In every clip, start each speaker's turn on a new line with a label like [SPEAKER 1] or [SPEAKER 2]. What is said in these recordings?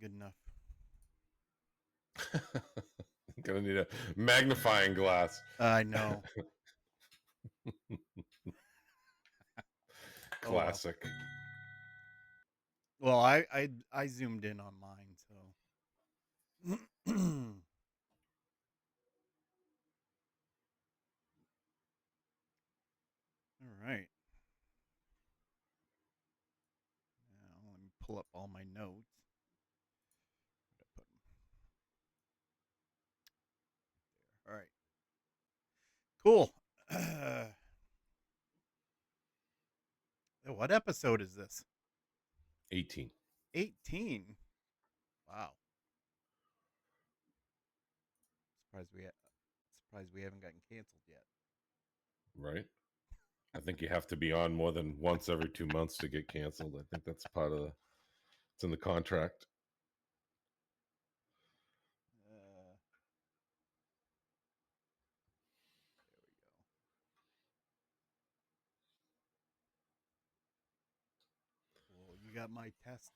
[SPEAKER 1] Good enough.
[SPEAKER 2] Gonna need a magnifying glass.
[SPEAKER 1] I know.
[SPEAKER 2] Classic.
[SPEAKER 1] Well, I zoomed in on mine, so. All right. Now let me pull up all my notes. Where'd I put 'em? There. All right. Cool. What episode is this?
[SPEAKER 2] 18.
[SPEAKER 1] 18. Wow. Surprised we haven't gotten canceled yet.
[SPEAKER 2] Right? I think you have to be on more than once every 2 months to get canceled. I think that's part of it's in the contract.
[SPEAKER 1] There we go. Cool. You got my test.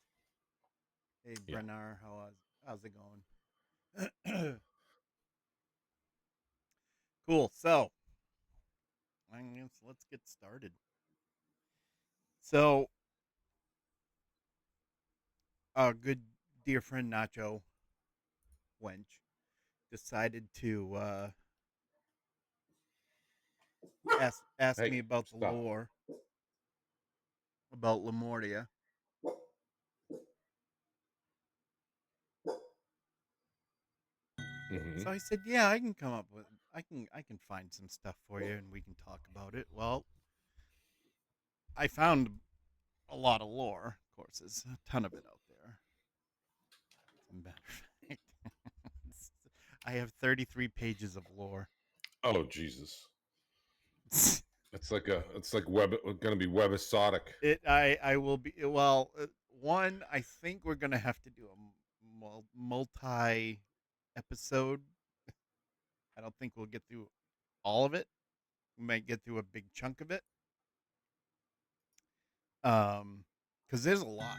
[SPEAKER 1] Hey,
[SPEAKER 2] Yeah.
[SPEAKER 1] Brennar, how's it going? Cool. So, I guess let's get started. So, our good dear friend Nacho Wench decided to ask
[SPEAKER 2] Hey,
[SPEAKER 1] me about the
[SPEAKER 2] stop.
[SPEAKER 1] lore about Lamordia.
[SPEAKER 2] Mm-hmm.
[SPEAKER 1] So I said, "Yeah, I can find some stuff for you and we can talk about it." Well, I found a lot of lore. Of course, there's a ton of it out there. As a matter of fact, I have 33 pages of lore.
[SPEAKER 2] Oh Jesus. It's like web gonna be webisodic.
[SPEAKER 1] I will be well. One, I think we're gonna have to do a multi episode. I don't think we'll get through all of it. We might get through a big chunk of it. Because there's a lot.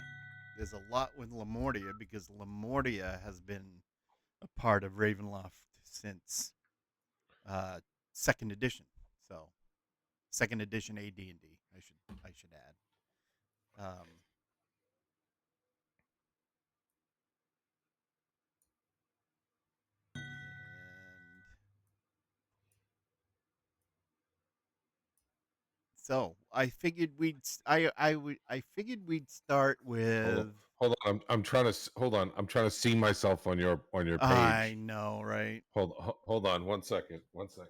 [SPEAKER 1] There's a lot with Lamordia because Lamordia has been a part of Ravenloft since uh, second edition. So second edition AD&D. I should add. And so I figured we'd start with.
[SPEAKER 2] Hold on. I'm trying to hold on. I'm trying to see myself on your
[SPEAKER 1] I
[SPEAKER 2] page.
[SPEAKER 1] know, right?
[SPEAKER 2] Hold on 1 second. 1 second.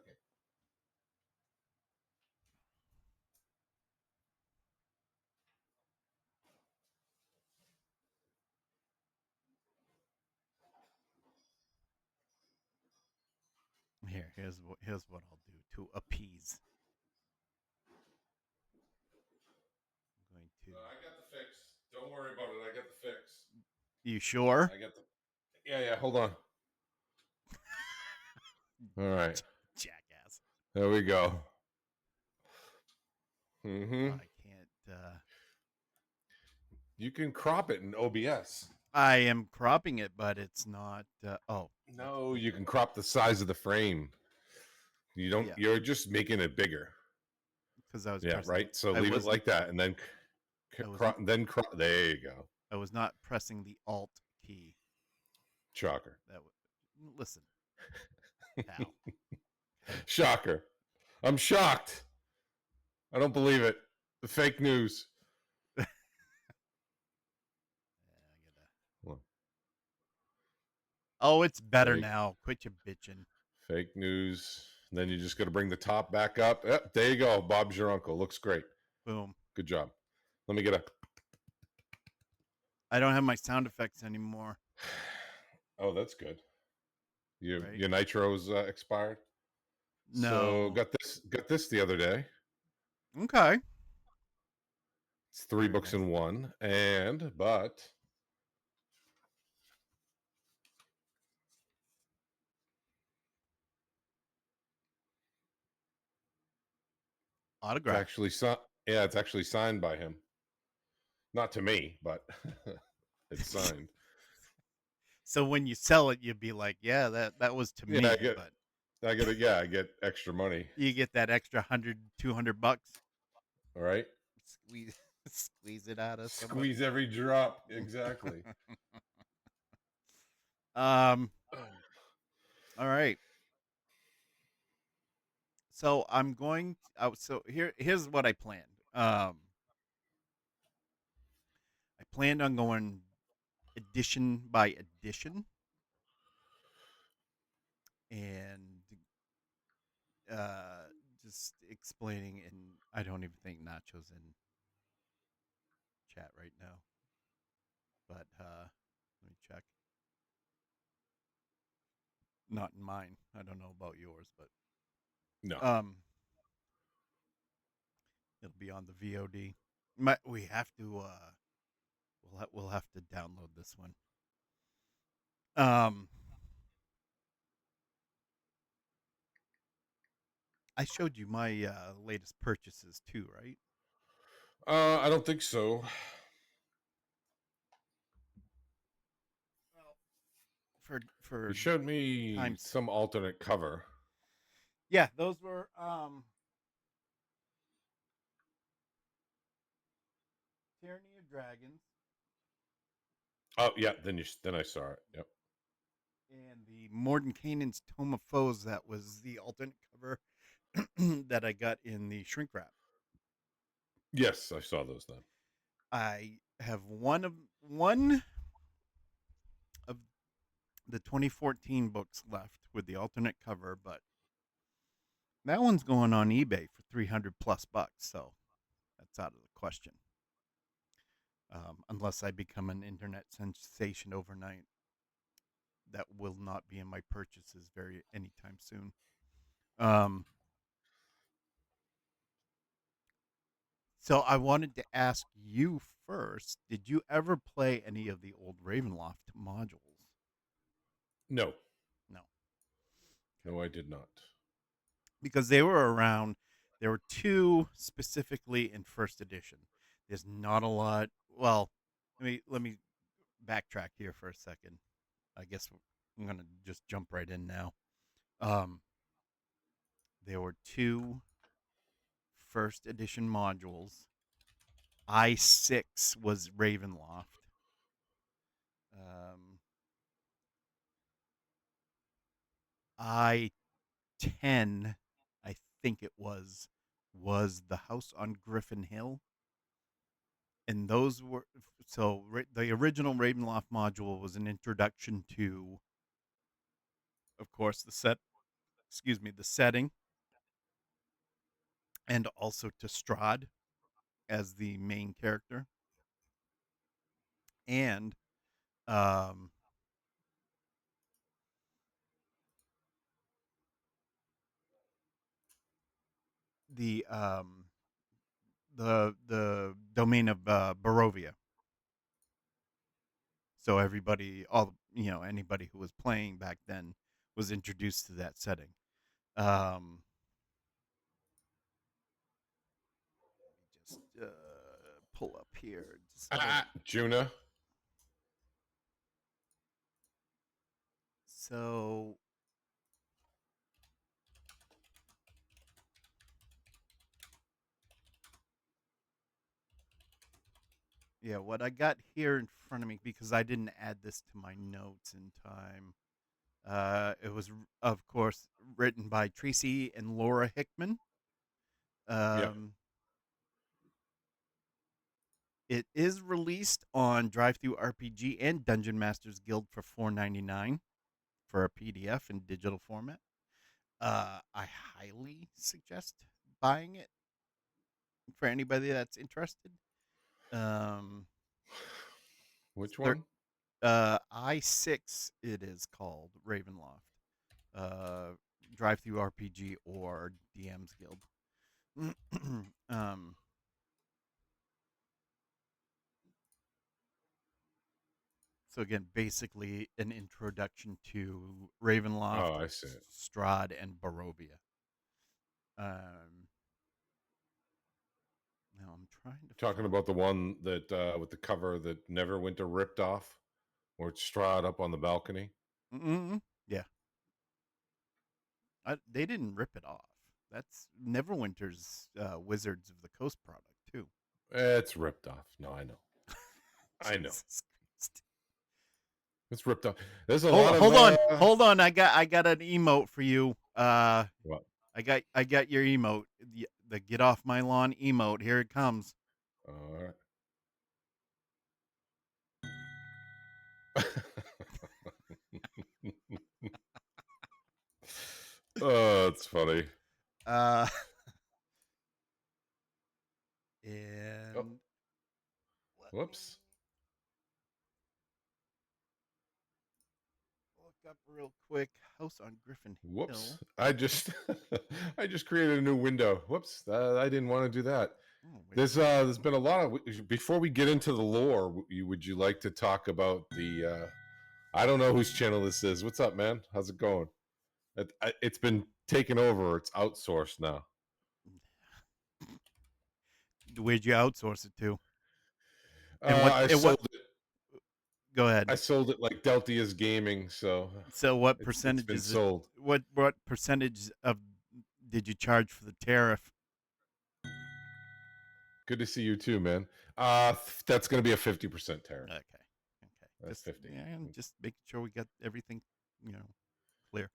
[SPEAKER 1] Here's what I'll do to appease. I'm going to.
[SPEAKER 2] I got the fix. Don't worry about it. I got the fix.
[SPEAKER 1] You sure?
[SPEAKER 2] I got the. Yeah. Hold on. All right.
[SPEAKER 1] Jackass.
[SPEAKER 2] There we go.
[SPEAKER 1] Oh,
[SPEAKER 2] Mm-hmm.
[SPEAKER 1] I can't.
[SPEAKER 2] You can crop it in OBS.
[SPEAKER 1] I am cropping it, but it's not. Oh,
[SPEAKER 2] No, you can crop the size of the frame. You don't.
[SPEAKER 1] yeah,
[SPEAKER 2] You're just making it bigger.
[SPEAKER 1] because I was
[SPEAKER 2] Yeah.
[SPEAKER 1] pressing.
[SPEAKER 2] Right. So
[SPEAKER 1] I
[SPEAKER 2] leave it
[SPEAKER 1] wasn't.
[SPEAKER 2] like that, and then
[SPEAKER 1] I was.
[SPEAKER 2] crop. Then crop. There you go.
[SPEAKER 1] I was not pressing the Alt key.
[SPEAKER 2] Shocker.
[SPEAKER 1] Listen, pal.
[SPEAKER 2] Shocker. I'm shocked. I don't believe it. The fake news.
[SPEAKER 1] Yeah, Oh, it's better
[SPEAKER 2] Fake,
[SPEAKER 1] now. Quit your bitching.
[SPEAKER 2] fake news. And then you just got to bring the top back up. Yep, there you go. Bob's your uncle. Looks great.
[SPEAKER 1] Boom.
[SPEAKER 2] Good job. Let me get a.
[SPEAKER 1] I don't have my sound effects anymore.
[SPEAKER 2] Oh, that's good.
[SPEAKER 1] Right?
[SPEAKER 2] Your nitro's expired. So
[SPEAKER 1] No.
[SPEAKER 2] got this the other day.
[SPEAKER 1] Okay.
[SPEAKER 2] It's three
[SPEAKER 1] Very
[SPEAKER 2] books
[SPEAKER 1] nice.
[SPEAKER 2] in one, but it's
[SPEAKER 1] Autograph.
[SPEAKER 2] actually it's actually signed by him. Not to me, but it's signed.
[SPEAKER 1] So when you sell it, you'd be like, "Yeah, that was to
[SPEAKER 2] Yeah,
[SPEAKER 1] me," but
[SPEAKER 2] I get extra money.
[SPEAKER 1] you get that extra 100, 200 bucks.
[SPEAKER 2] All right,
[SPEAKER 1] Squeeze squeeze it out of somebody.
[SPEAKER 2] squeeze every drop. Exactly.
[SPEAKER 1] um. All right. So I'm going. So here's what I planned. I planned on going edition by edition and uh just explaining. And I don't even think Nacho's in chat right now. But let me check. Not in mine. I don't know about yours, but
[SPEAKER 2] No,
[SPEAKER 1] um, it'll be on the VOD. We have to. We'll have to download this one. Um, I showed you my latest purchases too, right?
[SPEAKER 2] I don't think so.
[SPEAKER 1] Well,
[SPEAKER 2] You
[SPEAKER 1] for
[SPEAKER 2] showed me
[SPEAKER 1] times.
[SPEAKER 2] some alternate cover.
[SPEAKER 1] Yeah, those were Tyranny of Dragons
[SPEAKER 2] Oh yeah, then I saw it. Yep.
[SPEAKER 1] and the Morden Canaan's Tome of Foes. That was the alternate cover that I got in the shrink wrap.
[SPEAKER 2] Yes, I saw those then.
[SPEAKER 1] I have one of the 2014 books left with the alternate cover, but that one's going on eBay for 300 plus bucks, so that's out of the question. Unless I become an internet sensation overnight, that will not be in my purchases very anytime soon. Um, so I wanted to ask you first: did you ever play any of the old Ravenloft modules?
[SPEAKER 2] No,
[SPEAKER 1] No. Okay.
[SPEAKER 2] no, I did not.
[SPEAKER 1] Because they were around. There were two specifically in first edition. There's not a lot. Well, let me backtrack here for a second. I guess I'm gonna just jump right in now. Um, there were two first edition modules. I6 was Ravenloft. Um, I10, I think it was the house on Griffin Hill, and those were so the original Ravenloft module was an introduction to, of course, the set. Excuse me, the setting, and also to Strahd as the main character, and um, the the domain of Barovia. So everybody, all anybody who was playing back then was introduced to that setting. Um, Let me just pull up here. Just
[SPEAKER 2] Juna.
[SPEAKER 1] so yeah, what I got here in front of me, because I didn't add this to my notes in time. It was, of course, written by Tracy and Laura Hickman.
[SPEAKER 2] Yep.
[SPEAKER 1] Um, it is released on Drive-Thru RPG and Dungeon Masters Guild for $4.99 for a PDF in digital format. I highly suggest buying it for anybody that's interested. Um,
[SPEAKER 2] Which
[SPEAKER 1] thir-
[SPEAKER 2] one?
[SPEAKER 1] I6 it is called Ravenloft. Uh, Drive-Thru RPG or DM's Guild. um, so again, basically an introduction to Ravenloft,
[SPEAKER 2] Oh, I see it.
[SPEAKER 1] Strahd, and Barovia. Um, Now I'm trying to
[SPEAKER 2] Talking
[SPEAKER 1] find.
[SPEAKER 2] about the one that with the cover that Neverwinter ripped off. or it's strawed up on the balcony.
[SPEAKER 1] Yeah, they didn't rip it off. That's Neverwinter's Wizards of the Coast product too.
[SPEAKER 2] It's ripped off. No, I know. I know.
[SPEAKER 1] Jesus Christ.
[SPEAKER 2] It's ripped off. There's a lot
[SPEAKER 1] Hold
[SPEAKER 2] of
[SPEAKER 1] hold on, hold on. I got an emote for you.
[SPEAKER 2] what?
[SPEAKER 1] I got your emote. The get off my lawn emote. Here it comes.
[SPEAKER 2] All right. Oh, it's funny.
[SPEAKER 1] Uh,
[SPEAKER 2] Oh,
[SPEAKER 1] and let me
[SPEAKER 2] whoops.
[SPEAKER 1] look up real quick. House on Griffin
[SPEAKER 2] Whoops.
[SPEAKER 1] Hill.
[SPEAKER 2] I just I just created a new window. Whoops. I didn't want to do that.
[SPEAKER 1] Oh, wait a minute.
[SPEAKER 2] There's been a lot of before we get into the lore, would you like to talk about the I don't know whose channel this is. What's up, man? How's it going? It's been taken over. It's outsourced now.
[SPEAKER 1] Where'd you outsource it to? And what?
[SPEAKER 2] I
[SPEAKER 1] And what?
[SPEAKER 2] sold it.
[SPEAKER 1] Go ahead.
[SPEAKER 2] I sold it like Deltia's Gaming, so
[SPEAKER 1] So what
[SPEAKER 2] it's
[SPEAKER 1] percentage
[SPEAKER 2] been
[SPEAKER 1] is it?
[SPEAKER 2] sold.
[SPEAKER 1] What percentage of did you charge for the tariff?
[SPEAKER 2] Good to see you too, man. That's going to be a 50% tariff.
[SPEAKER 1] Okay. Okay.
[SPEAKER 2] That's
[SPEAKER 1] Just
[SPEAKER 2] 50.
[SPEAKER 1] yeah, just making sure we got everything, clear.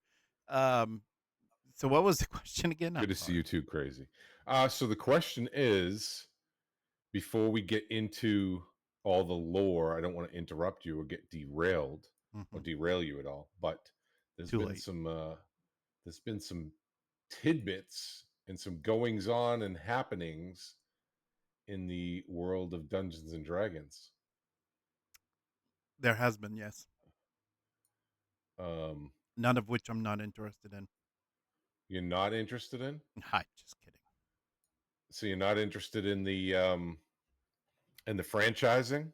[SPEAKER 1] Um. So what was the question again?
[SPEAKER 2] Good
[SPEAKER 1] I'm
[SPEAKER 2] to see
[SPEAKER 1] sorry.
[SPEAKER 2] you too, crazy. So the question is, before we get into all the lore, I don't want to interrupt you or get derailed or
[SPEAKER 1] Hmm.
[SPEAKER 2] derail you at all, but there's
[SPEAKER 1] Too
[SPEAKER 2] been
[SPEAKER 1] late.
[SPEAKER 2] some there's been some tidbits and some goings on and happenings in the world of Dungeons and Dragons.
[SPEAKER 1] There has been, yes.
[SPEAKER 2] Um,
[SPEAKER 1] None of which I'm not interested in.
[SPEAKER 2] you're not interested in,
[SPEAKER 1] Hi, just kidding.
[SPEAKER 2] so you're not interested in the franchising.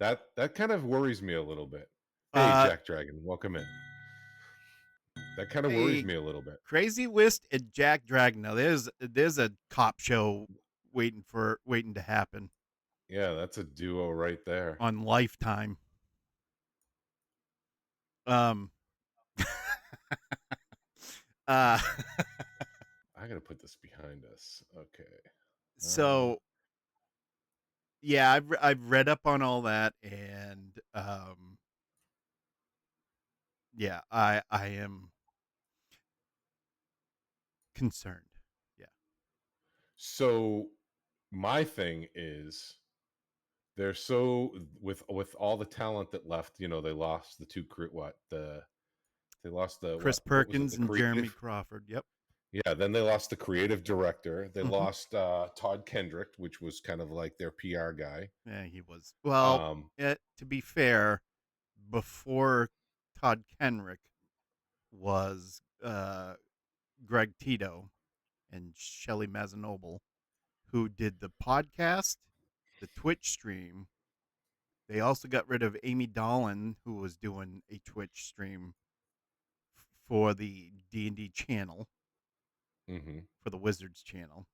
[SPEAKER 2] That kind of worries me a little bit. Hey,
[SPEAKER 1] Uh,
[SPEAKER 2] Jack Dragon, welcome in. That kind of worries
[SPEAKER 1] hey,
[SPEAKER 2] me a little bit.
[SPEAKER 1] Crazy Whist and Jack Dragon. Now there's a cop show waiting to happen
[SPEAKER 2] Yeah, that's a duo right there.
[SPEAKER 1] on Lifetime. Um. uh.
[SPEAKER 2] I gotta put this behind us. Okay. Uh,
[SPEAKER 1] So yeah, I've read up on all that, and yeah, I am concerned. Yeah.
[SPEAKER 2] so my thing is they're so with all the talent that left. They lost the two what they lost the
[SPEAKER 1] Chris
[SPEAKER 2] what was it,
[SPEAKER 1] Perkins
[SPEAKER 2] the
[SPEAKER 1] and Jeremy
[SPEAKER 2] creative.
[SPEAKER 1] Crawford. Yep.
[SPEAKER 2] Yeah, then they lost the creative director. They
[SPEAKER 1] Hmm.
[SPEAKER 2] lost Todd Kendrick, which was kind of like their PR guy.
[SPEAKER 1] Yeah, he was. Well,
[SPEAKER 2] Um,
[SPEAKER 1] to be fair, before Todd Kenrick was Greg Tito and Shelly Mazanoble, who did the podcast, the Twitch stream. They also got rid of Amy Dolan, who was doing a Twitch stream for the D&D channel,
[SPEAKER 2] mhm.
[SPEAKER 1] for the Wizards channel.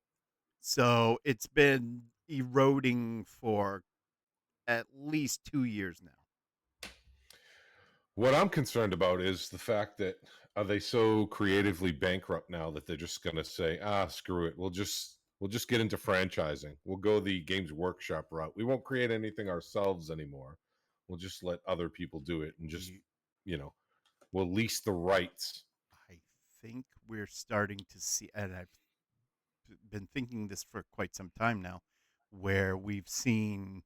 [SPEAKER 1] So it's been eroding for at least 2 years now.
[SPEAKER 2] What I'm concerned about is the fact that are they so creatively bankrupt now that they're just going to say, screw it. We'll just get into franchising. We'll go the Games Workshop route. We won't create anything ourselves anymore. We'll just let other people do it and just,
[SPEAKER 1] You,
[SPEAKER 2] you know, we'll lease the rights.
[SPEAKER 1] I think we're starting to see, and I've been thinking this for quite some time now, where we've seen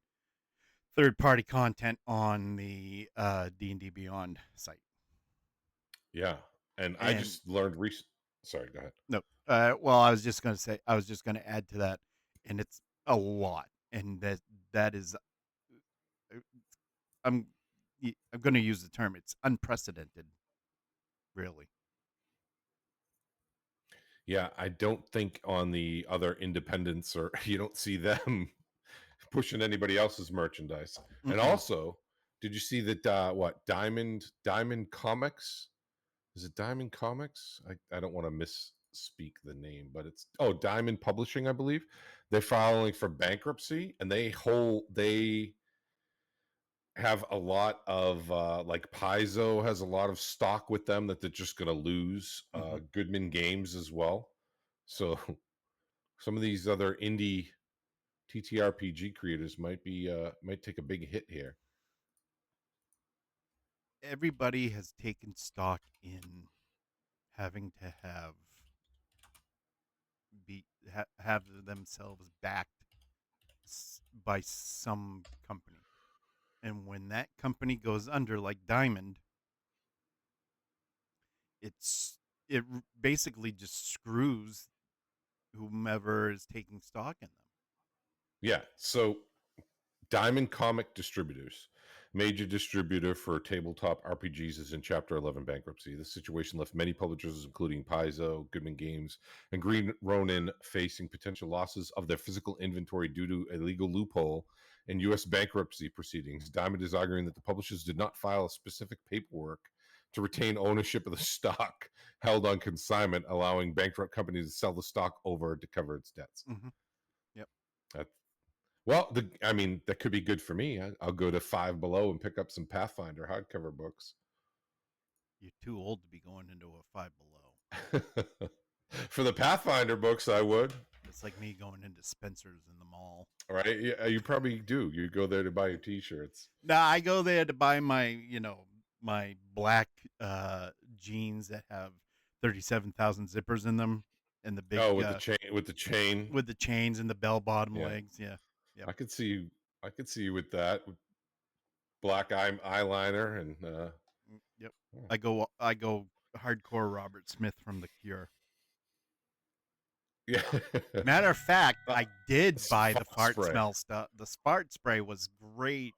[SPEAKER 1] third-party content on the D&D Beyond site.
[SPEAKER 2] Yeah. And I
[SPEAKER 1] And
[SPEAKER 2] just learned sorry, go ahead.
[SPEAKER 1] no, well, I was just going to say, I was just going to add to that, and it's a lot, and that is, uh, I'm I'm going to use the term, it's unprecedented, really.
[SPEAKER 2] Yeah, I don't think on the other independents or you don't see them pushing anybody else's merchandise. And
[SPEAKER 1] Mm-mm.
[SPEAKER 2] also, did you see that what Diamond Comics? Is it Diamond Comics? I don't want to misspeak the name, but it's Diamond Publishing, I believe. They're filing for bankruptcy and they have a lot of like Paizo has a lot of stock with them that they're just going to lose.
[SPEAKER 1] Hmm.
[SPEAKER 2] Goodman Games as well. So some of these other indie TTRPG creators might take a big hit here.
[SPEAKER 1] Everybody has taken stock in having to have themselves backed by some company, and when that company goes under, like Diamond, it basically just screws whomever is taking stock in them.
[SPEAKER 2] Yeah. So Diamond Comic Distributors, major distributor for tabletop RPGs, is in Chapter 11 bankruptcy. This situation left many publishers, including Paizo, Goodman Games, and Green Ronin, facing potential losses of their physical inventory due to a legal loophole in U.S. bankruptcy proceedings. Diamond is arguing that the publishers did not file specific paperwork to retain ownership of the stock held on consignment, allowing bankrupt companies to sell the stock over to cover its debts.
[SPEAKER 1] Mm-hmm. Yep.
[SPEAKER 2] That, well, I mean, that could be good for me. I'll go to Five Below and pick up some Pathfinder hardcover books.
[SPEAKER 1] You're too old to be going into a Five Below.
[SPEAKER 2] For the Pathfinder books, I would.
[SPEAKER 1] It's like me going into Spencer's in the mall.
[SPEAKER 2] Right? Yeah, you probably do. You go there to buy your T-shirts.
[SPEAKER 1] Now I go there to buy my black jeans that have 37,000 zippers in them, and the big
[SPEAKER 2] Oh, with the chain, with the chain.
[SPEAKER 1] with the chains and the bell bottom
[SPEAKER 2] Yeah,
[SPEAKER 1] legs. Yeah. Yep.
[SPEAKER 2] I could see you. I could see you with that, with black eyeliner and.
[SPEAKER 1] Yep.
[SPEAKER 2] Oh.
[SPEAKER 1] I go hardcore Robert Smith from The Cure.
[SPEAKER 2] Yeah.
[SPEAKER 1] Matter of fact, I did buy the
[SPEAKER 2] Fart
[SPEAKER 1] fart
[SPEAKER 2] spray.
[SPEAKER 1] smell stuff. The fart spray was great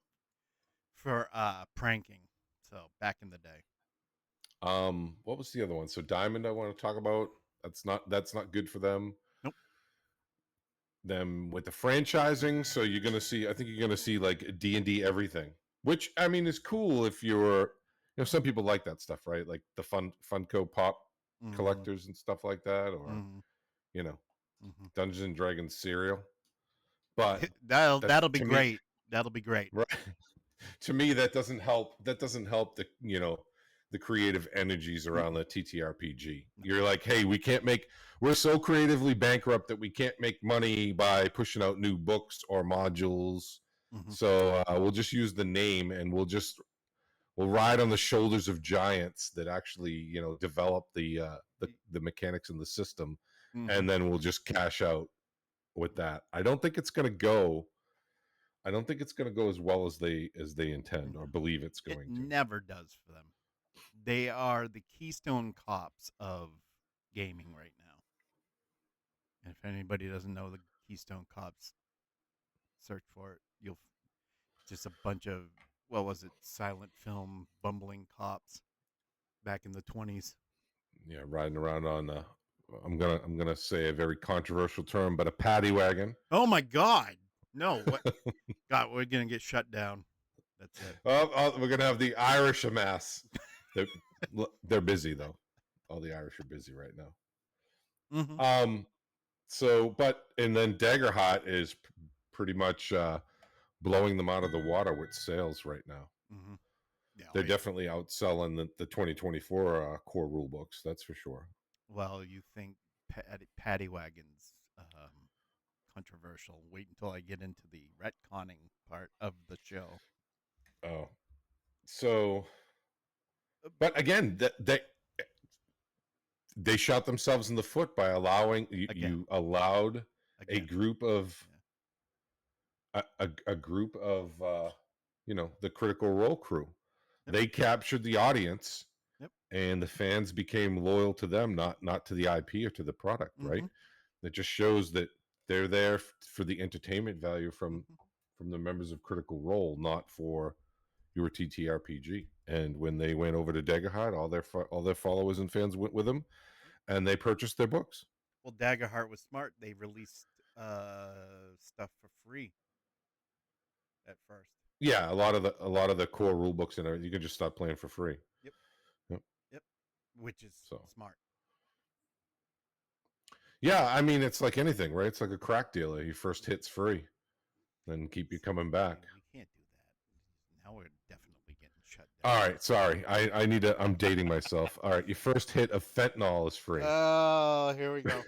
[SPEAKER 1] for pranking. So back in the day.
[SPEAKER 2] What was the other one? So Diamond, I want to talk about. That's not good for them.
[SPEAKER 1] Nope.
[SPEAKER 2] Them with the franchising. So you're gonna see. I think you're gonna see like D&D everything, which I mean is cool if you're. Some people like that stuff, right? Like the Funko Pop
[SPEAKER 1] Mm-hmm.
[SPEAKER 2] collectors and stuff like that, or
[SPEAKER 1] Mm-hmm.
[SPEAKER 2] you know,
[SPEAKER 1] Mm-hmm.
[SPEAKER 2] Dungeons and Dragons cereal. But that
[SPEAKER 1] That'll be
[SPEAKER 2] to me,
[SPEAKER 1] great. That'll be great.
[SPEAKER 2] right? To me, that doesn't help. That doesn't help the creative energies around
[SPEAKER 1] Mm-mm.
[SPEAKER 2] the TTRPG.
[SPEAKER 1] No.
[SPEAKER 2] You're like, hey, we can't make. We're so creatively bankrupt that we can't make money by pushing out new books or modules.
[SPEAKER 1] Mm-hmm.
[SPEAKER 2] So we'll just use the name, and we'll ride on the shoulders of giants that actually develop the mechanics in the system,
[SPEAKER 1] Mm-hmm.
[SPEAKER 2] and then we'll just cash out with that. I don't think it's going to go. I don't think it's going to go as well as they intend or believe it's
[SPEAKER 1] It
[SPEAKER 2] going to.
[SPEAKER 1] never does for them. They are the Keystone Cops of gaming right now. And if anybody doesn't know the Keystone Cops, search for it. You'll just a bunch of, what was it, silent film bumbling cops back in the 20s.
[SPEAKER 2] Yeah, riding around on I'm gonna say a very controversial term, but a paddy wagon.
[SPEAKER 1] Oh my God! No, what? God, we're gonna get shut down. That's it.
[SPEAKER 2] We're gonna have the Irish amass. They're, they're busy though. All the Irish are busy right now.
[SPEAKER 1] Mm-hmm.
[SPEAKER 2] But and then Daggerhot is pretty much blowing them out of the water with sales right now.
[SPEAKER 1] Mm-hmm. Yeah.
[SPEAKER 2] They're definitely outselling the 2024 core rule books. That's for sure.
[SPEAKER 1] Well, you think paddy wagons controversial? Wait until I get into the retconning part of the show.
[SPEAKER 2] Oh, so but
[SPEAKER 1] Uh,
[SPEAKER 2] again, they shot themselves in the foot by allowing
[SPEAKER 1] Again,
[SPEAKER 2] you allowed a
[SPEAKER 1] again.
[SPEAKER 2] group of
[SPEAKER 1] Yeah.
[SPEAKER 2] a group of the Critical Role crew.
[SPEAKER 1] Yep.
[SPEAKER 2] They captured the audience,
[SPEAKER 1] Yep.
[SPEAKER 2] and the fans became loyal to them, not to the IP or to the product. Right?
[SPEAKER 1] Mm-hmm.
[SPEAKER 2] That just shows that they're there for the entertainment value
[SPEAKER 1] Mm-hmm.
[SPEAKER 2] from the members of Critical Role, not for your TTRPG. And when they went over to Daggerhide, all their followers and fans went with them,
[SPEAKER 1] Yep.
[SPEAKER 2] and they purchased their books.
[SPEAKER 1] Well, Daggerheart was smart. They released stuff for free at first.
[SPEAKER 2] Yeah, a lot of the core rule books and everything, you can just stop playing for free.
[SPEAKER 1] Yep.
[SPEAKER 2] Yep.
[SPEAKER 1] Yep. Which is
[SPEAKER 2] So
[SPEAKER 1] smart.
[SPEAKER 2] yeah, I mean it's like anything, right? It's like a crack dealer. Your first hit's free, then keep you coming
[SPEAKER 1] See,
[SPEAKER 2] back.
[SPEAKER 1] we can't do that. Now
[SPEAKER 2] All right, sorry. I need to. I'm dating myself. All right, your first hit of fentanyl is free.
[SPEAKER 1] Oh, here we go.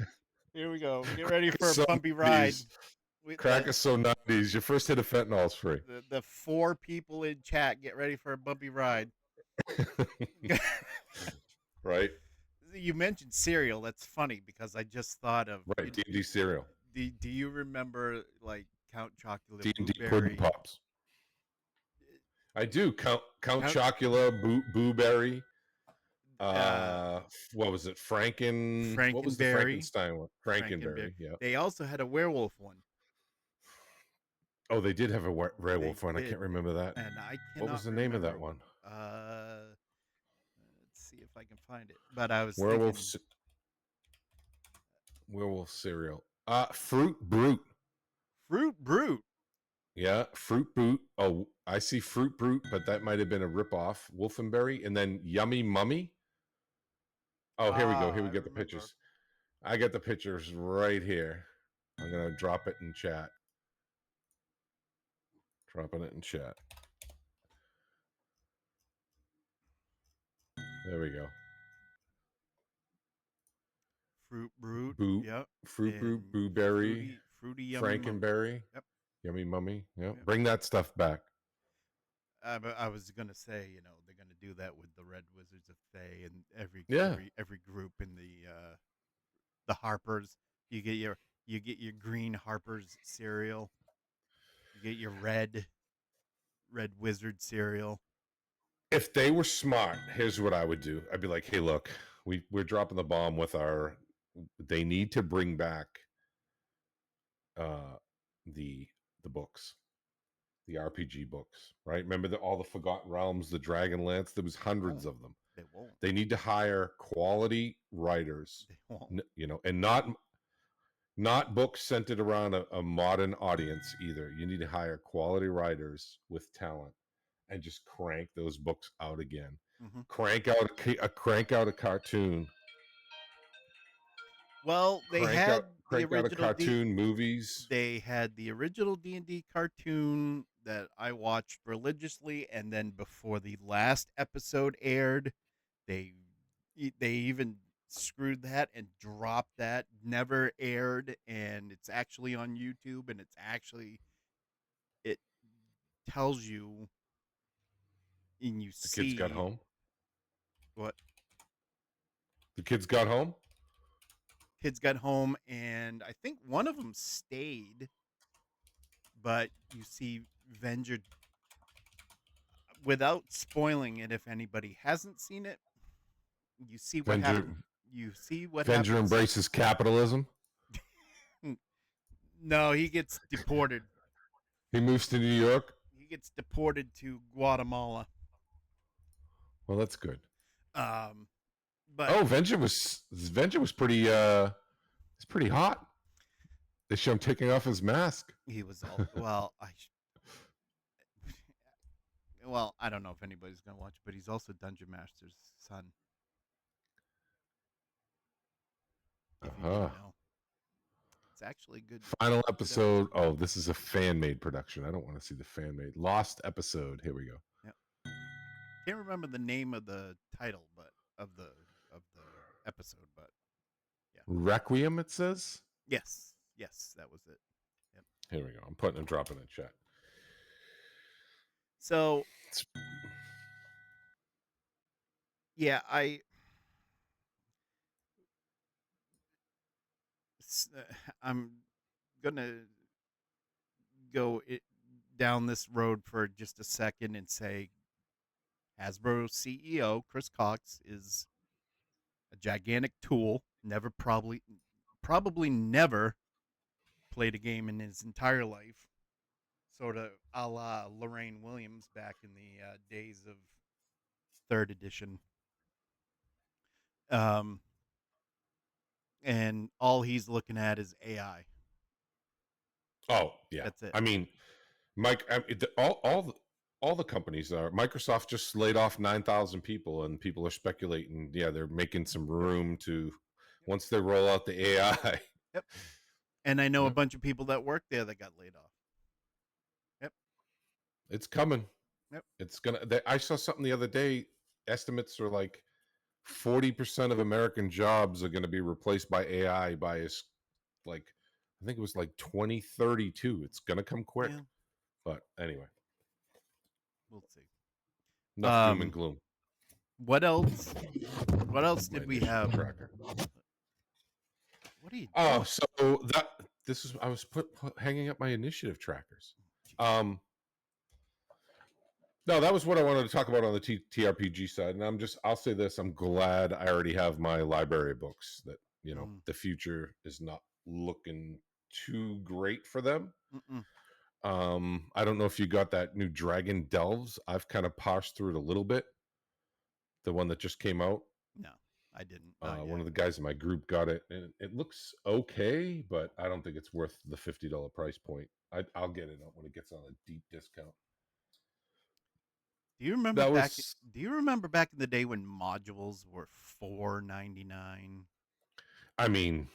[SPEAKER 1] Here we go. Get ready
[SPEAKER 2] Crack is
[SPEAKER 1] for a
[SPEAKER 2] so
[SPEAKER 1] bumpy ride.
[SPEAKER 2] 90s.
[SPEAKER 1] With
[SPEAKER 2] Crack is so 90s. Your first hit of fentanyl is free.
[SPEAKER 1] the 4 people in chat, get ready for a bumpy ride.
[SPEAKER 2] Right,
[SPEAKER 1] You mentioned cereal. That's funny because I just thought of
[SPEAKER 2] right. D&D cereal,
[SPEAKER 1] do you remember like Count Chocula
[SPEAKER 2] D&D pudding
[SPEAKER 1] Blueberry?
[SPEAKER 2] pops. I do. Count
[SPEAKER 1] Count
[SPEAKER 2] Chocula, Boo Berry.
[SPEAKER 1] uh,
[SPEAKER 2] What was it? What was the
[SPEAKER 1] Frankenberry,
[SPEAKER 2] Frankenstein one?
[SPEAKER 1] Frankenberry.
[SPEAKER 2] Frankenberry. Yeah.
[SPEAKER 1] They also had a werewolf one.
[SPEAKER 2] Oh, they did have a
[SPEAKER 1] They
[SPEAKER 2] werewolf one. I
[SPEAKER 1] did,
[SPEAKER 2] can't remember that.
[SPEAKER 1] and I
[SPEAKER 2] What was
[SPEAKER 1] cannot
[SPEAKER 2] the name of that
[SPEAKER 1] remember.
[SPEAKER 2] one?
[SPEAKER 1] Let's see if I can find it. But I was
[SPEAKER 2] Werewolf
[SPEAKER 1] thinking
[SPEAKER 2] werewolf cereal. Fruit Brute.
[SPEAKER 1] Fruit Brute.
[SPEAKER 2] Yeah, Fruit Brute. Oh, I see Fruit Brute, but that might have been a ripoff. Wolfenberry, and then Yummy Mummy. Oh, here we go. Here we
[SPEAKER 1] I
[SPEAKER 2] get the
[SPEAKER 1] remember.
[SPEAKER 2] pictures. I got the pictures right here. I'm gonna drop it in chat. Dropping it in chat. There we go.
[SPEAKER 1] Fruit Brute.
[SPEAKER 2] Boo,
[SPEAKER 1] Yep.
[SPEAKER 2] Fruit Brute,
[SPEAKER 1] And
[SPEAKER 2] Blueberry,
[SPEAKER 1] fruity yummy mummy.
[SPEAKER 2] Frankenberry,
[SPEAKER 1] Yep.
[SPEAKER 2] Yummy Mummy. Yeah,
[SPEAKER 1] Yep.
[SPEAKER 2] bring that stuff back.
[SPEAKER 1] But I was gonna say, they're gonna do that with the Red Wizards of Thay and every
[SPEAKER 2] Yeah,
[SPEAKER 1] every every group in the Harpers. You get your green Harpers cereal. You get your red Wizard cereal.
[SPEAKER 2] if they were smart, here's what I would do. I'd be like, hey, look, we're dropping the bomb with our. They need to bring back uh, the books, the RPG books, right? Remember all the Forgotten Realms, the Dragonlance. There was
[SPEAKER 1] They won't.
[SPEAKER 2] hundreds of them.
[SPEAKER 1] They won't.
[SPEAKER 2] They need to hire quality writers,
[SPEAKER 1] They won't.
[SPEAKER 2] and not books centered around a modern audience either. You need to hire quality writers with talent and just crank those books out again.
[SPEAKER 1] Mm-hmm.
[SPEAKER 2] Crank out a cartoon.
[SPEAKER 1] Well, they had the
[SPEAKER 2] Crank out a
[SPEAKER 1] original
[SPEAKER 2] cartoon movies.
[SPEAKER 1] They had the original D&D cartoon that I watched religiously, and then before the last episode aired, they they even screwed that and dropped that. Never aired, and it's actually on YouTube, and it tells you and you
[SPEAKER 2] The kids got
[SPEAKER 1] see
[SPEAKER 2] home.
[SPEAKER 1] what
[SPEAKER 2] The kids got home.
[SPEAKER 1] kids got home, and I think one of them stayed, but you see Venger without spoiling it. If anybody hasn't seen it, you see what
[SPEAKER 2] Venger,
[SPEAKER 1] happens. You see what
[SPEAKER 2] Venger
[SPEAKER 1] happens.
[SPEAKER 2] embraces capitalism.
[SPEAKER 1] No, he gets deported.
[SPEAKER 2] He moves to New York.
[SPEAKER 1] He gets deported to Guatemala.
[SPEAKER 2] Well, that's good.
[SPEAKER 1] Um, but
[SPEAKER 2] Oh, Venger was pretty. It's pretty hot. They show him taking off his mask.
[SPEAKER 1] he was all well. Well, I don't know if anybody's gonna watch, but he's also Dungeon Master's son. If you
[SPEAKER 2] Uh-huh.
[SPEAKER 1] didn't know, it's actually good.
[SPEAKER 2] Final episode. Oh, this is a fan made production. I don't want to see the fan made. Lost episode. Here we go.
[SPEAKER 1] Yep. Can't remember the name of the title, but of the episode, but yeah.
[SPEAKER 2] Requiem, it says.
[SPEAKER 1] Yes, that was it. Yep.
[SPEAKER 2] Here we go. I'm putting a drop in the chat.
[SPEAKER 1] So, yeah, I'm gonna go down this road for just a second and say Hasbro CEO Chris Cox is a gigantic tool. Probably never played a game in his entire life. Sort of a la Lorraine Williams back in the days of third edition. Um, and all he's looking at is AI.
[SPEAKER 2] Oh yeah,
[SPEAKER 1] That's it.
[SPEAKER 2] I mean, Mike, all the companies are. Microsoft just laid off 9,000 people, and people are speculating. Yeah, they're making some room to once they roll out the AI.
[SPEAKER 1] Yep. And I know a
[SPEAKER 2] Yep.
[SPEAKER 1] bunch of people that work there that got laid off. Yep.
[SPEAKER 2] It's coming.
[SPEAKER 1] Yep.
[SPEAKER 2] It's gonna. I saw something the other day. Estimates are like 40% of American jobs are going to be replaced by AI by like I think it was like 2032. It's going to come quick.
[SPEAKER 1] Yeah.
[SPEAKER 2] But anyway,
[SPEAKER 1] We'll see.
[SPEAKER 2] enough doom and
[SPEAKER 1] Um,
[SPEAKER 2] gloom.
[SPEAKER 1] what else? What else
[SPEAKER 2] My
[SPEAKER 1] did we
[SPEAKER 2] initiative
[SPEAKER 1] have?
[SPEAKER 2] tracker.
[SPEAKER 1] What are you
[SPEAKER 2] Oh,
[SPEAKER 1] doing?
[SPEAKER 2] so that this is I was hanging up my initiative trackers.
[SPEAKER 1] Jeez.
[SPEAKER 2] No, that was what I wanted to talk about on the TRPG side, and I'll say this: I'm glad I already have my library books. That
[SPEAKER 1] Mm,
[SPEAKER 2] the future is not looking too great for them.
[SPEAKER 1] mm-mm.
[SPEAKER 2] I don't know if you got that new Dragon Delves. I've kind of parsed through it a little bit. The one that just came out.
[SPEAKER 1] No, I didn't. Not
[SPEAKER 2] One
[SPEAKER 1] yet.
[SPEAKER 2] of the guys in my group got it, and it looks okay, but I don't think it's worth the $50 price point. I'll get it when it gets on a deep discount.
[SPEAKER 1] Do you remember
[SPEAKER 2] That
[SPEAKER 1] back?
[SPEAKER 2] was,
[SPEAKER 1] Do you remember back in the day when modules were $4.99?
[SPEAKER 2] I mean,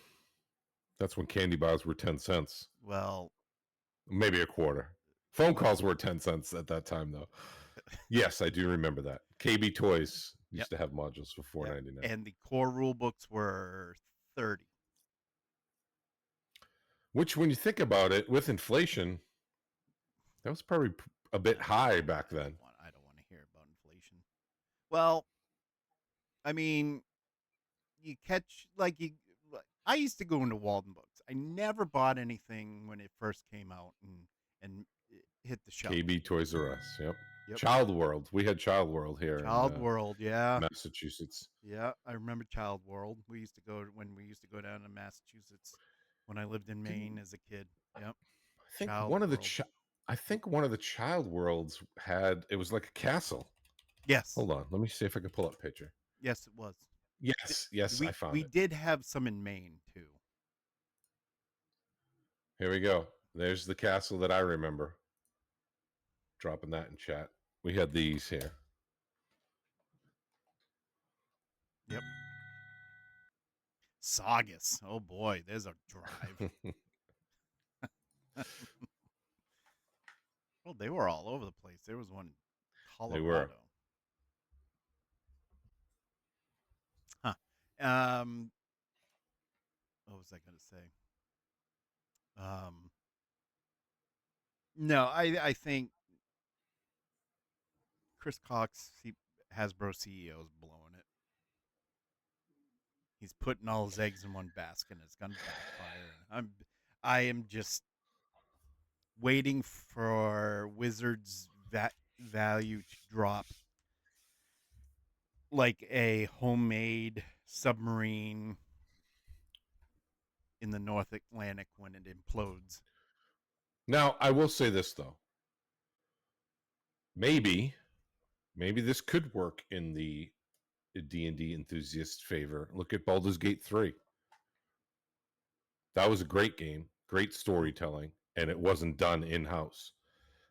[SPEAKER 2] that's when candy bars were 10 cents,
[SPEAKER 1] Well,
[SPEAKER 2] maybe a quarter. Phone calls were 10 cents at that time, though. Yes, I do remember that. KB Toys
[SPEAKER 1] yep,
[SPEAKER 2] used to have modules for
[SPEAKER 1] yep.
[SPEAKER 2] 4.99.
[SPEAKER 1] And the core rule books were 30.
[SPEAKER 2] Which, when you think about it, with inflation, that was probably a bit high back then.
[SPEAKER 1] I don't want to hear about inflation. Well, I mean, you catch like you. I used to go into Walden Books. I never bought anything when it first came out and it hit the shelves.
[SPEAKER 2] KB Toys R Us. Yep.
[SPEAKER 1] Yep.
[SPEAKER 2] Child World. We had Child World here in
[SPEAKER 1] Child World, yeah.
[SPEAKER 2] Massachusetts.
[SPEAKER 1] Yeah, I remember Child World. We used to go when we used to go down to Massachusetts when I lived in
[SPEAKER 2] Didn't
[SPEAKER 1] Maine as a kid. Yep.
[SPEAKER 2] I think
[SPEAKER 1] Child
[SPEAKER 2] one of the
[SPEAKER 1] World.
[SPEAKER 2] I think one of the Child Worlds had it was like a castle.
[SPEAKER 1] Yes.
[SPEAKER 2] Hold on, let me see if I can pull up a picture.
[SPEAKER 1] Yes, it was.
[SPEAKER 2] Yes, yes, I found
[SPEAKER 1] We
[SPEAKER 2] it.
[SPEAKER 1] did have some in Maine too.
[SPEAKER 2] Here we go. There's the castle that I remember. Dropping that in chat. We had these here.
[SPEAKER 1] Yep. Saugus. Oh boy, there's a drive. Well, they were all over the place. There was one in
[SPEAKER 2] They were.
[SPEAKER 1] Colorado. Huh. Um, what was I going to say? Um, no, I think Chris Cox, Hasbro CEO, is blowing it. He's putting all his eggs in one basket, and it's going to backfire. And I am just waiting for Wizards value to drop like a homemade submarine in the North Atlantic when it implodes.
[SPEAKER 2] Now, I will say this though. Maybe this could work in the D&D enthusiast favor. Look at Baldur's Gate 3. That was a great game, great storytelling, and it wasn't done in-house.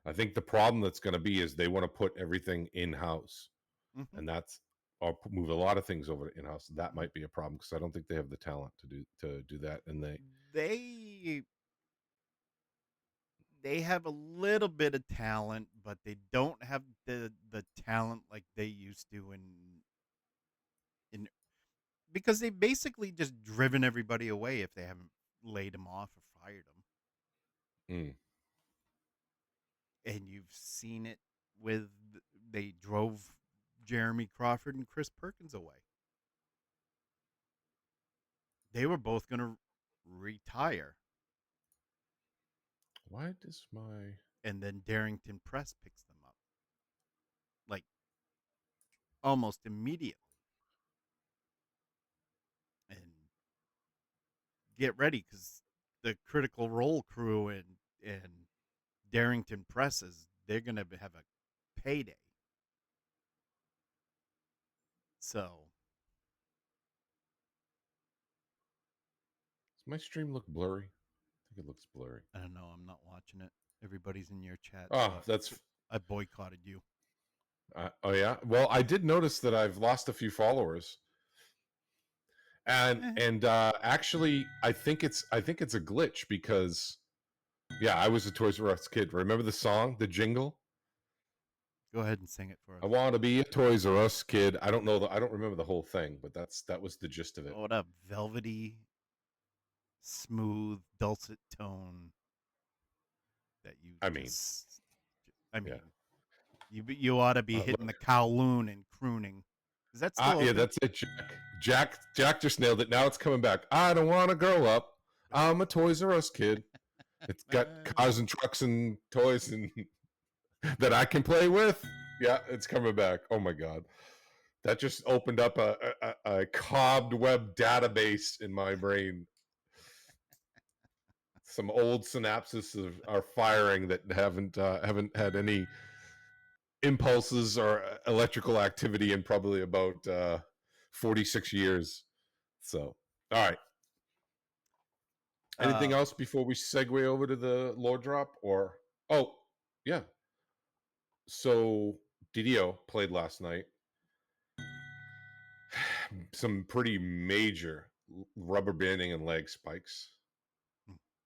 [SPEAKER 2] I think the problem that's going to be is they want to put everything in-house,
[SPEAKER 1] Mm-hmm.
[SPEAKER 2] and that's or move a lot of things over to in-house. That
[SPEAKER 1] Mm-hmm.
[SPEAKER 2] might be a problem because I don't think they have the talent to do that. And
[SPEAKER 1] They have a little bit of talent, but they don't have the talent like they used to in because they basically just driven everybody away if they haven't laid them off or fired them.
[SPEAKER 2] mm,
[SPEAKER 1] And you've seen it with they drove Jeremy Crawford and Chris Perkins away. They were both going to retire,
[SPEAKER 2] why does my
[SPEAKER 1] and then Darrington Press picks them up like almost immediately. And get ready because the Critical Role crew and Darrington Presses, they're going to have a payday. So
[SPEAKER 2] does my stream look blurry? I think it looks blurry.
[SPEAKER 1] I don't know. I'm not watching it. Everybody's in your chat, so
[SPEAKER 2] Oh, that's
[SPEAKER 1] I boycotted you.
[SPEAKER 2] oh yeah. Well, I did notice that I've lost a few followers. And actually I think it's a glitch because yeah, I was a Toys R Us kid. Remember the song, the jingle?
[SPEAKER 1] Go ahead and sing it for us.
[SPEAKER 2] I want to be a Toys R Us kid. I don't know. I don't remember the whole thing, but that was the gist of it.
[SPEAKER 1] Oh, what a velvety, smooth, dulcet tone that you
[SPEAKER 2] I mean,
[SPEAKER 1] just. I
[SPEAKER 2] yeah.
[SPEAKER 1] mean, you ought to be hitting the Kowloon and crooning. Is that still
[SPEAKER 2] Yeah,
[SPEAKER 1] open?
[SPEAKER 2] that's it, Jack just nailed it. Now it's coming back. I don't want to grow up. I'm a Toys R Us kid. It's got cars and trucks and toys and that I can play with. Yeah, it's coming back. Oh my god, that just opened up a cobweb database in my brain. Some old synapses are firing that haven't had any impulses or electrical activity in probably about 46 years. So, all right. Anything else before we segue over to the lore drop? Or yeah. So DDO played last night. Some pretty major rubber banding and leg spikes.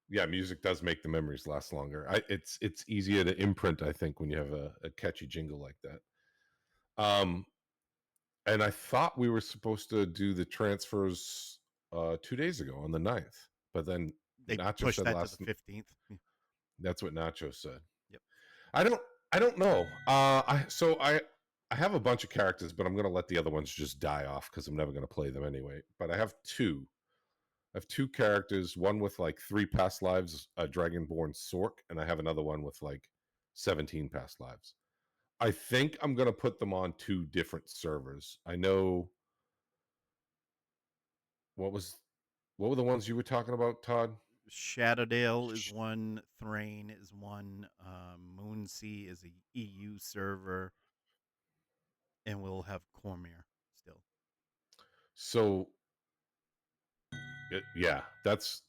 [SPEAKER 2] Yeah, music does make the memories last longer. It's easier to imprint, I think, when you have a catchy jingle like that. And I thought we were supposed to do the transfers 2 days ago on the 9th, but then
[SPEAKER 1] They
[SPEAKER 2] Nacho
[SPEAKER 1] pushed
[SPEAKER 2] said
[SPEAKER 1] that to the 15th.
[SPEAKER 2] that's what Nacho said.
[SPEAKER 1] Yep.
[SPEAKER 2] I don't know. I have a bunch of characters, but I'm going to let the other ones just die off because I'm never going to play them anyway. But I have two. I have two characters. One with like 3 past lives, a Dragonborn Sork, and I have another one with like 17 past lives. I think I'm going to put them on 2 different servers. I know what were the ones you were talking about, Todd?
[SPEAKER 1] Shadowdale is one. Thrain is one. Moonsea is a EU server, and we'll have Cormier still.
[SPEAKER 2] So yeah, that's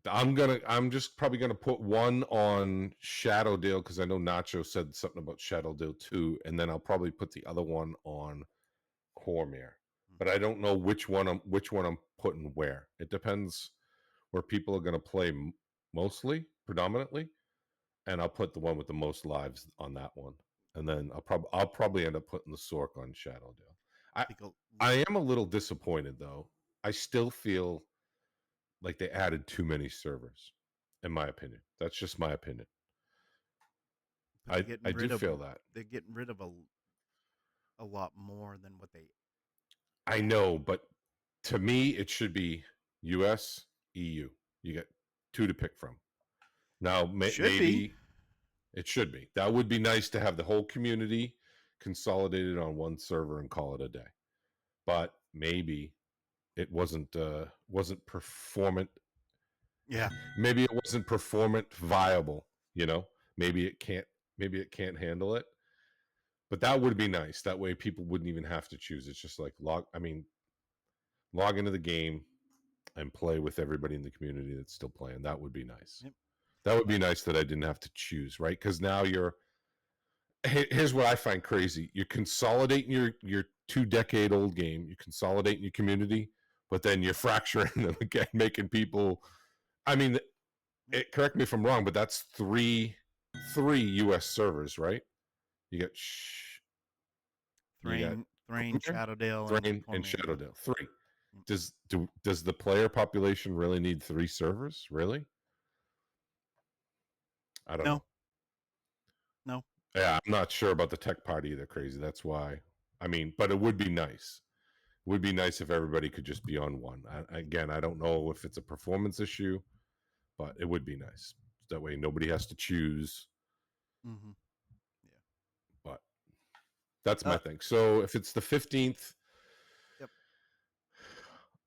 [SPEAKER 2] I'm just probably gonna put one on Shadowdale because I know Nacho said something about Shadowdale too, and then I'll probably put the other one on Cormier. But I don't know which one I'm putting where. It depends where people are gonna play mostly, predominantly, and I'll put the one with the most lives on that one, and then I'll probably end up putting the Sork on Shadowdale. I am a little disappointed though. I still feel like they added too many servers, in my opinion. That's just my opinion. I do feel that.
[SPEAKER 1] They're getting rid of a lot more than what they.
[SPEAKER 2] I know, but to me, it should be US, EU. You get 2 to pick from. Now,
[SPEAKER 1] Should be.
[SPEAKER 2] maybe it should be. That would be nice to have the whole community consolidated on one server and call it a day. But maybe it wasn't performant.
[SPEAKER 1] Yeah.
[SPEAKER 2] Maybe it wasn't performant viable. You know, maybe it can't handle it. But that would be nice. That way, people wouldn't even have to choose. It's just like log into the game and play with everybody in the community that's still playing. That would be nice.
[SPEAKER 1] Yep.
[SPEAKER 2] That would be nice that I didn't have to choose, right? Because now here's what I find crazy. You're consolidating your 2-decade-old game. You're consolidating your community, but then you're fracturing them again, making people. I mean, correct me if I'm wrong, but that's three U.S. servers, right? You got
[SPEAKER 1] Thrain, Shadowdale,
[SPEAKER 2] Thrain, and
[SPEAKER 1] Cormier.
[SPEAKER 2] Shadowdale. 3.
[SPEAKER 1] Yep.
[SPEAKER 2] Does the player population really need 3 servers? Really? I don't know.
[SPEAKER 1] No.
[SPEAKER 2] Yeah, I'm not sure about the tech part either. Crazy. That's why. I mean, but it would be nice. It would be nice if everybody could just be on one. Again, I don't know if it's a performance issue, but it would be nice. That way, nobody has to choose.
[SPEAKER 1] Mm-hmm. Yeah.
[SPEAKER 2] But that's my thing. So if it's the 15th,
[SPEAKER 1] yep.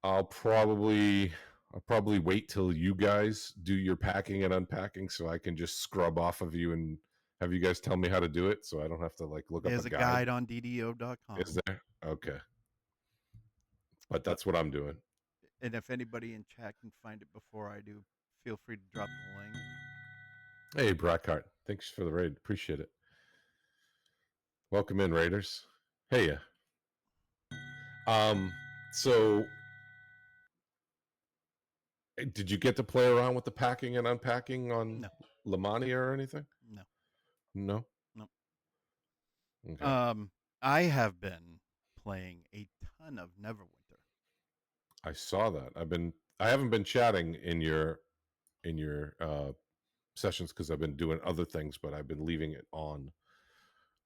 [SPEAKER 2] I'll probably wait till you guys do your packing and unpacking so I can just scrub off of you and have you guys tell me how to do it so I don't have to like look
[SPEAKER 1] There's
[SPEAKER 2] up a
[SPEAKER 1] guide on DDO.com.
[SPEAKER 2] Is there? Okay. But that's what I'm doing.
[SPEAKER 1] And if anybody in chat can find it before I do, feel free to drop the link.
[SPEAKER 2] Hey, Brackhart. Thanks for the raid. Appreciate it. Welcome in, Raiders. Hey, so did you get to play around with the packing and unpacking on
[SPEAKER 1] No.
[SPEAKER 2] Lamordia or anything?
[SPEAKER 1] No.
[SPEAKER 2] No?
[SPEAKER 1] No.
[SPEAKER 2] Okay.
[SPEAKER 1] Um, I have been playing a ton of Neverwinter.
[SPEAKER 2] I saw that. I haven't been chatting in your sessions because I've been doing other things, but I've been leaving it on.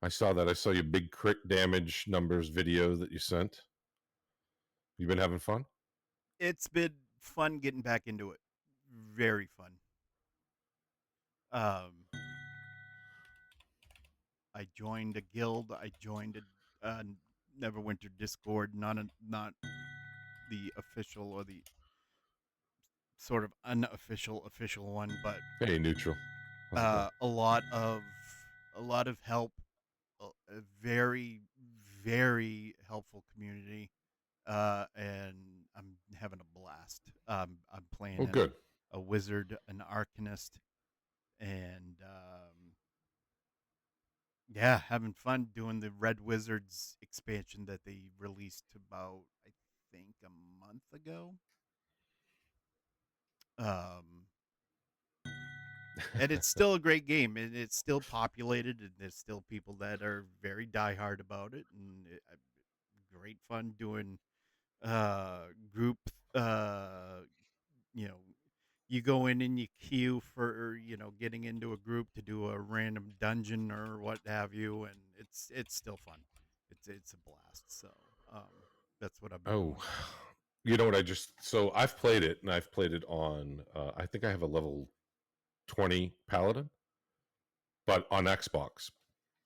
[SPEAKER 2] I saw that. I saw your big crit damage numbers video that you sent. You been having fun?
[SPEAKER 1] It's been fun getting back into it. Very fun. Um, I joined a guild. I joined a Neverwinter Discord, not the official or the sort of unofficial official one, but
[SPEAKER 2] Hey, neutral. How's it going?
[SPEAKER 1] a lot of help, a very very helpful community, and I'm having a blast. I'm playing
[SPEAKER 2] Oh,
[SPEAKER 1] as
[SPEAKER 2] good.
[SPEAKER 1] a wizard, an arcanist, and yeah, having fun doing the Red Wizards expansion that they released about, I think, a month ago. Um, and it's still a great game, and it's still populated, and there's still people that are very diehard about it, and great fun doing group. You know, you go in and you queue for getting into a group to do a random dungeon or what have you, and it's still fun. It's a blast. So that's what I've been
[SPEAKER 2] Oh,
[SPEAKER 1] doing.
[SPEAKER 2] you know what? I've played it, and I've played it on. I think I have a level 20 paladin, but on Xbox.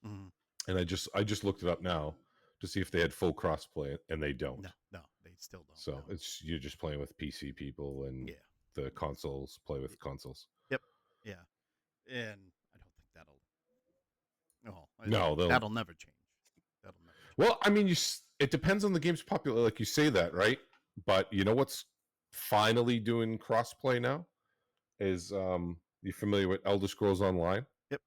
[SPEAKER 1] Mhm.
[SPEAKER 2] And I just looked it up now to see if they had full crossplay, and they
[SPEAKER 1] No,
[SPEAKER 2] don't.
[SPEAKER 1] no, they still don't.
[SPEAKER 2] So
[SPEAKER 1] No.
[SPEAKER 2] it's you're just playing with PC people, and
[SPEAKER 1] Yeah.
[SPEAKER 2] the consoles play with consoles.
[SPEAKER 1] Yep. Yeah. And I don't think that'll. Oh,
[SPEAKER 2] No, they'll.
[SPEAKER 1] that'll never change. That'll never change.
[SPEAKER 2] Well, I mean, it depends on the game's popular. Like you say that, right? But you know what's finally doing crossplay now is you familiar with Elder Scrolls Online?
[SPEAKER 1] Yep.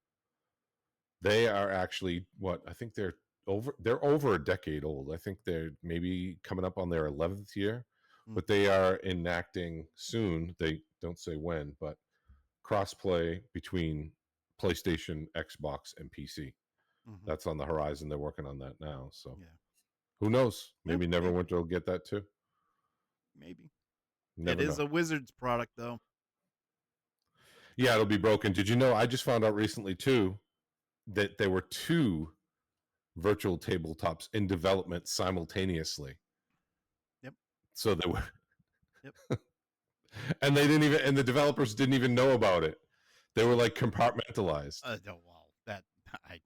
[SPEAKER 2] They are actually what I think they're over a decade old. I think they're maybe coming up on their 11th year,
[SPEAKER 1] Mm.
[SPEAKER 2] but they are enacting soon. They don't say when, but crossplay between PlayStation, Xbox, and PC.
[SPEAKER 1] Hmm.
[SPEAKER 2] That's on the horizon. They're working on that now. So
[SPEAKER 1] Yeah.
[SPEAKER 2] who knows?
[SPEAKER 1] Yeah.
[SPEAKER 2] Maybe
[SPEAKER 1] Maybe.
[SPEAKER 2] Neverwinter will get that too.
[SPEAKER 1] Maybe.
[SPEAKER 2] You
[SPEAKER 1] It
[SPEAKER 2] never
[SPEAKER 1] is
[SPEAKER 2] know.
[SPEAKER 1] a Wizards product, though.
[SPEAKER 2] Yeah, it'll be broken. Did you know? I just found out recently too that there were two virtual tabletops in development simultaneously.
[SPEAKER 1] Yep.
[SPEAKER 2] So there were,
[SPEAKER 1] Yep.
[SPEAKER 2] and they didn't even, and the developers didn't even know about it. They were like compartmentalized.
[SPEAKER 1] Oh, well, that I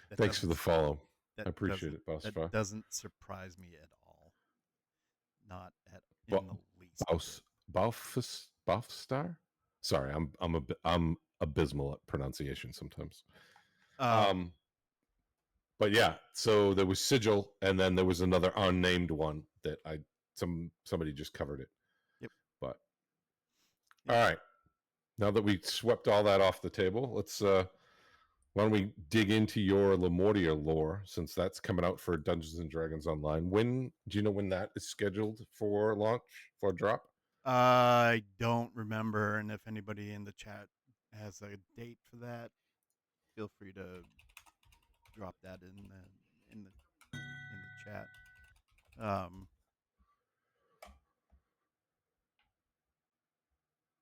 [SPEAKER 1] that
[SPEAKER 2] Thanks for
[SPEAKER 1] doesn't
[SPEAKER 2] the follow.
[SPEAKER 1] that
[SPEAKER 2] I appreciate
[SPEAKER 1] doesn't
[SPEAKER 2] it, Boss
[SPEAKER 1] that
[SPEAKER 2] Far.
[SPEAKER 1] doesn't surprise me at all. Not at in the
[SPEAKER 2] Bo-
[SPEAKER 1] least bit.
[SPEAKER 2] Baufstar. Sorry, I'm abysmal at pronunciation sometimes.
[SPEAKER 1] Um.
[SPEAKER 2] Um, but yeah, so there was Sigil, and then there was another unnamed one that somebody just covered it.
[SPEAKER 1] Yep.
[SPEAKER 2] But all
[SPEAKER 1] Yep.
[SPEAKER 2] right, now that we swept all that off the table, let's why don't we dig into your Lamordia lore since that's coming out for Dungeons and Dragons Online? When do you know when that is scheduled for launch for drop?
[SPEAKER 1] I don't remember, and if anybody in the chat has a date for that, feel free to drop that in the in the chat. Um,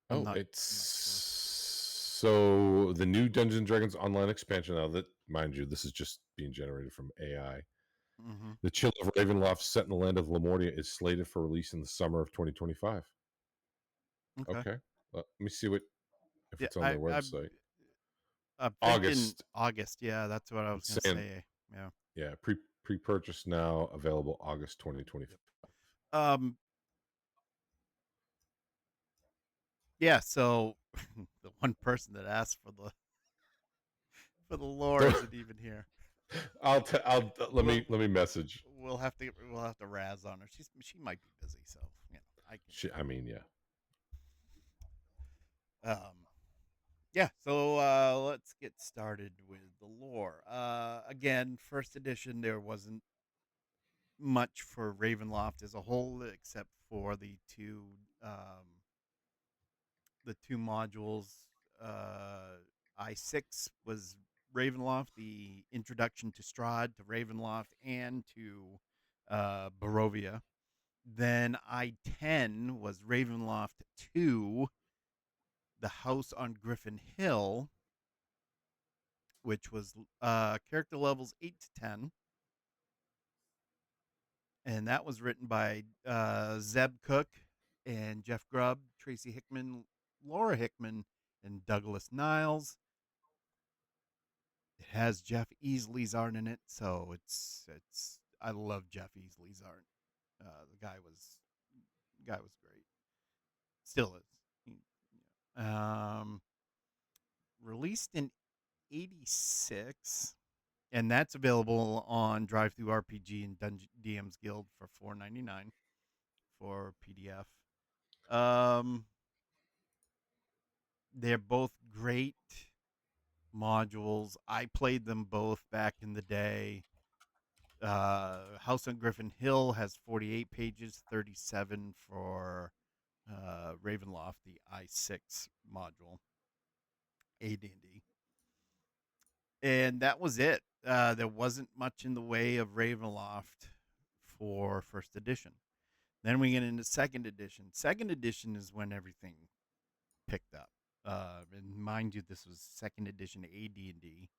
[SPEAKER 1] I'm
[SPEAKER 2] Oh,
[SPEAKER 1] not
[SPEAKER 2] it's
[SPEAKER 1] I'm not sure.
[SPEAKER 2] so the new Dungeons and Dragons Online expansion. Now that, mind you, this is just being generated from AI.
[SPEAKER 1] Hmm.
[SPEAKER 2] The Chill of Ravenloft, set in the land of Lamordia, is slated for release in the summer of 2025.
[SPEAKER 1] Okay.
[SPEAKER 2] Okay, let me see what if
[SPEAKER 1] Yeah,
[SPEAKER 2] it's on their website.
[SPEAKER 1] I'm thinking
[SPEAKER 2] August.
[SPEAKER 1] August. Yeah, that's what I was
[SPEAKER 2] It's
[SPEAKER 1] gonna
[SPEAKER 2] saying,
[SPEAKER 1] say. Yeah.
[SPEAKER 2] yeah, pre-purchase now, available August 2025.
[SPEAKER 1] Yep. Um. Yeah. So the one person that asked for the lore isn't even here.
[SPEAKER 2] I'll
[SPEAKER 1] We'll
[SPEAKER 2] let me message.
[SPEAKER 1] we'll have to razz on her. She might be busy, so I
[SPEAKER 2] I mean, yeah.
[SPEAKER 1] can. Yeah. So let's get started with the lore. Again, first edition there wasn't much for Ravenloft as a whole, except for the two modules. I6 was Ravenloft, the introduction to Strahd, to Ravenloft, and to Barovia. Then I-10 was Ravenloft 2, the House on Griffin Hill, which was character levels 8 to 10. And that was written by Zeb Cook and Jeff Grubb, Tracy Hickman, Laura Hickman, and Douglas Niles. It has Jeff Easley's art in it, so it's. I love Jeff Easley's art. The guy was great. Still is. Um, Released in '86, and that's available on Drive Through RPG and Dungeon DM's Guild for $4.99 for PDF. Um, they're both great modules. I played them both back in the day. House on Griffin Hill has 48 pages, 37 for Ravenloft, the I6 module, AD&D. And that was it. There wasn't much in the way of Ravenloft for first edition. Then we get into second edition. Second edition is when everything picked up. And mind you, this was second edition AD&D.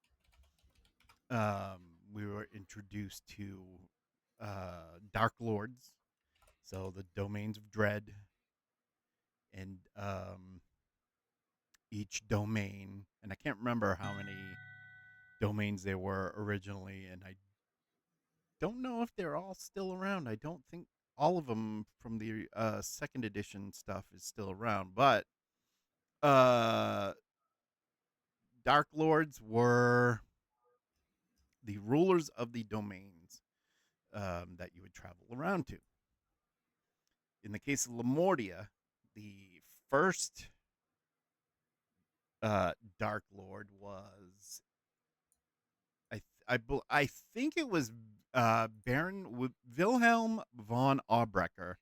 [SPEAKER 1] We were introduced to Dark Lords, so the domains of dread, and each domain, and I can't remember how many domains there were originally, and I don't know if they're all still around. I don't think all of them from the second edition stuff is still around, but uh, Dark Lords were the rulers of the domains that you would travel around to. In the case of Lamordia, the first Dark Lord was I think it was Baron Wilhelm von Aubrecker,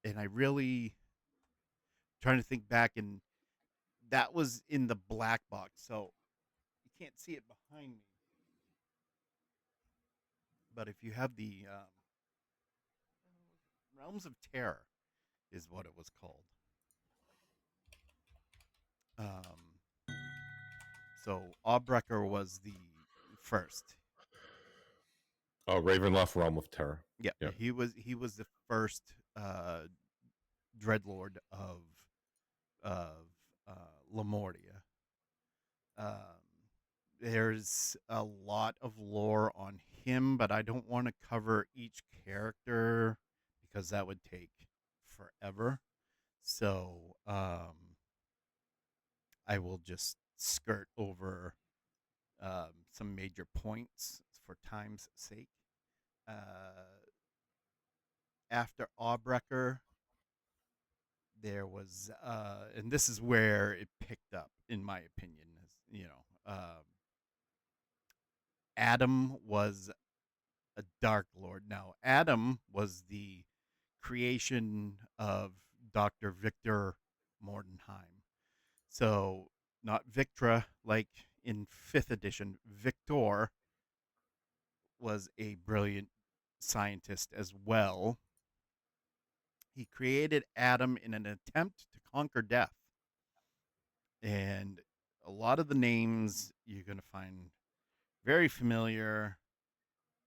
[SPEAKER 1] and I really trying to think back, and that was in the black box, so you can't see it behind me. But if you have the Realms of Terror, is what it was called. Um, so Aubrecker was the first.
[SPEAKER 2] Oh, Ravenloft, Realm of Terror.
[SPEAKER 1] Yeah,
[SPEAKER 2] Yeah.
[SPEAKER 1] he was the first dreadlord of Lamordia. Um, there's a lot of lore on him, but I don't want to cover each character because that would take forever. So I will just skirt over some major points for time's sake. After Aubrecker, there was, and this is where it picked up, in my opinion. Adam was a Dark Lord. Now, Adam was the creation of Dr. Victor Mordenheim. So, not Victra like in 5th edition. Victor was a brilliant scientist as well. He created Adam in an attempt to conquer death. And a lot of the names you're going to find very familiar.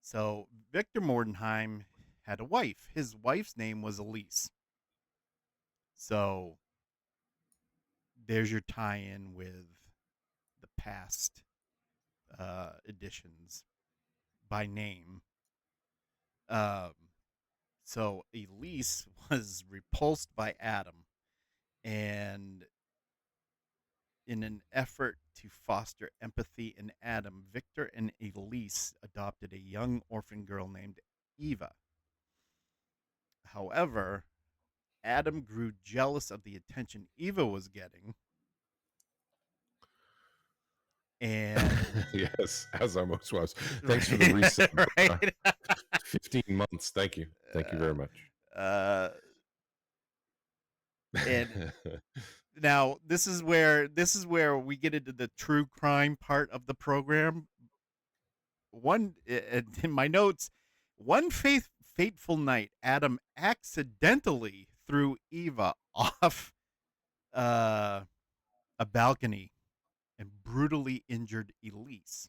[SPEAKER 1] So, Victor Mordenheim had a wife. His wife's name was Elise. So, there's your tie in with the past editions by name. Um, so, Elise was repulsed by Adam, and in an effort to foster empathy in Adam, Victor and Elise adopted a young orphan girl named Eva. However, Adam grew jealous of the attention Eva was getting, and
[SPEAKER 2] Yes, as I most was. Thanks for the
[SPEAKER 1] right,
[SPEAKER 2] reset.
[SPEAKER 1] right.
[SPEAKER 2] 15 months. Thank you. Thank you very much.
[SPEAKER 1] uh, and Now this is where we get into the true crime part of the program. In my notes, one fateful night, Adam accidentally threw Eva off uh, a balcony and brutally injured Elise.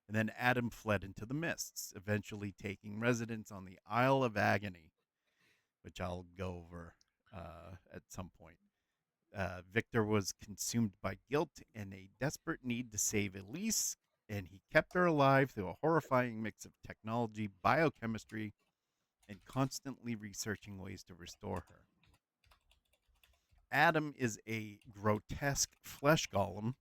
[SPEAKER 1] And then Adam fled into the mists, eventually taking residence on the Isle of Agony, which I'll go over at some point. Victor was consumed by guilt and a desperate need to save Elise, and he kept her alive through a horrifying mix of technology, biochemistry, and constantly researching ways to restore her. Adam is a grotesque flesh golem,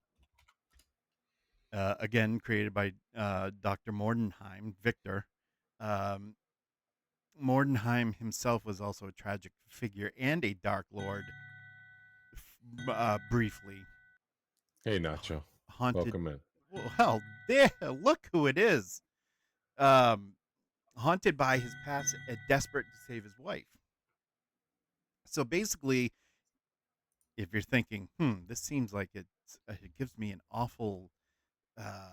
[SPEAKER 1] again created by Dr. Mordenheim, Victor. Um, Mordenheim himself was also a tragic figure and a Dark Lord, briefly
[SPEAKER 2] Hey, Nacho.
[SPEAKER 1] haunted.
[SPEAKER 2] Welcome in.
[SPEAKER 1] Well, there, look who it is. Um, Haunted by his past and desperate to save his wife. So basically, if you're thinking, this seems like it gives me an awful, uh,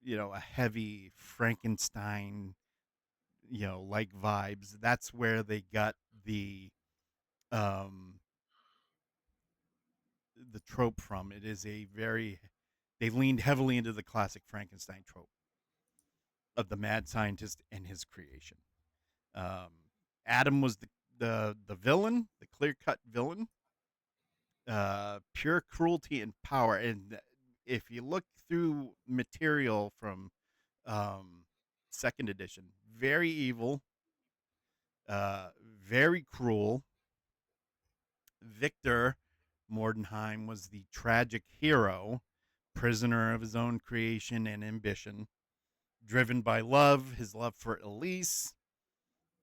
[SPEAKER 1] a heavy Frankenstein, like vibes. That's where they got um, the trope from. It is a very, they leaned heavily into the classic Frankenstein trope of the mad scientist and his creation. Um, Adam was the villain, the clear cut villain, pure cruelty and power. And if you look through material from um, second edition, very evil, uh, very cruel. Victor Mordenheim was the tragic hero, prisoner of his own creation and ambition, driven by love, his love for Elise,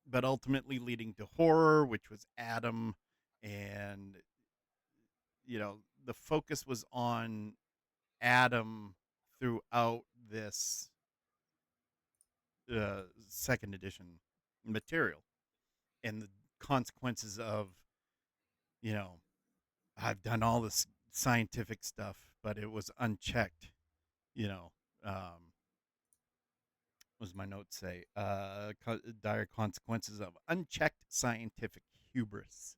[SPEAKER 1] but ultimately leading to horror, which was Adam. And, the focus was on Adam throughout this second edition material and the consequences of, you know, I've done all this scientific stuff, but it was unchecked, you know. What does my notes say? Dire consequences of unchecked scientific hubris.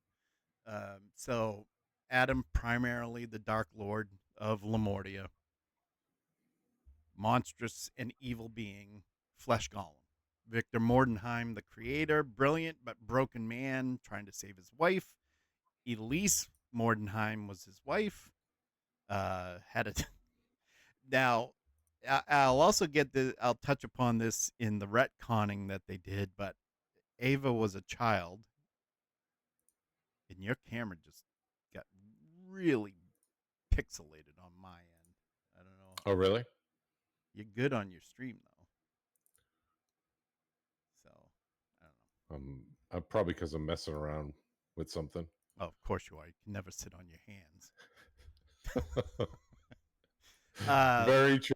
[SPEAKER 1] So Adam, primarily the Dark Lord of Lamordia, monstrous and evil being, flesh golem. Victor Mordenheim, the creator, brilliant but broken man trying to save his wife. Elise Mordenheim was his wife. Had a now. I'll also get the. I'll touch upon this in the retconning that they did, but Ava was a child, and your camera just got really pixelated on my end. I don't know.
[SPEAKER 2] Oh, really?
[SPEAKER 1] You're good on your stream though, so I don't
[SPEAKER 2] Probably because I'm messing around with something.
[SPEAKER 1] know. Oh, of course you are. You can never sit on your hands. Uh,
[SPEAKER 2] Very true.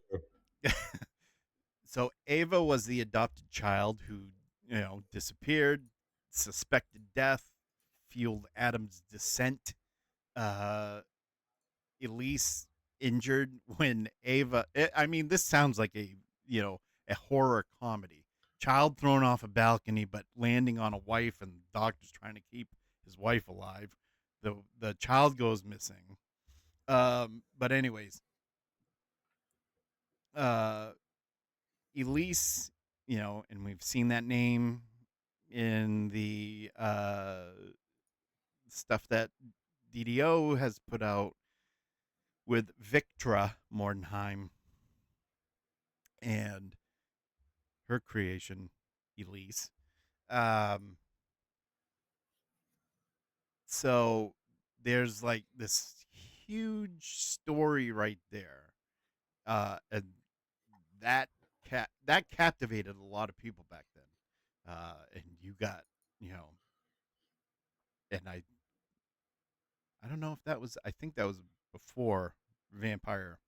[SPEAKER 1] so Ava was the adopted child who, disappeared, suspected death, fueled Adam's descent. Uh, Elise injured when Ava. I mean, this sounds like a horror comedy. Child thrown off a balcony, but landing on a wife, and the doctor's trying to keep his wife alive. The child goes missing. But anyways, uh, Elise, and we've seen that name in the stuff that DDO has put out with Victra Mordenheim and her creation, Elise. Um, so there's like this huge story right there, and that captivated a lot of people back then. And you got, you know, and I don't know if that was. I think that was before Vampire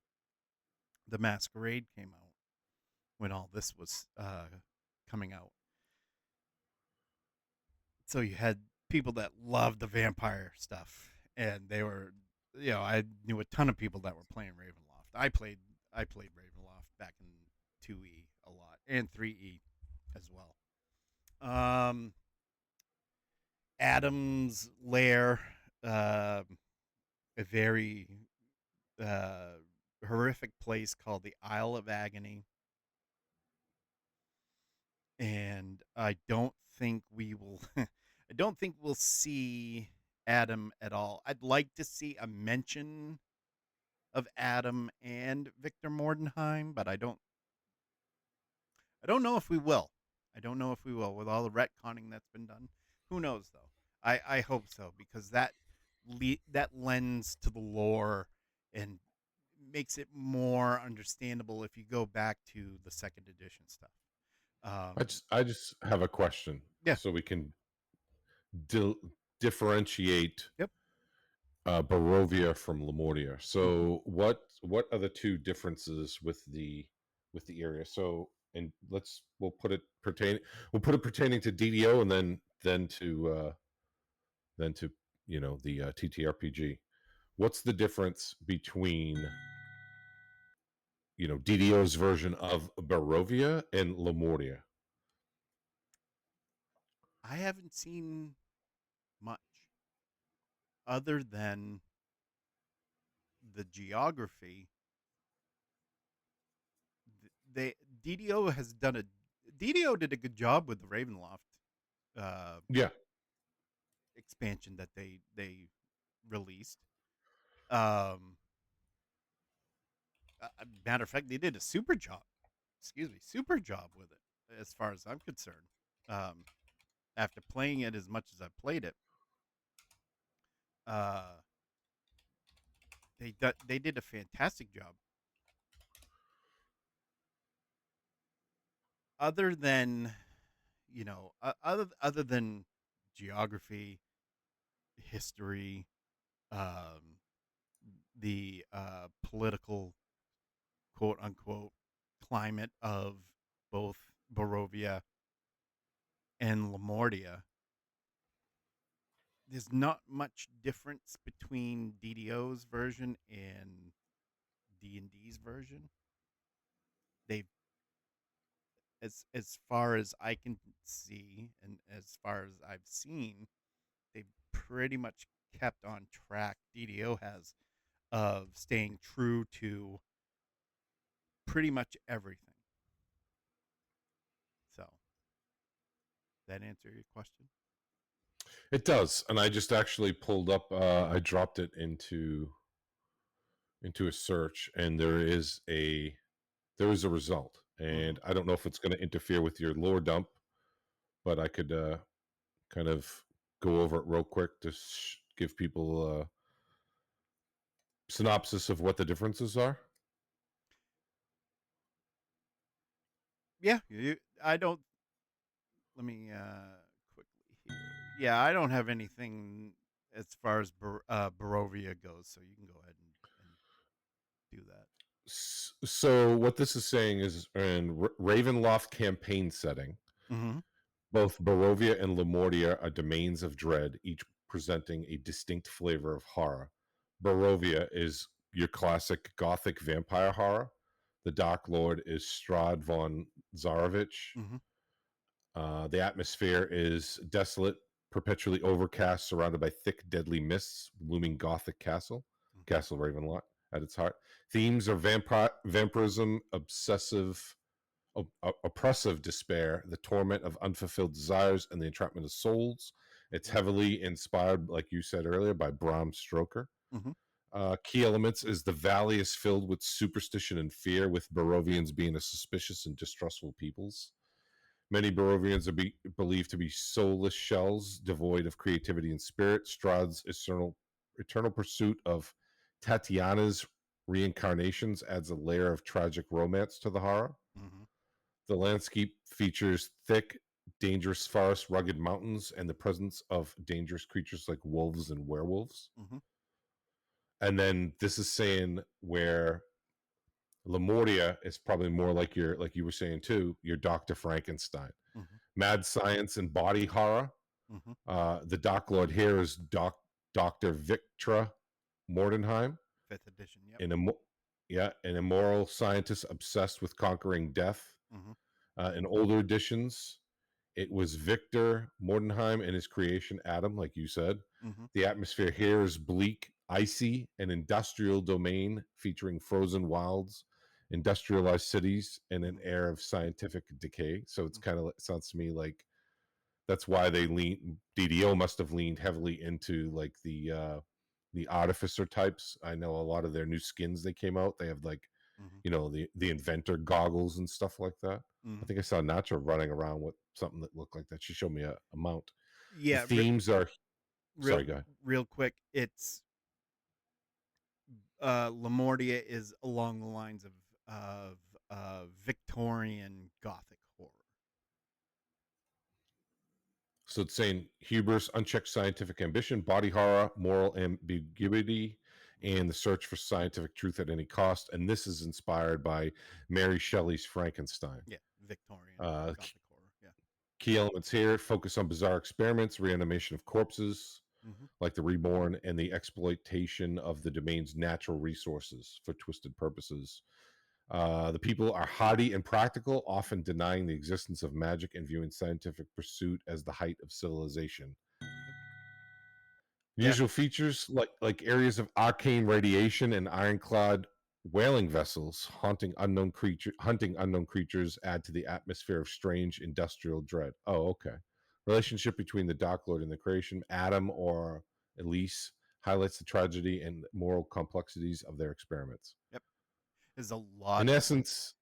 [SPEAKER 1] the Masquerade came out when all this was coming out. So you had people that loved the vampire stuff, and they were, I knew a ton of people that were playing Ravenloft. I played Ravenloft back in 2E a lot and 3E as well. Um, Adam's Lair, a very uh, horrific place called the Isle of Agony, and I don't think we will. I don't think we'll see Adam at all. I'd like to see a mention of Adam and Victor Mordenheim, but I don't. I don't know if we will. I don't know if we will with all the retconning that's been done. Who knows though? I hope so because that lends to the lore and makes it more understandable if you go back to the second edition stuff.
[SPEAKER 2] I just have a question
[SPEAKER 1] Yeah.
[SPEAKER 2] so we can di- differentiate
[SPEAKER 1] Yep.
[SPEAKER 2] Barovia from Lamordia.
[SPEAKER 1] Mm-hmm.
[SPEAKER 2] So what are the two differences with the area? So and we'll put it pertaining to DDO and then to the TTRPG. What's the difference between DDO's version of Barovia and Lamordia?
[SPEAKER 1] I haven't seen much other than the geography. They DDO has done a DDO did a good job with the Ravenloft uh,
[SPEAKER 2] Yeah,
[SPEAKER 1] expansion that they released. Um, Matter of fact, they did a super job. Excuse me, super job with it, as far as I'm concerned. Um, After playing it as much as I played it, uh, they did a fantastic job. Other than other than geography, history, um, the political quote unquote climate of both Barovia and Lamordia, there's not much difference between DDO's version and D&D's version. They've as far as I can see and as far as I've seen, they've pretty much kept on track. DDO has of staying true to pretty much everything. So, that answer your question?
[SPEAKER 2] it does. And I just actually pulled up. I dropped it into a search, and there is a result.
[SPEAKER 1] Mm-hmm.
[SPEAKER 2] And I don't know if it's going to interfere with your lore dump, but I could kind of go over it real quick to give people a synopsis of what the differences are.
[SPEAKER 1] Yeah, I don't. Let me quickly here. Yeah, I don't have anything as far as Barovia goes, so you can go ahead and do that.
[SPEAKER 2] So what this is saying is in Ravenloft campaign setting,
[SPEAKER 1] Mm-hmm.
[SPEAKER 2] both Barovia and Lamordia are domains of dread, each presenting a distinct flavor of horror. Barovia is your classic gothic vampire horror. The Dark Lord is Strahd von Zarovich.
[SPEAKER 1] Mm-hmm.
[SPEAKER 2] The atmosphere is desolate, perpetually overcast, surrounded by thick, deadly mists, looming Gothic
[SPEAKER 1] Mm-hmm.
[SPEAKER 2] Castle Ravenloft at its heart. Themes are vampirism, oppressive despair, the torment of unfulfilled desires, and the entrapment of souls. It's
[SPEAKER 1] Mm-hmm.
[SPEAKER 2] heavily inspired, like you said earlier, by Bram Stoker.
[SPEAKER 1] Mm-hmm.
[SPEAKER 2] Key elements is the valley is filled with superstition and fear, with Barovians being a suspicious and distrustful peoples. Many Barovians are believed to be soulless shells, devoid of creativity and spirit. Strahd's eternal pursuit of Tatiana's reincarnations adds a layer of tragic romance to the horror.
[SPEAKER 1] Mm-hmm.
[SPEAKER 2] The landscape features thick, dangerous forests, rugged mountains, and the presence of dangerous creatures like wolves and werewolves.
[SPEAKER 1] Mm-hmm.
[SPEAKER 2] And then this is saying where Lamordia is probably more like you were saying too, your Dr. Frankenstein.
[SPEAKER 1] Mm-hmm.
[SPEAKER 2] Mad science and body horror.
[SPEAKER 1] Mm-hmm.
[SPEAKER 2] The Doc Lord here is Dr. Victra Mordenheim,
[SPEAKER 1] Fifth edition. Yep.
[SPEAKER 2] an an immoral scientist obsessed with conquering death.
[SPEAKER 1] Mm-hmm.
[SPEAKER 2] In older editions, it was Victor Mordenheim and his creation, Adam, like you said.
[SPEAKER 1] Mm-hmm.
[SPEAKER 2] The atmosphere here is bleak, icy, an industrial domain featuring frozen wilds, industrialized cities, and an
[SPEAKER 1] Mm-hmm.
[SPEAKER 2] air of scientific decay. So it's
[SPEAKER 1] Mm-hmm.
[SPEAKER 2] kind of, it sounds to me like that's why they lean, DDO must have leaned heavily into like the artificer types. I know a lot of their new skins they came out, they have like,
[SPEAKER 1] Mm-hmm.
[SPEAKER 2] you know, the inventor goggles and stuff like that. I
[SPEAKER 1] Mm-hmm.
[SPEAKER 2] think I saw Nacho running around with something that looked like that. She showed me a mount. The
[SPEAKER 1] Yeah.
[SPEAKER 2] themes are,
[SPEAKER 1] Real
[SPEAKER 2] sorry, guy.
[SPEAKER 1] real quick. It's Lamordia is along the lines of Victorian Gothic horror.
[SPEAKER 2] So it's saying hubris, unchecked scientific ambition, body horror, moral ambiguity,
[SPEAKER 1] Mm-hmm.
[SPEAKER 2] and the search for scientific truth at any cost. And this is inspired by Mary Shelley's Frankenstein.
[SPEAKER 1] Yeah, Victorian
[SPEAKER 2] Uh,
[SPEAKER 1] Gothic horror. Yeah.
[SPEAKER 2] Key elements here focus on bizarre experiments, reanimation of corpses,
[SPEAKER 1] Mm-hmm.
[SPEAKER 2] like the reborn, and the exploitation of the domain's natural resources for twisted purposes. The people are hardy and practical, often denying the existence of magic and viewing scientific pursuit as the height of civilization.
[SPEAKER 1] Yep. Yeah.
[SPEAKER 2] Usual features like areas of arcane radiation and ironclad whaling vessels hunting unknown creatures add to the atmosphere of strange industrial dread. Oh, okay. Relationship between the Dark Lord and the creation, Adam or Elise, highlights the tragedy and moral complexities of their experiments.
[SPEAKER 1] Yep. There's a lot
[SPEAKER 2] In
[SPEAKER 1] of like.
[SPEAKER 2] essence,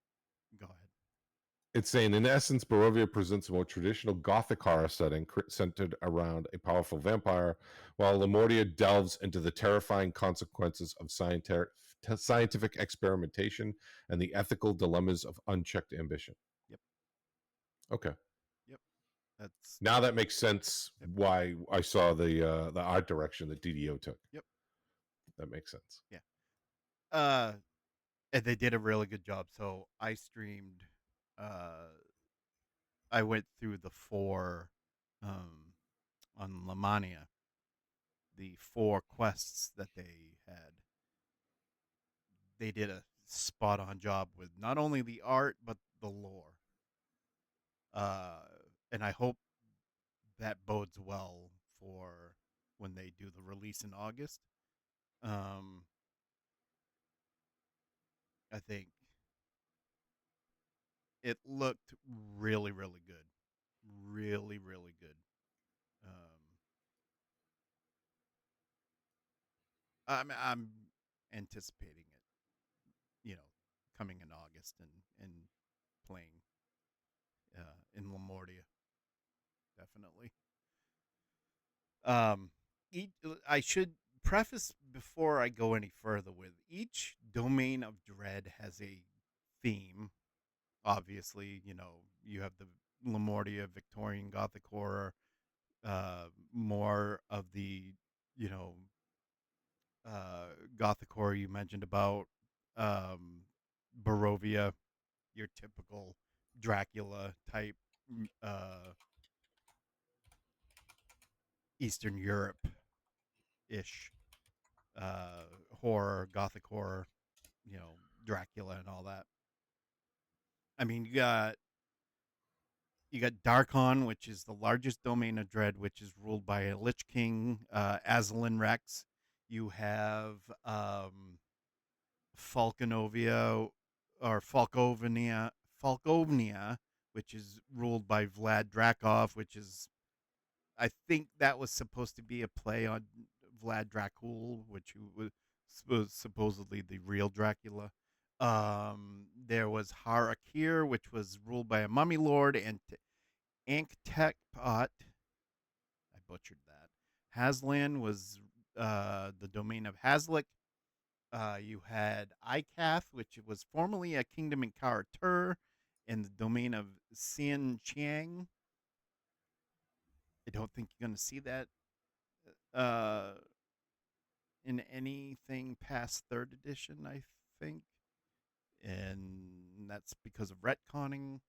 [SPEAKER 1] Go ahead.
[SPEAKER 2] it's saying, in essence, Barovia presents a more traditional Gothic horror setting centered around a powerful vampire, while Lamordia delves into the terrifying consequences of scientific experimentation and the ethical dilemmas of unchecked ambition.
[SPEAKER 1] Yep.
[SPEAKER 2] Okay,
[SPEAKER 1] Yep. That's
[SPEAKER 2] now that makes sense.
[SPEAKER 1] yep.
[SPEAKER 2] Why I saw the art direction that DDO took.
[SPEAKER 1] Yep.
[SPEAKER 2] That makes sense.
[SPEAKER 1] Yeah. Uh, and they did a really good job. So I streamed. Uh, I went through the four, on Lamania, the four quests that they had. They did a spot on job with not only the art but the lore. Uh, and I hope that bodes well for when they do the release in August. Um, I think it looked really, really good, really, really good. Um, I'm anticipating it, coming in August and playing in Lamordia, definitely. Um, I should preface before I go any further with each domain of dread has a theme. Obviously, you have the Lamordia Victorian Gothic horror, more of the you know Gothic horror you mentioned about, um, Barovia, your typical Dracula type, Eastern Europe ish, horror, Gothic horror, Dracula and all that. I mean, you got Darkon, which is the largest domain of dread, which is ruled by a Lich King, Aslan Rex. You have Falconovia or Falkovnia, which is ruled by Vlad Drakov, which is, I think that was supposed to be a play on Vlad Dracul, which was supposedly the real Dracula. There was Harakir, which was ruled by a mummy lord, and Anktekpot. I butchered that. Haslan was the domain of Haslik. You had Ikath, which was formerly a kingdom in Karatur, in the domain of Xian Chiang. I don't think you're going to see that uh, in anything past third edition, I think. And that's because of retconning.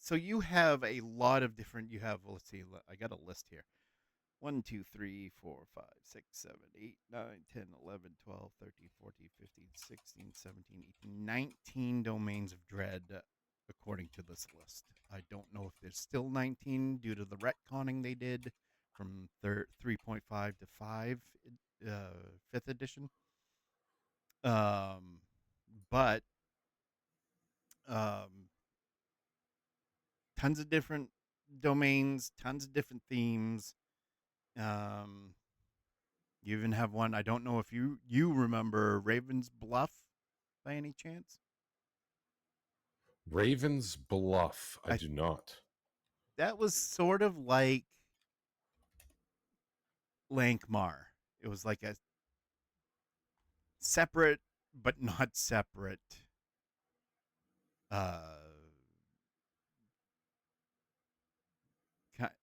[SPEAKER 1] So you have a lot of different. You have, well, let's see. I got a list here. 1, 2, 3, 4, 5, 6, 7, 8, 9, 10, 11, 12, 13, 14, 15, 16, 17, 18, 19 domains of dread, according to this list. I don't know if there's still 19 due to the retconning they did from 3.5 to 5, uh, 5th edition. Um, but um, tons of different domains, tons of different themes. Um, You even have one. I don't know if you remember Raven's Bluff by any chance.
[SPEAKER 2] Raven's Bluff. I
[SPEAKER 1] I
[SPEAKER 2] do not.
[SPEAKER 1] That was sort of like Lankmar. It was like a separate but not separate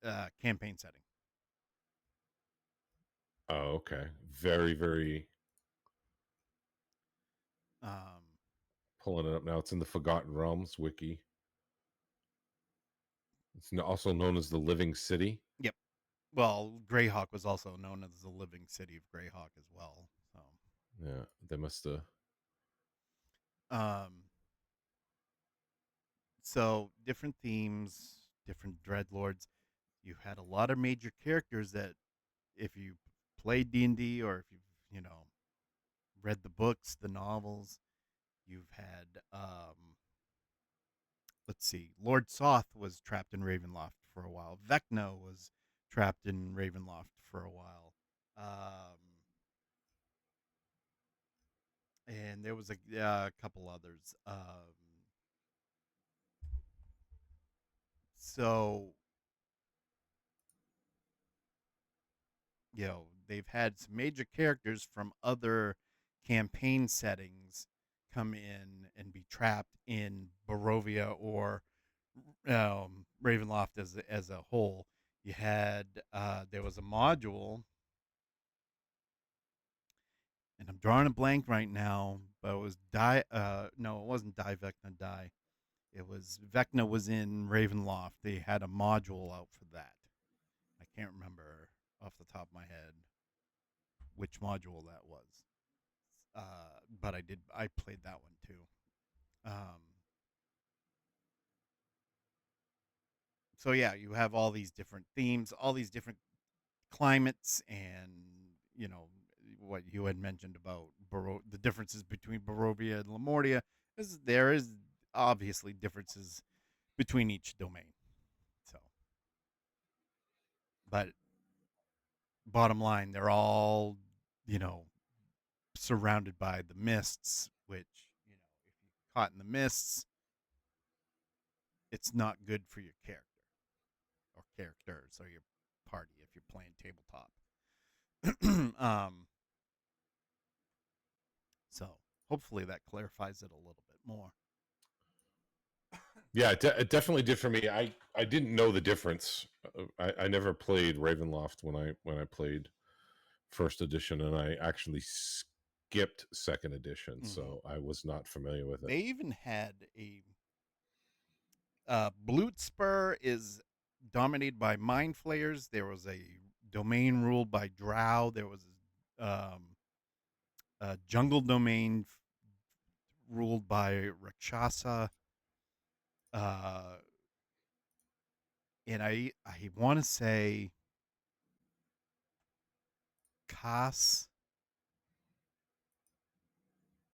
[SPEAKER 1] uh, campaign setting.
[SPEAKER 2] Oh, okay. Very, very
[SPEAKER 1] Um,
[SPEAKER 2] pulling it up now. It's in the Forgotten Realms wiki. It's also known as the Living City.
[SPEAKER 1] yep. Well, Greyhawk was also known as the living city of Greyhawk as well.
[SPEAKER 2] Yeah, they must have.
[SPEAKER 1] Um, so different themes, different dreadlords. You had a lot of major characters that if you played D&D or if you've, read the books, the novels, you've had let's see, Lord Soth was trapped in Ravenloft for a while. Vecna was trapped in Ravenloft for a while. And there was a couple others. So they've had some major characters from other campaign settings come in and be trapped in Barovia or Ravenloft as a whole. You had there was a module, and I'm drawing a blank right now, but it was die. No, it wasn't Die Vecna Die. It was Vecna was in Ravenloft. They had a module out for that. I can't remember off the top of my head which module that was. But I played that one too. Um, so yeah, you have all these different themes, all these different climates, and you know what you had mentioned about the differences between Barovia and Lamordia. There is obviously differences between each domain. So, but bottom line, they're all you know surrounded by the mists, which if you're caught in the mists, it's not good for your character or characters or your party if you're playing tabletop. um, so hopefully that clarifies it a little bit more.
[SPEAKER 2] Yeah, it definitely did for me. I didn't know the difference. I never played Ravenloft when I played first edition, and I actually skipped second edition,
[SPEAKER 1] Mm-hmm.
[SPEAKER 2] so I was not familiar with it.
[SPEAKER 1] They even had a Blootspur is dominated by mind flayers. There was a domain ruled by Drow. There was a jungle domain ruled by Rakshasa. Uh, and I want to say Kas.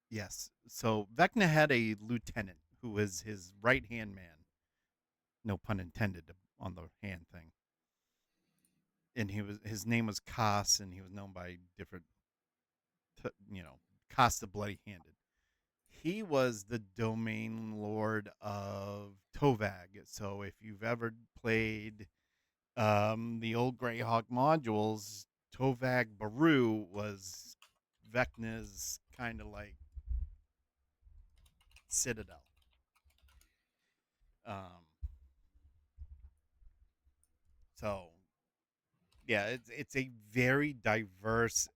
[SPEAKER 1] Yes. So Vecna had a lieutenant who was his right hand man. No pun intended on the hand thing. And his name was Kas, and he was known by different, Kas the Bloody Handed. He was the domain lord of Tovag. So if you've ever played the old Greyhawk modules, Tovag Baru was Vecna's kind of like citadel. Um, so yeah, it's a very diverse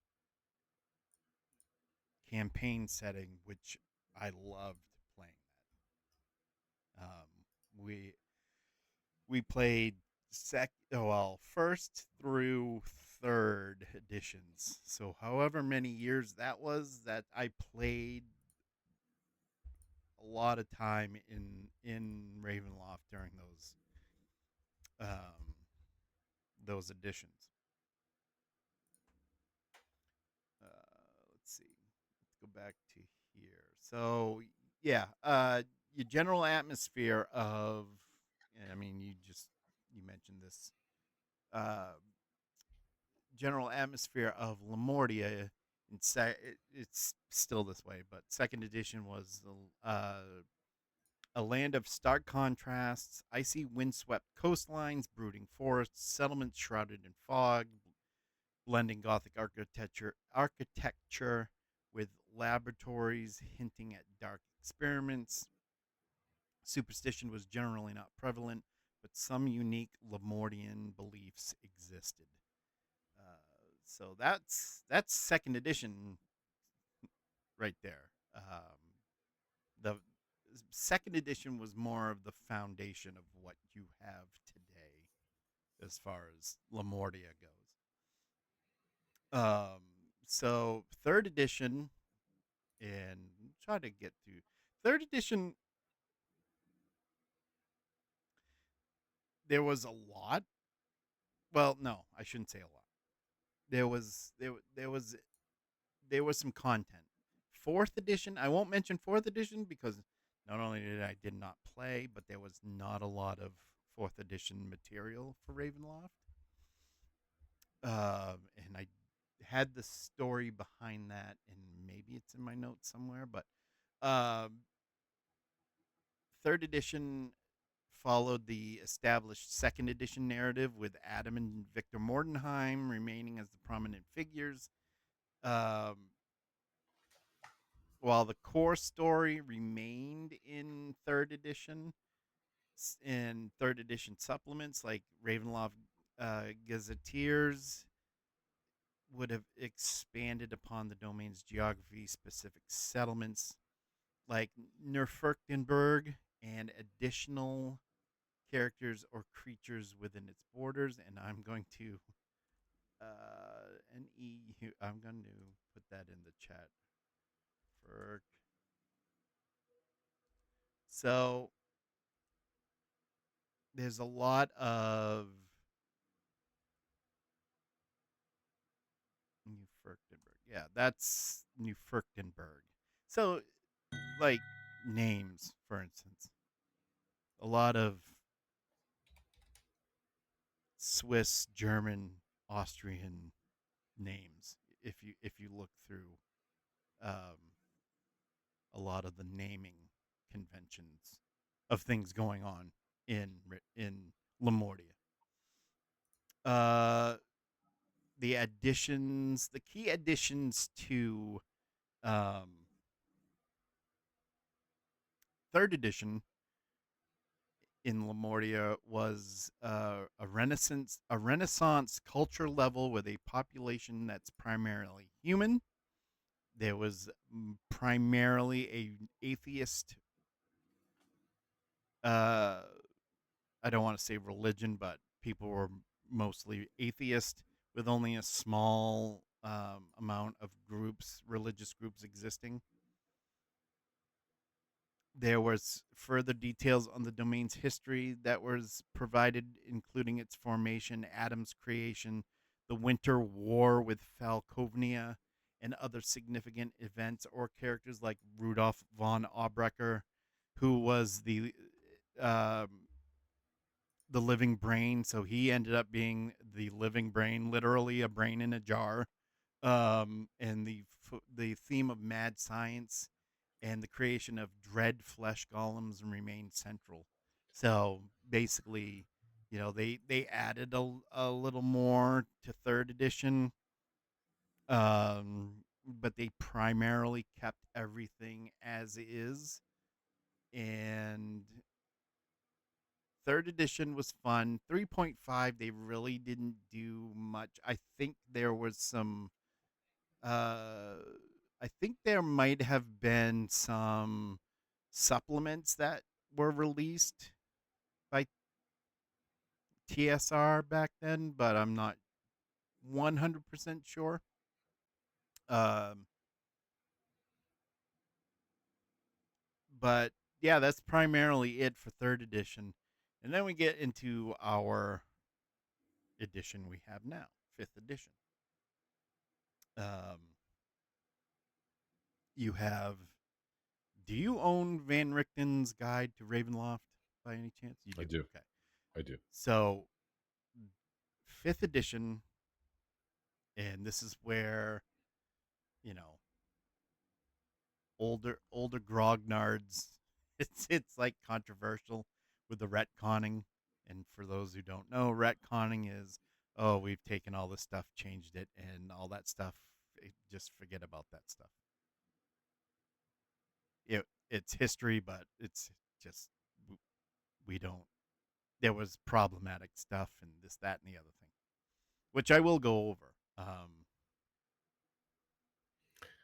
[SPEAKER 1] campaign setting, which I loved playing that. We we played First through third editions. So however many years that was, that I played a lot of time in Ravenloft during um those editions. Let's see. Let's go back to here. So yeah, your general atmosphere of, I mean, you mentioned this, uh, general atmosphere of Lamordia. It's still this way, but second edition was a land of stark contrasts, icy windswept coastlines, brooding forests, settlements shrouded in fog, blending Gothic architecture with laboratories hinting at dark experiments. Superstition was generally not prevalent, but some unique Lamordian beliefs existed. So that's second edition right there. The second edition was more of the foundation of what you have today as far as Lamordia goes. Um, so third edition, and try to get through third edition. There was a lot. Well, no, I shouldn't say a lot. There was some content. Fourth edition, I won't mention fourth edition because not only did not play, but there was not a lot of fourth edition material for Ravenloft. And I had the story behind that, and maybe it's in my notes somewhere. But um, third edition followed the established second edition narrative with Adam and Victor Mordenheim remaining as the prominent figures. Um, while the core story remained in third edition, in third edition supplements like Ravenloft Gazetteers would have expanded upon the domain's geography specific settlements like Nerfurchtenberg and additional characters or creatures within its borders. And I'm going to I'm going to put that in the chat. For so there's a lot of Newfurchtenberg. Yeah, that's Newfurchtenberg. So, like names, for instance, a lot of Swiss, German, Austrian names. If you look through um, a lot of the naming conventions of things going on in Lamordia. Uh, the key additions to um, third edition in Lamordia was a Renaissance culture level with a population that's primarily human. There was primarily a atheist. Uh, I don't want to say religion, but people were mostly atheist, with only a small amount of religious groups existing. There was further details on the domain's history that was provided, including its formation, Adam's creation, the Winter War with Falkovnia, and other significant events or characters like Rudolf von Aubrecher, who was um, the living brain. So he ended up being the living brain, literally a brain in a jar. And the theme of mad science and the creation of dread flesh golems remained central. So basically, they added a little more to third edition, but they primarily kept everything as is. And third edition was fun. 3.5, they really didn't do much. Uh, I think there might have been some supplements that were released by TSR back then, but I'm not 100% sure. Um, but yeah, that's primarily it for third edition. And then we get into our edition we have now, fifth edition. Um, you have. Do you own Van Richten's Guide to Ravenloft by any chance? You
[SPEAKER 2] I
[SPEAKER 1] do.
[SPEAKER 2] do.
[SPEAKER 1] Okay.
[SPEAKER 2] I do.
[SPEAKER 1] So, fifth edition, and this is where, you know, older grognards. It's like controversial with the retconning. And for those who don't know, retconning is, oh, we've taken all this stuff, changed it, and all that stuff. Just forget about that stuff. It's history, but it's just we don't. There was problematic stuff and this, that, and the other thing, which I will go over.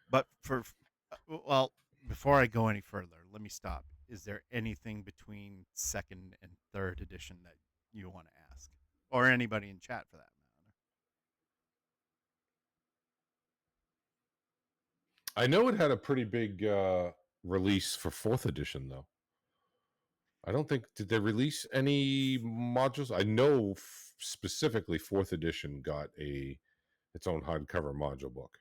[SPEAKER 1] But well, before I go any further, let me stop. Is there anything between second and third edition that you want to ask, or anybody in chat for that matter?
[SPEAKER 2] I know it had a pretty big release for fourth edition, though. I don't think did they release any modules. I know specifically fourth edition got its own hardcover module book.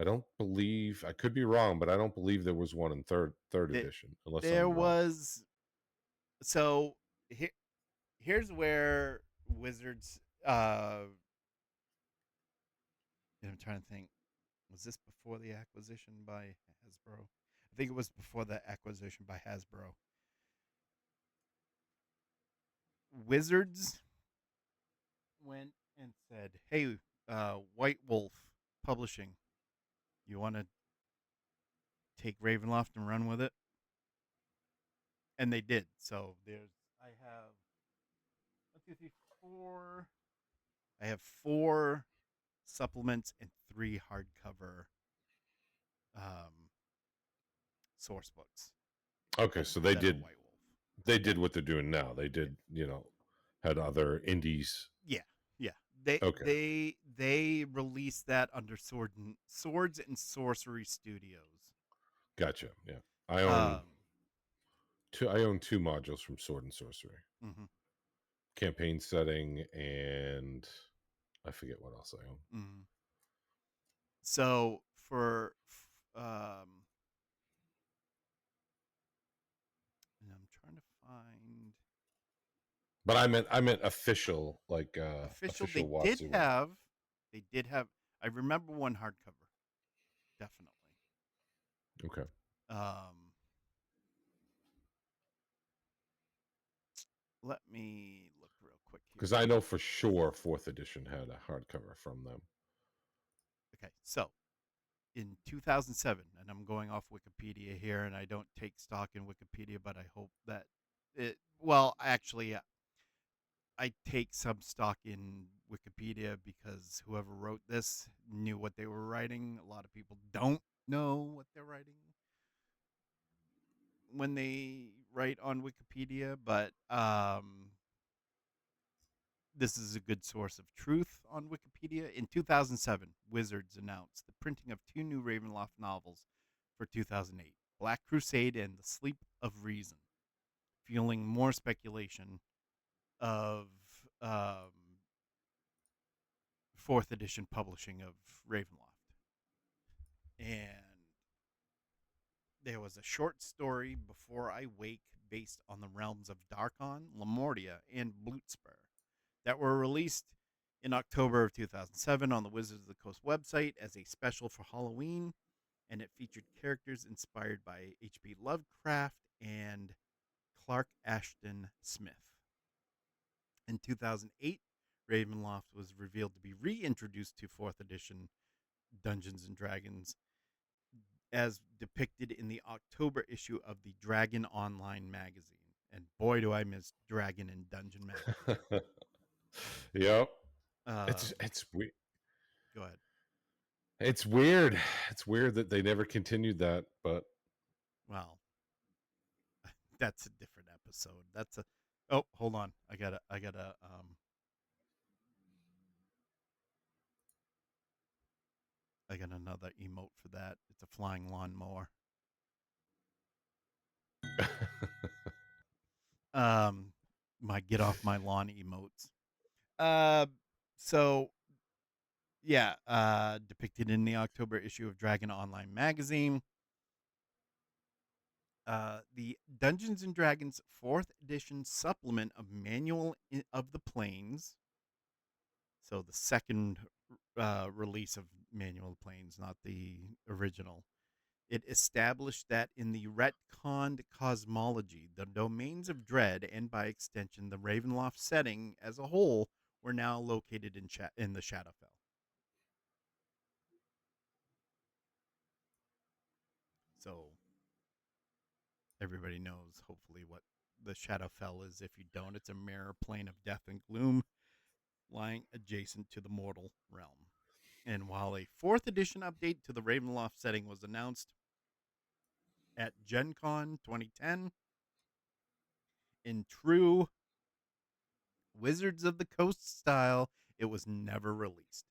[SPEAKER 2] I don't believe I could be wrong, but I don't believe there was one in third
[SPEAKER 1] Th-
[SPEAKER 2] edition, unless
[SPEAKER 1] There
[SPEAKER 2] I'm wrong.
[SPEAKER 1] was. So here's where Wizards. I'm trying to think. Was this before the acquisition by Hasbro? I think it was before the acquisition by Hasbro. Wizards went and said, "Hey, White Wolf Publishing, you want to take Ravenloft and run with it?" And they did. So I have, let's see, four. I have four supplements and three hardcover um, source books
[SPEAKER 2] Okay, so they
[SPEAKER 1] that are
[SPEAKER 2] did
[SPEAKER 1] White Wolf.
[SPEAKER 2] they did what they're doing now. They did, had other indies.
[SPEAKER 1] Yeah, yeah. They
[SPEAKER 2] Okay,
[SPEAKER 1] they they released that under Swords and Sorcery Studios.
[SPEAKER 2] gotcha. Yeah, I own
[SPEAKER 1] Um,
[SPEAKER 2] two. I own two modules from Sword and Sorcery,
[SPEAKER 1] mm-hmm,
[SPEAKER 2] campaign setting, and I forget what else I own.
[SPEAKER 1] mm-hmm. So um, and I'm trying to find
[SPEAKER 2] But I meant official, like
[SPEAKER 1] official.
[SPEAKER 2] official Watsu.
[SPEAKER 1] They did have. I remember one hardcover, definitely.
[SPEAKER 2] Okay,
[SPEAKER 1] Um, Let me look real quick
[SPEAKER 2] because
[SPEAKER 1] here.
[SPEAKER 2] I know for sure fourth edition had a hardcover from them.
[SPEAKER 1] Okay, so in 2007, and I'm going off Wikipedia here, and I don't take stock in Wikipedia, but I hope that it. Well, actually, I take some stock in Wikipedia because whoever wrote this knew what they were writing. A lot of people don't know what they're writing when they write on Wikipedia, but this is a good source of truth on Wikipedia. In 2007, Wizards announced the printing of two new Ravenloft novels for 2008, Black Crusade and The Sleep of Reason, fueling more speculation of fourth edition publishing of Ravenloft. And there was a short story, Before I Wake, based on the realms of Darkon, Lamordia, and Blootspur that were released in October of 2007 on the Wizards of the Coast website as a special for Halloween, and it featured characters inspired by H.P. Lovecraft and Clark Ashton Smith. In 2008, Ravenloft was revealed to be reintroduced to 4th edition Dungeons and Dragons as depicted in the October issue of the Dragon Online magazine. And boy, do I miss Dragon and Dungeon magazine.
[SPEAKER 2] Yep, it's
[SPEAKER 1] Um,
[SPEAKER 2] it's weird.
[SPEAKER 1] Go ahead.
[SPEAKER 2] It's weird. It's weird that they never continued that, but
[SPEAKER 1] Well, that's a different episode. That's a. Oh, hold on. I gotta get another emote for that. It's a flying lawnmower. Um, my get off my lawn emotes. Uh, so yeah, depicted in the October issue of Dragon Online magazine. The Dungeons and Dragons fourth edition supplement of Manual of the Planes. So the second release of Manual of the Planes, not the original. It established that in the retconned cosmology, the domains of dread and by extension the Ravenloft setting as a whole were now located in the Shadowfell. So everybody knows, hopefully, what the Shadowfell is. If you don't, it's a mirror plane of death and gloom lying adjacent to the mortal realm. And while a fourth edition update to the Ravenloft setting was announced at Gen Con 2010, in true Wizards of the Coast style, it was never released.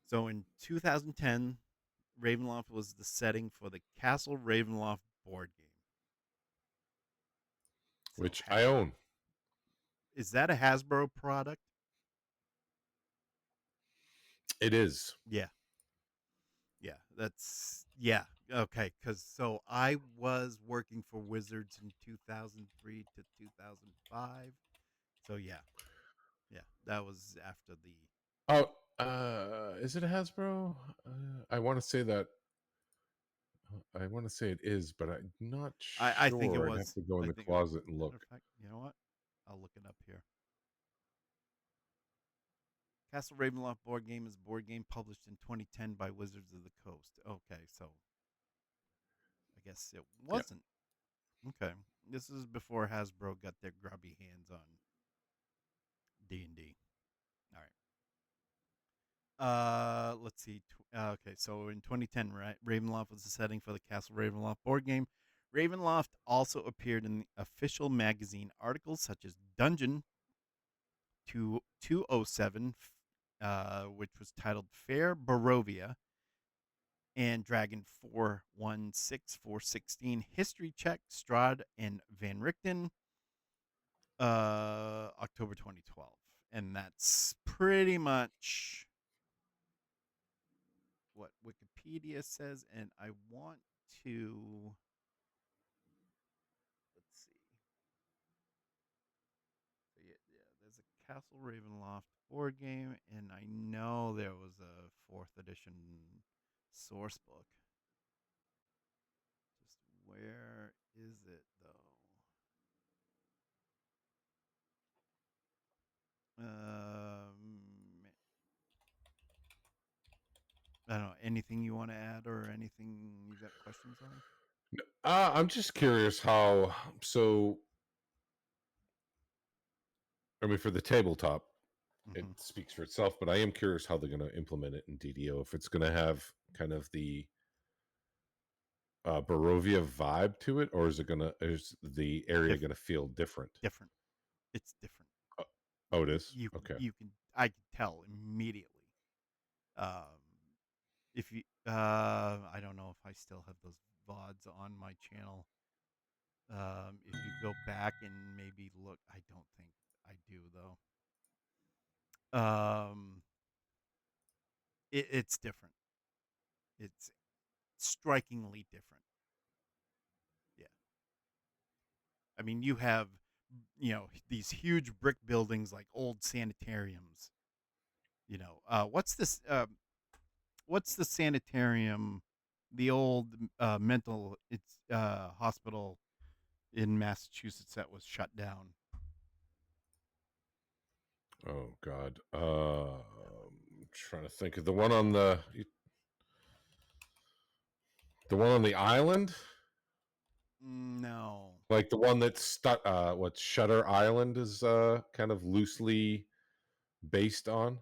[SPEAKER 1] So in 2010, Ravenloft was the setting for the Castle Ravenloft board game. So
[SPEAKER 2] which I own.
[SPEAKER 1] is that a Hasbro product?
[SPEAKER 2] It is.
[SPEAKER 1] Yeah. Yeah, that's yeah. Okay, cuz so I was working for Wizards in 2003 to 2005. So yeah. Yeah, that was after the
[SPEAKER 2] Oh, is it a Hasbro? I want to say that. I want to say it is, but I'm not
[SPEAKER 1] I think it
[SPEAKER 2] sure. I'd have
[SPEAKER 1] was.
[SPEAKER 2] to go in
[SPEAKER 1] I
[SPEAKER 2] the
[SPEAKER 1] think it was.
[SPEAKER 2] closet and
[SPEAKER 1] Matter of
[SPEAKER 2] look.
[SPEAKER 1] fact, you know what? I'll look it up here. Castle Ravenloft board game is a board game published in 2010 by Wizards of the Coast. Okay, so I guess it
[SPEAKER 2] Yeah,
[SPEAKER 1] wasn't. Okay. This is before Hasbro got their grubby hands on D&D. All right. Let's see. Okay, so in 2010, right, Ravenloft was the setting for the Castle Ravenloft board game. Ravenloft also appeared in the official magazine articles such as Dungeon 207, which was titled Fair Barovia, and Dragon 416416, History Check, Strahd and Van Richten, October 2012. And that's pretty much what Wikipedia says. And I want to, let's see. So yeah, there's a Castle Ravenloft board game, and I know there was a fourth edition source book. Just where is it though? I don't know. Anything you want to add or anything you got questions on?
[SPEAKER 2] I'm just curious how. So, I mean, for the tabletop, it
[SPEAKER 1] Mm-hmm.
[SPEAKER 2] speaks for itself. But I am curious how they're going to implement it in DDO. If it's going to have kind of the Barovia vibe to it, or is it gonna? Is the area going
[SPEAKER 1] Different,
[SPEAKER 2] to feel different?
[SPEAKER 1] different. It's different.
[SPEAKER 2] Oh, oh, it is.
[SPEAKER 1] You
[SPEAKER 2] Okay.
[SPEAKER 1] you can I can tell immediately. Um, if you I don't know if I still have those vods on my channel. If you go back and maybe look, I don't think I do though. Um, it's different. It's strikingly different. Yeah. I mean, you have, these huge brick buildings like old sanitariums. What's this? What's the sanitarium? The old mental it's hospital in Massachusetts that was shut down.
[SPEAKER 2] Oh God. Trying to think of the one on the island,
[SPEAKER 1] No,
[SPEAKER 2] like the one that's stuck. What Shutter Island is kind of loosely based on.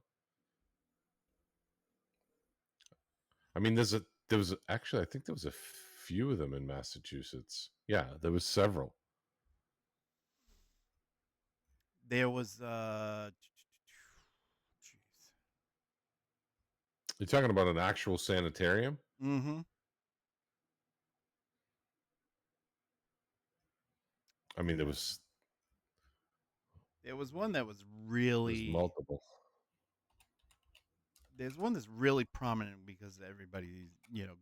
[SPEAKER 2] I mean, there was actually I think there was a few of them in Massachusetts. Yeah, there was several.
[SPEAKER 1] there was. Jeez,
[SPEAKER 2] You're talking about an actual sanitarium?
[SPEAKER 1] Mm-hmm.
[SPEAKER 2] I mean,
[SPEAKER 1] Yeah. There was one that was
[SPEAKER 2] there was
[SPEAKER 1] really
[SPEAKER 2] multiple.
[SPEAKER 1] there's one that's really prominent because everybody,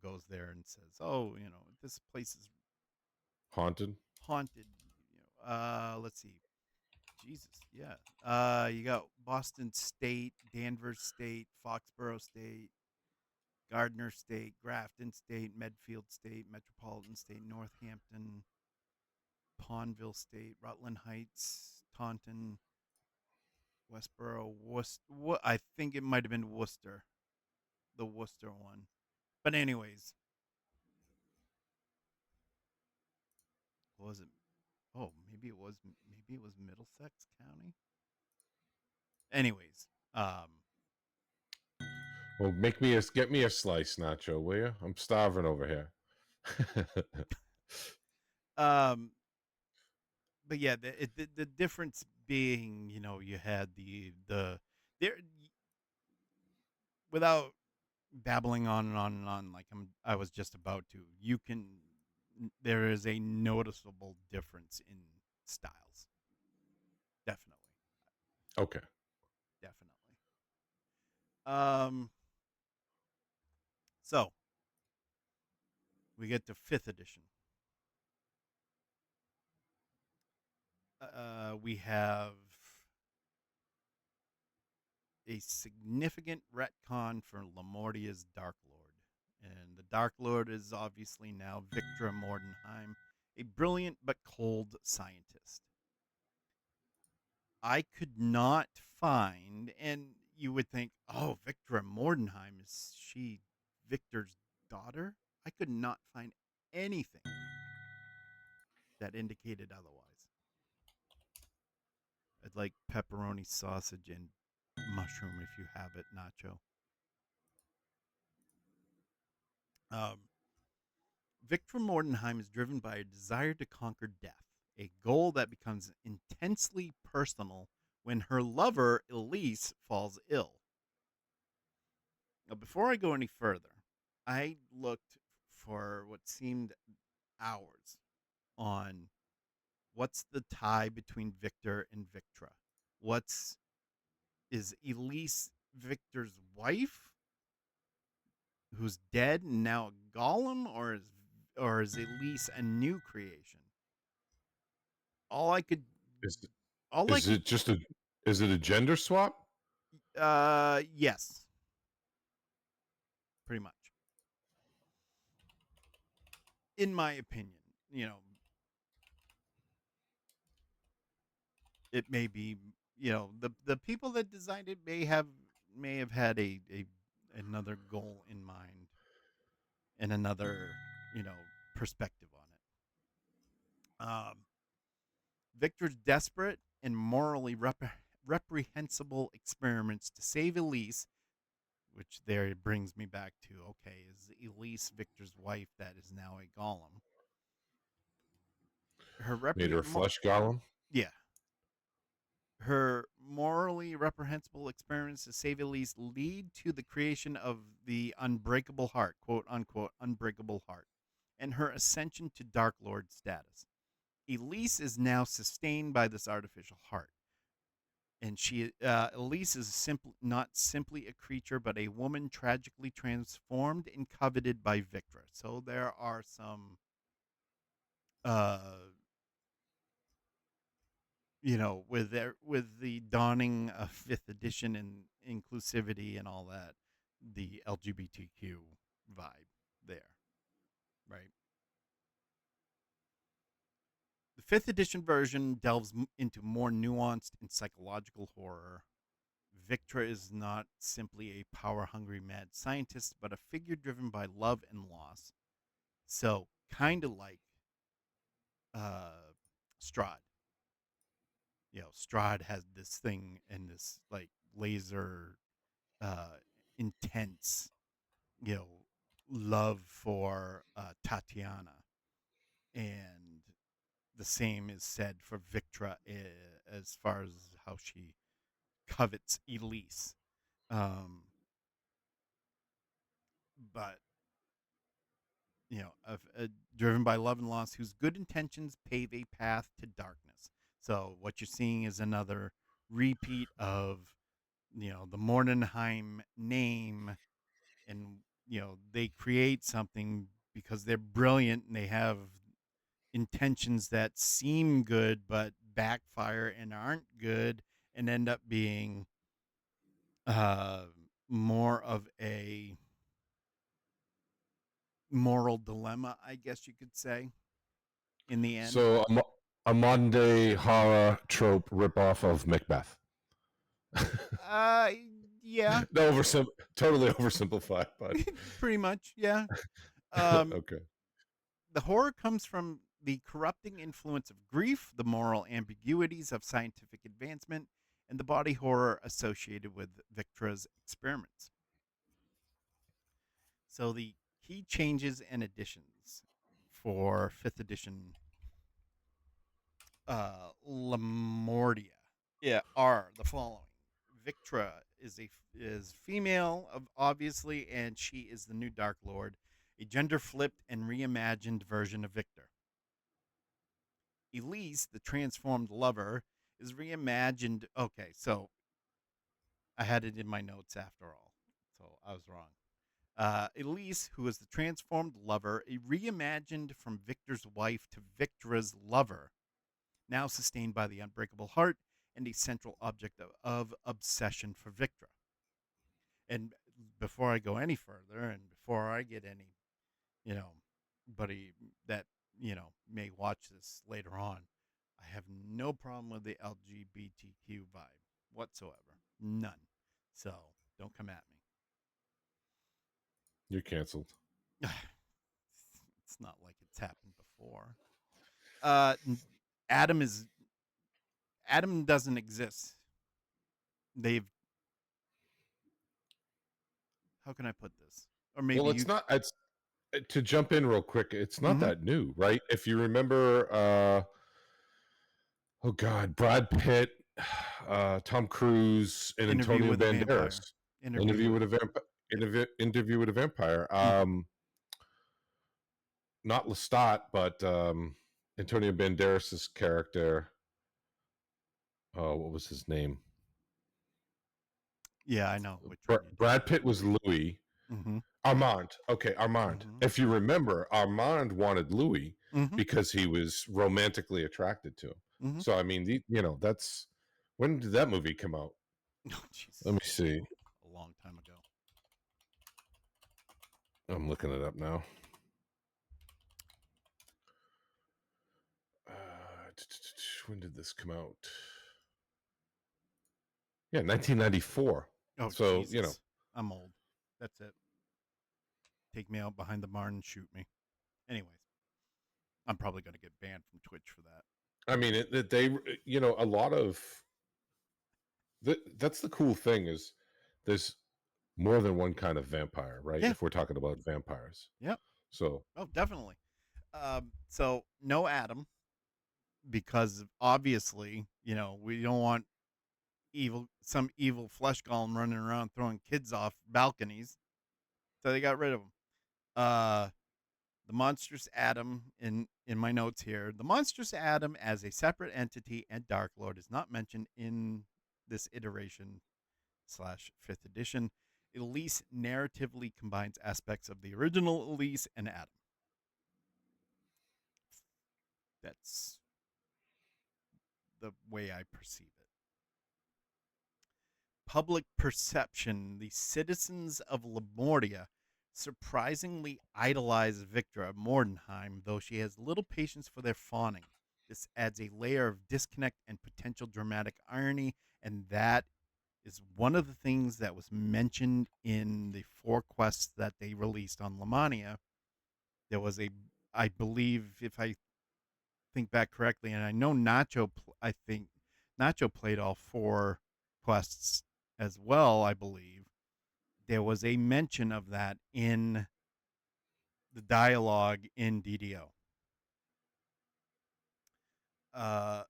[SPEAKER 1] goes there and says, "Oh, this place is
[SPEAKER 2] Haunted?
[SPEAKER 1] haunted." Let's see. Jesus, yeah. You got Boston State, Danvers State, Foxborough State, Gardner State, Grafton State, Medfield State, Metropolitan State, Northampton, Pondville State, Rutland Heights, Taunton, Westboro, Worcester. I think it might have been Worcester, the Worcester one. But anyways, what was it? Oh, maybe it was Middlesex County. Anyways,
[SPEAKER 2] Well, get me a slice, Nacho, will you? I'm starving over here.
[SPEAKER 1] um, but yeah, the difference being, you had the there without babbling on and on and on like I was just about to. There is a noticeable difference in styles. Definitely,
[SPEAKER 2] Okay.
[SPEAKER 1] definitely. Um, so we get to fifth edition. We have a significant retcon for Lamordia's Dark Lord. And the Dark Lord is obviously now Victra Mordenheim, a brilliant but cold scientist. I could not find, and you would think, oh, Victra Mordenheim, is she Victor's daughter? I could not find anything that indicated otherwise. I'd like pepperoni sausage and mushroom if you have it, Nacho. Um, Victor Mordenheim is driven by a desire to conquer death, a goal that becomes intensely personal when her lover, Elise, falls ill. Now, before I go any further, I looked for what seemed hours on what's the tie between Victor and Victra. What's is Elise Victor's wife, who's dead and now a golem, or is Elise a new creation? All I could,
[SPEAKER 2] Is
[SPEAKER 1] all I
[SPEAKER 2] is
[SPEAKER 1] could,
[SPEAKER 2] it just a is it a gender swap?
[SPEAKER 1] yes, pretty much, in my opinion. You know, it may be, the people that designed it may have had a another goal in mind and another, perspective on it. Victor's desperate and morally reprehensible experiments to save Elise, which there brings me back to, okay, is Elise Victor's wife that is now a golem? Her
[SPEAKER 2] Made her a flesh golem?
[SPEAKER 1] Yeah, her morally reprehensible experiments to save Elise lead to the creation of the unbreakable heart, quote unquote, unbreakable heart, and her ascension to Dark Lord status. Elise is now sustained by this artificial heart, and Elise is not simply a creature, but a woman tragically transformed and coveted by Victra. So there are some, uh, with the dawning of fifth edition and inclusivity and all that, the LGBTQ vibe there, right? The fifth edition version delves into more nuanced and psychological horror. Victra is not simply a power hungry mad scientist, but a figure driven by love and loss. So, kind of like uh, Strahd. Strahd has this thing and this like laser uh, intense, you know, love for Tatiana, and the same is said for Victra as far as how she covets Elise. Um, but driven by love and loss, whose good intentions pave a path to darkness. So what you're seeing is another repeat of the Mordenheim name, and they create something because they're brilliant and they have intentions that seem good but backfire and aren't good and end up being uh more of a moral dilemma, I guess you could say, in the end.
[SPEAKER 2] So a modern day horror trope ripoff of Macbeth.
[SPEAKER 1] Uh, yeah,
[SPEAKER 2] No, totally oversimplified, but
[SPEAKER 1] pretty much, yeah. Um,
[SPEAKER 2] okay.
[SPEAKER 1] the horror comes from the corrupting influence of grief, the moral ambiguities of scientific advancement, and the body horror associated with Victra's experiments. So the key changes and additions for fifth edition Lamordia, yeah, are the following. Victra is female, obviously, and she is the new Dark Lord, a gender flipped and reimagined version of Victor. Elise, the transformed lover, is reimagined. Okay, so I had it in my notes after all, so I was wrong. Elise, who is the transformed lover, a reimagined from Victor's wife to Victra's lover, now sustained by the unbreakable heart and a central object of obsession for Victra. And before I go any further, and before I get any, you know, buddy that, may watch this later on, I have no problem with the LGBTQ vibe whatsoever. None. So don't come at
[SPEAKER 2] You're canceled.
[SPEAKER 1] me. It's not like it's happened before. Uh, Adam is Adam doesn't exist. They've How can I put this? Or maybe
[SPEAKER 2] Well,
[SPEAKER 1] you.
[SPEAKER 2] it's not. It's to jump in real quick. It's not
[SPEAKER 1] Mm-hmm.
[SPEAKER 2] that new, right? If you remember, oh God, Brad Pitt, Tom Cruise, and
[SPEAKER 1] Interview
[SPEAKER 2] Antonio
[SPEAKER 1] with a Vampire.
[SPEAKER 2] Banderas.
[SPEAKER 1] Interview
[SPEAKER 2] Interview
[SPEAKER 1] with.
[SPEAKER 2] with a vampire.
[SPEAKER 1] Yep.
[SPEAKER 2] Interview with a vampire.
[SPEAKER 1] Mm-hmm.
[SPEAKER 2] Not Lestat, but Antonio Banderas' character. Oh, what was his name?
[SPEAKER 1] Yeah, I know which one you're
[SPEAKER 2] Brad
[SPEAKER 1] talking
[SPEAKER 2] Pitt was Louis.
[SPEAKER 1] about. Mm-hmm.
[SPEAKER 2] Armand. Okay, Armand.
[SPEAKER 1] Mm-hmm.
[SPEAKER 2] If you remember, Armand wanted Louis
[SPEAKER 1] Mm-hmm.
[SPEAKER 2] because he was romantically attracted to him.
[SPEAKER 1] Mm-hmm.
[SPEAKER 2] So I mean, that's when did that movie come out?
[SPEAKER 1] Oh,
[SPEAKER 2] Let
[SPEAKER 1] Jesus.
[SPEAKER 2] me see.
[SPEAKER 1] A long time ago.
[SPEAKER 2] I'm looking it up now. When did this come out? Yeah, 1994.
[SPEAKER 1] Oh,
[SPEAKER 2] So
[SPEAKER 1] Jesus. I'm old. That's it. Take me out behind the barn and shoot me. Anyways, I'm probably going to get banned from Twitch for that.
[SPEAKER 2] I mean, they, a lot of that's the cool thing is there's more than one kind of vampire, right?
[SPEAKER 1] Yeah.
[SPEAKER 2] If we're talking about vampires,
[SPEAKER 1] Yep.
[SPEAKER 2] so
[SPEAKER 1] Oh, definitely. So no Adam, because obviously, we don't want some evil flesh golem running around throwing kids off balconies. So they got rid of him. Uh, the monstrous Adam in my notes here. The monstrous Adam as a separate entity and Dark Lord is not mentioned in this iteration slash fifth edition. Elise narratively combines aspects of the original Elise and Adam. That's the way I perceive it. Public perception, the citizens of Lamordia surprisingly idolize Victra Mordenheim, though she has little patience for their fawning. This adds a layer of disconnect and potential dramatic irony, and that is one of the things that was mentioned in the 4 quests that they released on Lamania. There was I believe, if I think back correctly, and I know I think Nacho played all 4 quests as well, I believe. There was a mention of that in the dialogue in DDO.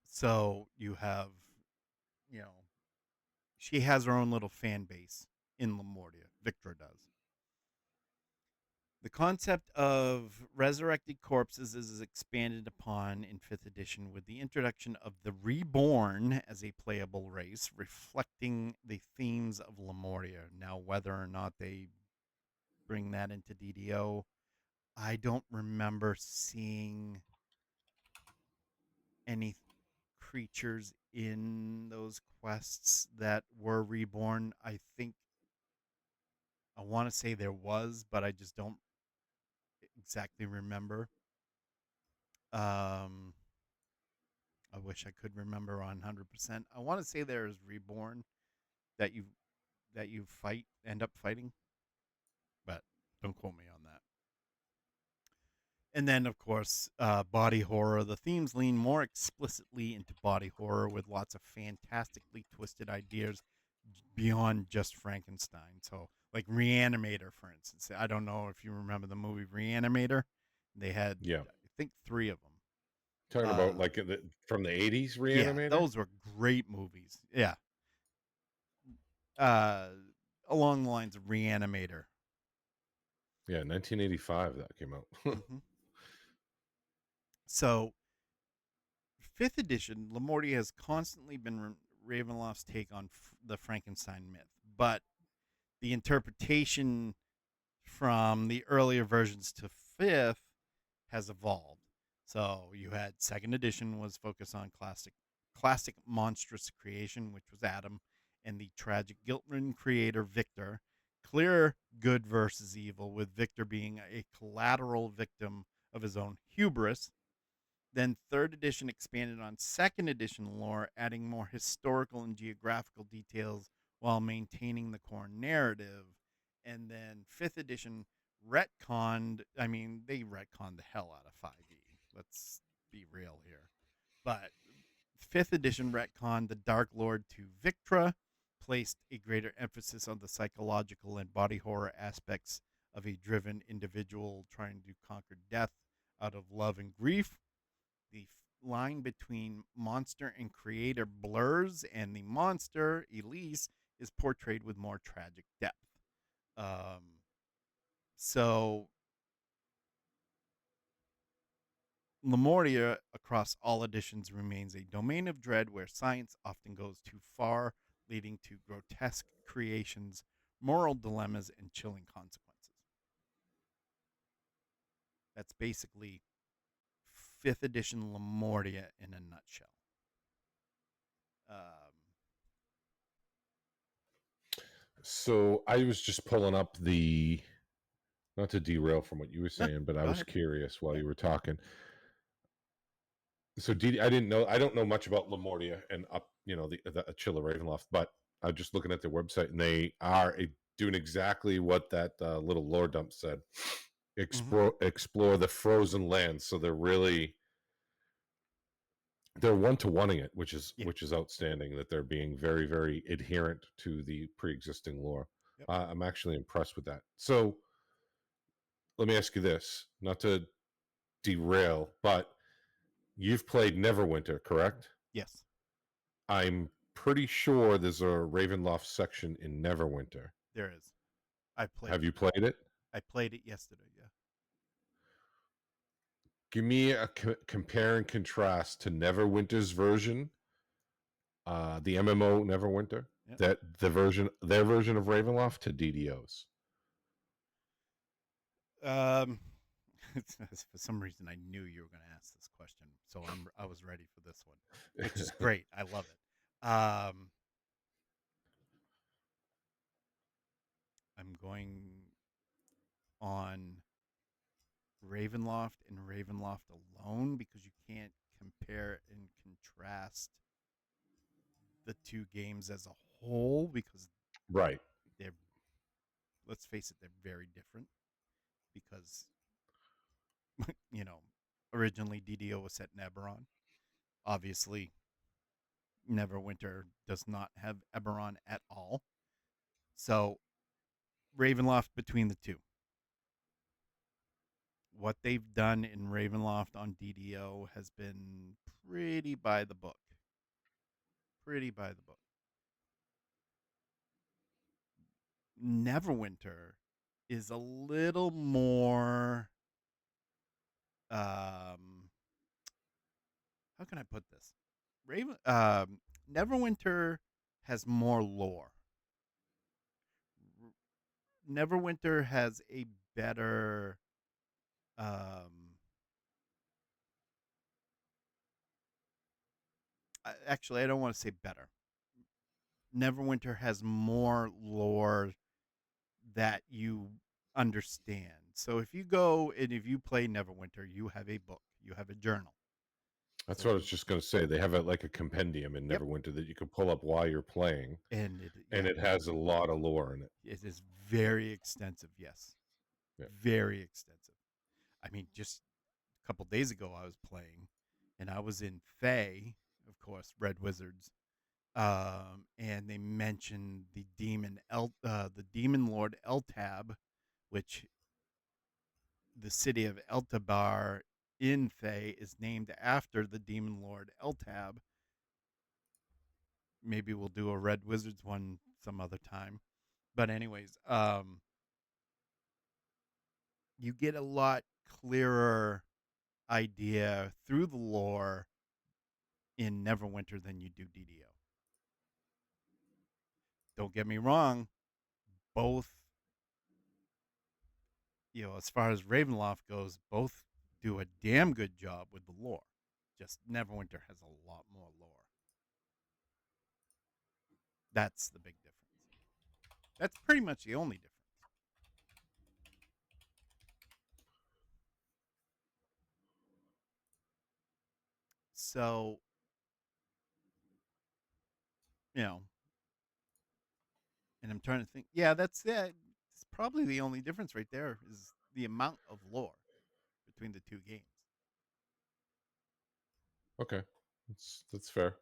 [SPEAKER 1] So you have, you know, she has her own little fan base in Lamordia. Victra does. The concept of resurrected corpses is expanded upon in 5th edition with the introduction of the Reborn as a playable race, reflecting the themes of Lamordia. Now, whether or not they bring that into DDO, I don't remember seeing any creatures in those quests that were reborn. I want to say there was, but I just don't exactly remember. Um, I wish I could remember 100%. I want to say there is reborn that you fight end up fighting, but don't quote me on that. And then, of course, body horror. The themes lean more explicitly into body horror with lots of fantastically twisted ideas beyond just Frankenstein. So, like Reanimator, for instance. I don't know if you remember the movie Reanimator. They had,
[SPEAKER 2] Yeah.
[SPEAKER 1] I think, three of them.
[SPEAKER 2] Talking about like from the 80s
[SPEAKER 1] Yeah,
[SPEAKER 2] Reanimator?
[SPEAKER 1] those were great movies. Yeah, uh, along the lines of Reanimator.
[SPEAKER 2] Yeah, 1985 that came out.
[SPEAKER 1] Hmm. So, fifth edition, Lamortia has constantly been Ravenloft's take on the Frankenstein myth, but the interpretation from the earlier versions to fifth has evolved. So you had second edition was focused on classic monstrous creation, which was Adam, and the tragic guilt-ridden creator Victor. Clear good versus evil, with Victor being a collateral victim of his own hubris. Then third edition expanded on second edition lore, adding more historical and geographical details while maintaining the core narrative. And then fifth edition retconned, I mean, they retconned the hell out of 5e. Let's be real here. But fifth edition retconned the Dark Lord to Victra, placed a greater emphasis on the psychological and body horror aspects of a driven individual trying to conquer death out of love and grief. The line between monster and creator blurs, and the monster, Elise, is portrayed with more tragic depth. Um, so, Lamordia, across all editions, remains a domain of dread where science often goes too far, leading to grotesque creations, moral dilemmas, and chilling consequences. That's basically 5th edition Lamordia in a nutshell. Um,
[SPEAKER 2] So I was just pulling up the, not to derail from what you were
[SPEAKER 1] no,
[SPEAKER 2] saying, but I
[SPEAKER 1] go
[SPEAKER 2] was
[SPEAKER 1] ahead.
[SPEAKER 2] curious while
[SPEAKER 1] Yeah.
[SPEAKER 2] you were talking. So I didn't know, I don't know much about Lamortia and up, the Achilla Ravenloft, but I'm just looking at their website and they are doing exactly what that little lore dump said.
[SPEAKER 1] Mm-hmm.
[SPEAKER 2] Explore the frozen lands. So they're one-to-oneing it,
[SPEAKER 1] Yeah.
[SPEAKER 2] which is outstanding. That they're being very very adherent to the pre-existing lore.
[SPEAKER 1] Yep.
[SPEAKER 2] I'm actually impressed with that. So let me ask you this, not to derail, but you've played Neverwinter, correct?
[SPEAKER 1] Yes.
[SPEAKER 2] I'm pretty sure there's a Ravenloft section in Neverwinter.
[SPEAKER 1] There is. I played
[SPEAKER 2] Have
[SPEAKER 1] it.
[SPEAKER 2] you played it?
[SPEAKER 1] I played it yesterday. Yeah.
[SPEAKER 2] Give me a compare and contrast to Neverwinter's version, the MMO Neverwinter,
[SPEAKER 1] Yep.
[SPEAKER 2] their version of Ravenloft to DDO's.
[SPEAKER 1] Um, for some reason, I knew you were going to ask this question, so I was ready for this one, which is great. I love it. I'm going on Ravenloft and Ravenloft alone because you can't compare and contrast the two games as a whole because
[SPEAKER 2] Right.
[SPEAKER 1] they're, let's face it, they're very different because you know originally DDO was set in Eberron. Obviously, Neverwinter does not have Eberron at all. So Ravenloft between the two. What they've done in Ravenloft on DDO has been pretty by the book. Pretty by the book. Neverwinter is a little more um how can I put this? Raven Neverwinter has more lore. Neverwinter has a better actually I don't want to say better. Neverwinter has more lore that you understand. So if you go and if you play Neverwinter, you have a book, you have a journal.
[SPEAKER 2] That's
[SPEAKER 1] So
[SPEAKER 2] what I was just going to say. They have it like a compendium in
[SPEAKER 1] yep,
[SPEAKER 2] Neverwinter that you can pull up while you're playing,
[SPEAKER 1] and
[SPEAKER 2] and it has a lot of lore in it.
[SPEAKER 1] it is very extensive. Yes,
[SPEAKER 2] Yeah.
[SPEAKER 1] very extensive. I mean, just a couple days ago, I was playing, and I was in Fae, of course, Red Wizards, and they mentioned the demon lord Eltab, which the city of Eltabar in Fae is named after the demon lord Eltab. Maybe we'll do a Red Wizards one some other time. But anyways, you get a lot clearer idea through the lore in Neverwinter than you do DDO. Don't get me wrong, both, as far as Ravenloft goes, both do a damn good job with the lore. Just Neverwinter has a lot more lore. That's the big difference. That's pretty much the only difference. So, you know, and I'm trying to think. Yeah, that's it. It's probably the only difference right there is the amount of lore between the two games.
[SPEAKER 2] Okay, that's fair.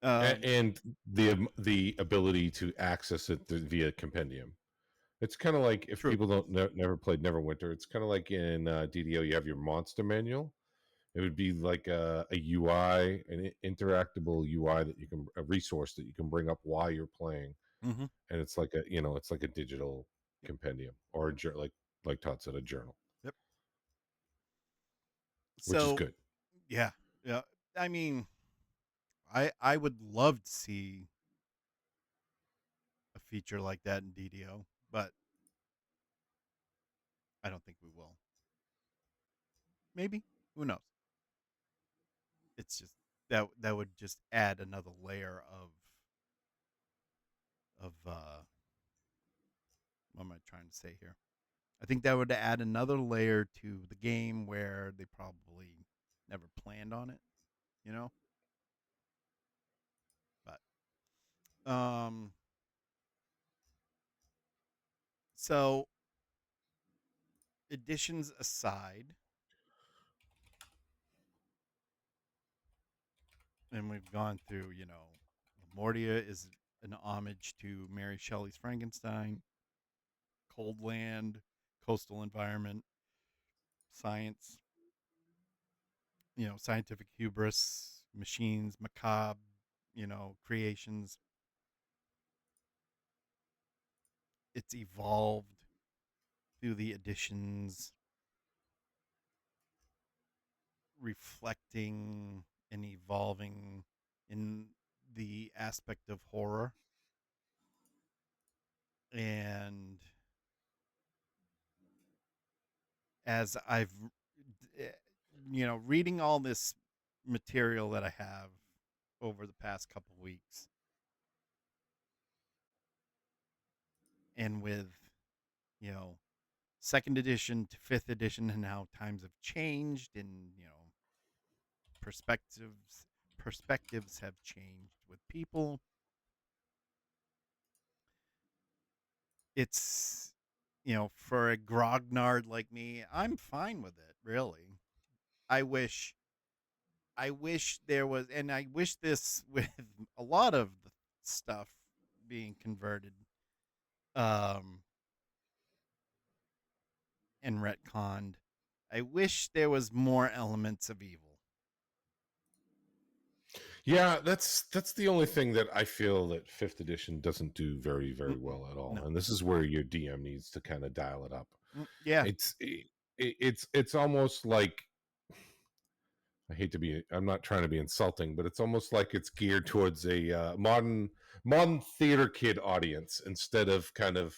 [SPEAKER 1] Um,
[SPEAKER 2] And the ability to access it via compendium. It's kind of like if
[SPEAKER 1] True.
[SPEAKER 2] people don't never played Neverwinter. It's kind of like in DDO. You have your monster manual. It would be like a UI, an interactable UI that you can a resource that you can bring up while you're playing,
[SPEAKER 1] Mm-hmm.
[SPEAKER 2] and it's like a digital
[SPEAKER 1] Yep.
[SPEAKER 2] compendium or like Todd said, a journal,
[SPEAKER 1] Yep.
[SPEAKER 2] which is
[SPEAKER 1] So,
[SPEAKER 2] good.
[SPEAKER 1] yeah, yeah. I mean, I would love to see a feature like that in DDO, but I don't think we will. Maybe. Who knows? It's just that would just add another layer of what am I trying to say here? I think that would add another layer to the game where they probably never planned on it, you know? But so additions aside, and we've gone through, Lamordia is an homage to Mary Shelley's Frankenstein, cold land, coastal environment, science, scientific hubris, machines, macabre, creations. It's evolved through the additions, reflecting and evolving in the aspect of horror. And as I've, eh, reading all this material that I have over the past couple weeks, and with, you know, second edition to fifth edition and how times have changed and, perspectives have changed with people. It's, for a grognard like me, I'm fine with it, really. I wish there was, and I wish this with a lot of the stuff being converted um and retconned. I wish there was more elements of evil.
[SPEAKER 2] Yeah, that's the only thing that I feel that fifth edition doesn't do very, very
[SPEAKER 1] Mm-mm.
[SPEAKER 2] well at all.
[SPEAKER 1] No.
[SPEAKER 2] And this is where your DM needs to kind of dial it up.
[SPEAKER 1] Yeah.
[SPEAKER 2] It's almost like, I hate to be, I'm not trying to be insulting, but it's almost like it's geared towards a modern theater kid audience instead of kind of,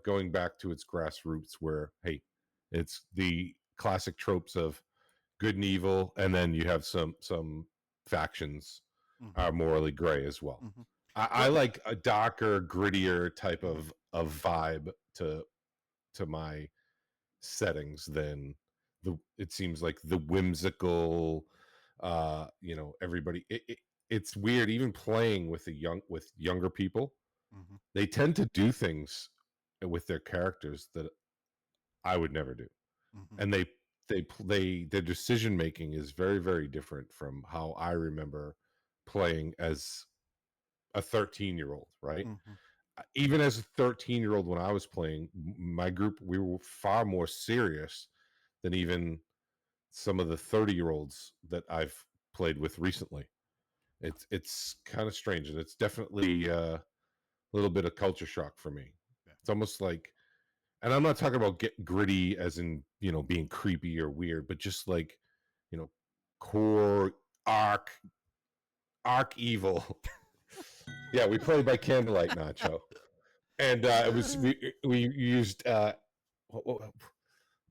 [SPEAKER 2] going back to its grassroots where, hey, it's the classic tropes of good and evil, and then you have some factions
[SPEAKER 1] Mm-hmm.
[SPEAKER 2] are morally gray as well.
[SPEAKER 1] Mm-hmm.
[SPEAKER 2] I
[SPEAKER 1] Well.
[SPEAKER 2] like a darker, grittier type
[SPEAKER 1] Mhm.
[SPEAKER 2] of vibe to my settings than the it seems like the whimsical, everybody, it's weird even playing with younger people.
[SPEAKER 1] Mhm.
[SPEAKER 2] They tend to do things with their characters that I would never do,
[SPEAKER 1] Mhm.
[SPEAKER 2] and their decision making is very, very different from how I remember playing as a 13-year-old, right?
[SPEAKER 1] Mhm.
[SPEAKER 2] Even as a 13-year-old, when I was playing, my group, we were far more serious than even some of the 30-year-olds that I've played with recently. It's kind of strange, and it's definitely a little bit of culture shock for me.
[SPEAKER 1] Yeah.
[SPEAKER 2] It's almost like, and I'm not talking about get gritty as in, being creepy or weird, but just like, you know, core arc arc evil. Yeah, we played by candlelight, Nacho, and it was we used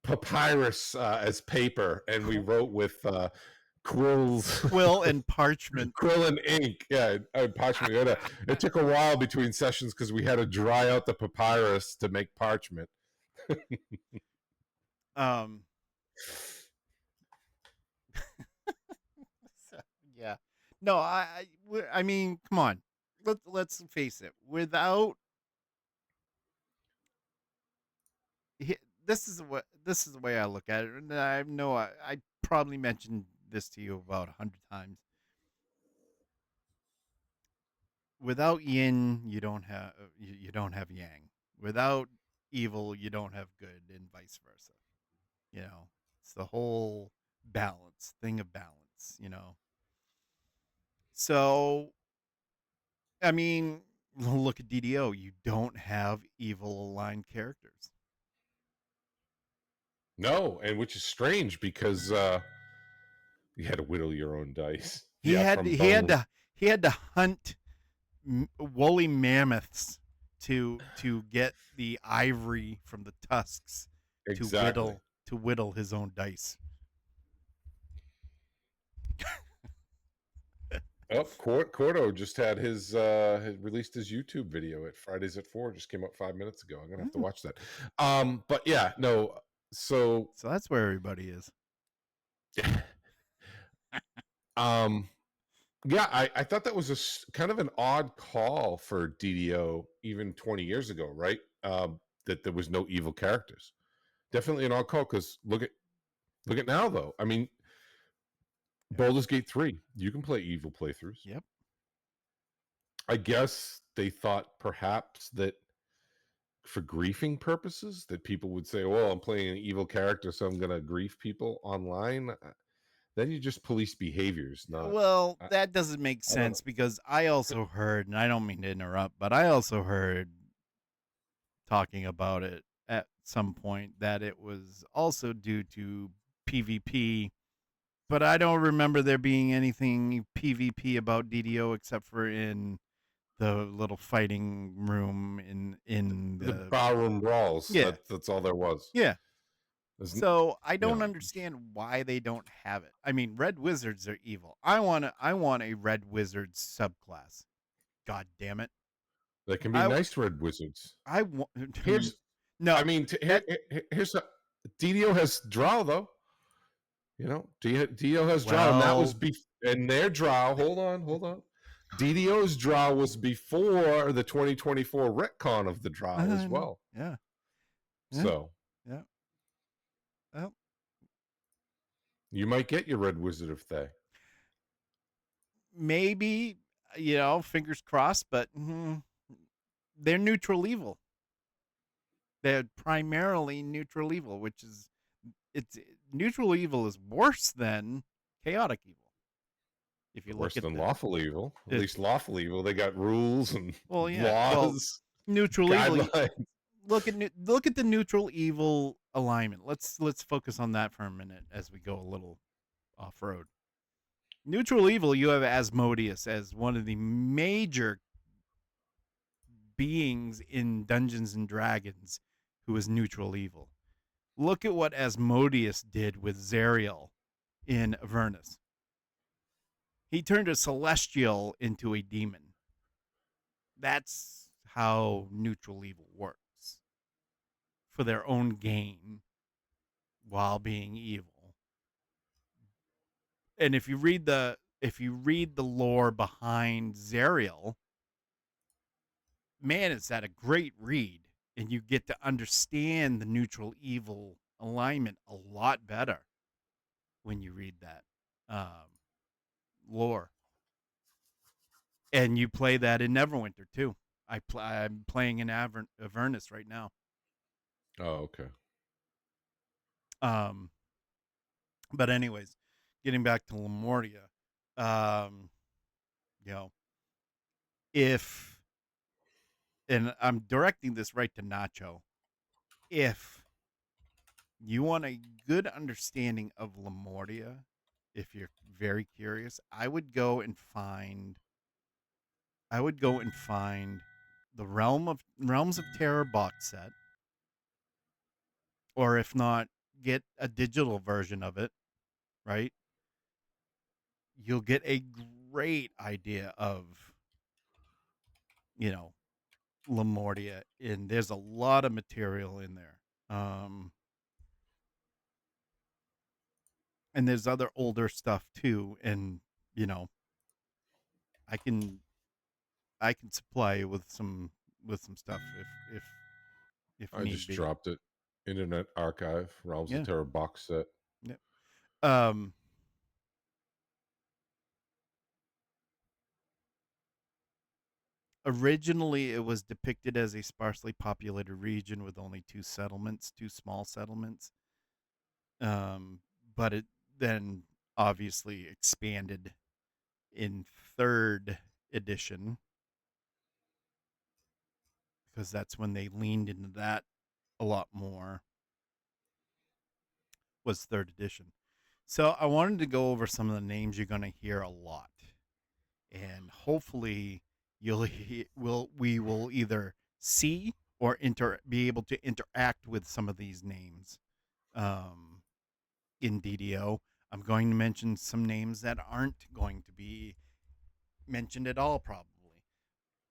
[SPEAKER 2] papyrus as paper, and we
[SPEAKER 1] Qu-
[SPEAKER 2] wrote with quills,
[SPEAKER 1] Quill and parchment.
[SPEAKER 2] quill and ink. Yeah, parchment. It took a while between sessions because we had to dry out the papyrus to make parchment.
[SPEAKER 1] um. so- yeah. No. I mean, come on. Let's face it. This is the way I look at it, and I know I probably mentioned this to you about 100 times. Without yin, you don't have yang. Without evil, you don't have good, and vice versa. You know, it's the whole balance thing of balance. So I mean, look at DDO. You don't have evil aligned characters.
[SPEAKER 2] No, and which is strange because you had to whittle your own dice.
[SPEAKER 1] He
[SPEAKER 2] Yeah,
[SPEAKER 1] had
[SPEAKER 2] from
[SPEAKER 1] he had
[SPEAKER 2] bone.
[SPEAKER 1] to he had to hunt woolly mammoths to get the ivory from the tusks to
[SPEAKER 2] Exactly.
[SPEAKER 1] whittle his own dice.
[SPEAKER 2] Oh, Cordo just had released his YouTube video at Fridays at 4. Just came up 5 minutes ago. I'm gonna have to
[SPEAKER 1] Mm.
[SPEAKER 2] watch that. But yeah, no. So,
[SPEAKER 1] So that's where everybody is.
[SPEAKER 2] um, yeah, I thought that was kind of an odd call for DDO even 20 years ago, right? That there was no evil characters. Definitely an odd call because look at now though. I mean,
[SPEAKER 1] Yep.
[SPEAKER 2] Baldur's Gate 3, you can play evil playthroughs.
[SPEAKER 1] Yep.
[SPEAKER 2] I guess they thought perhaps that for griefing purposes that people would say, well, I'm playing an evil character, so I'm going to grief people online. Then you just police behaviors, not,
[SPEAKER 1] Well,
[SPEAKER 2] I,
[SPEAKER 1] that doesn't make
[SPEAKER 2] I don't know.
[SPEAKER 1] sense because I also heard, and I don't mean to interrupt, but I also heard talking about it at some point that it was also due to PvP. But I don't remember there being anything PvP about DDO except for in the little fighting room in
[SPEAKER 2] The
[SPEAKER 1] the
[SPEAKER 2] barroom brawls,
[SPEAKER 1] yeah,
[SPEAKER 2] that's all there was.
[SPEAKER 1] yeah.
[SPEAKER 2] There's,
[SPEAKER 1] So I
[SPEAKER 2] you
[SPEAKER 1] don't
[SPEAKER 2] know,
[SPEAKER 1] understand why they don't have it. I mean, red wizards are evil. I want a red wizard subclass. God damn it.
[SPEAKER 2] there can be
[SPEAKER 1] I
[SPEAKER 2] nice red wizards.
[SPEAKER 1] I want
[SPEAKER 2] Here's,
[SPEAKER 1] no
[SPEAKER 2] I mean,
[SPEAKER 1] that
[SPEAKER 2] here's DDO has drow though. DDO has drow, and that was
[SPEAKER 1] well
[SPEAKER 2] and their drow. Hold on. DDO's drow was before the 2024 retcon of the drow as
[SPEAKER 1] I know.
[SPEAKER 2] well.
[SPEAKER 1] Yeah. Yeah.
[SPEAKER 2] So
[SPEAKER 1] Yeah. Well,
[SPEAKER 2] you might get your red wizard if they.
[SPEAKER 1] maybe fingers crossed, but they're neutral evil. They're primarily neutral evil, which is it's neutral evil is worse than chaotic evil. If you look
[SPEAKER 2] Worse
[SPEAKER 1] at
[SPEAKER 2] than lawful evil. At
[SPEAKER 1] the
[SPEAKER 2] least lawful evil, they got rules and
[SPEAKER 1] well, yeah, well,
[SPEAKER 2] laws,
[SPEAKER 1] neutral evil.
[SPEAKER 2] guidelines.
[SPEAKER 1] Look at the neutral evil alignment. Let's focus on that for a minute as we go a little off road. Neutral evil, you have Asmodeus as one of the major beings in Dungeons and Dragons who is neutral evil. Look at what Asmodeus did with Zariel in Avernus. He turned a celestial into a demon. That's how neutral evil works for their own gain while being evil. And if you read the lore behind Zariel, man, is that a great read, and you get to understand the neutral evil alignment a lot better when you read that lore. And you play that in Neverwinter too. I'm playing in Avernus right now.
[SPEAKER 2] Oh, okay.
[SPEAKER 1] Um, but anyways, getting back to Lamordia, um, you know, if and I'm directing this right to Nacho, if you want a good understanding of Lamordia, if you're very curious, I would go and find the Realms of Terror box set, or if not, get a digital version of it, right? You'll get a great idea of, you know, Lamordia, and there's a lot of material in there. And there's other older stuff too, and you know, I can I can supply you with some stuff if
[SPEAKER 2] I
[SPEAKER 1] need
[SPEAKER 2] just
[SPEAKER 1] be.
[SPEAKER 2] dropped it. Internet Archive, Realms of
[SPEAKER 1] Yeah.
[SPEAKER 2] Terror box set.
[SPEAKER 1] Yeah. Um, Originally, it was depicted as a sparsely populated region with only two small settlements. Um, but it then obviously expanded in third edition because that's when they leaned into that a lot more. Was third edition. So I wanted to go over some of the names you're going to hear a lot, and hopefully we will either see or be able to interact with some of these names um, in DDO. I'm going to mention some names that aren't going to be mentioned at all, probably,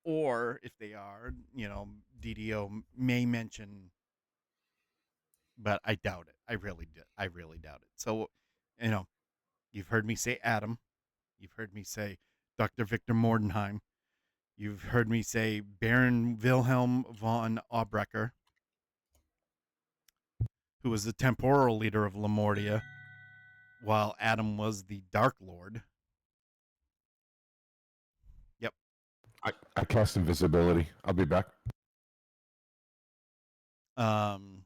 [SPEAKER 1] or if they are, you know, DDO may mention, but I doubt it. I really doubt it. So, you know, you've heard me say Adam. You've heard me say Dr. Victor Mordenheim. You've heard me say Baron Wilhelm von Aubrecker, who was the temporal leader of Lamordia, while Adam was the Dark Lord. Yep.
[SPEAKER 2] I cast invisibility. I'll be back.
[SPEAKER 1] Um,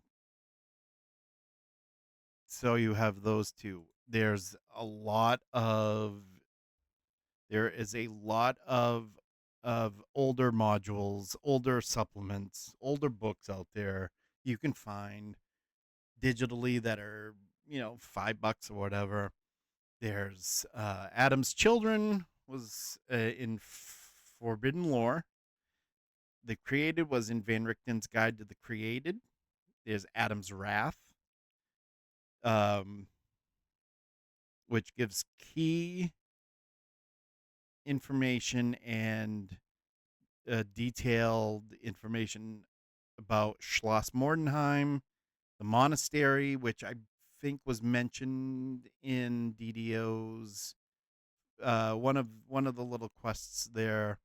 [SPEAKER 1] so you have those two. There is a lot of older modules, older supplements, older books out there you can find digitally that are, you know, $5 or whatever. There's Adam's Children was in Forbidden Lore. The Created was in Van Richten's Guide to the Created. There's Adam's Wrath, um, which gives key information and detailed information about Schloss Mordenheim, the monastery, which I think was mentioned in DDO's one of the little quests there,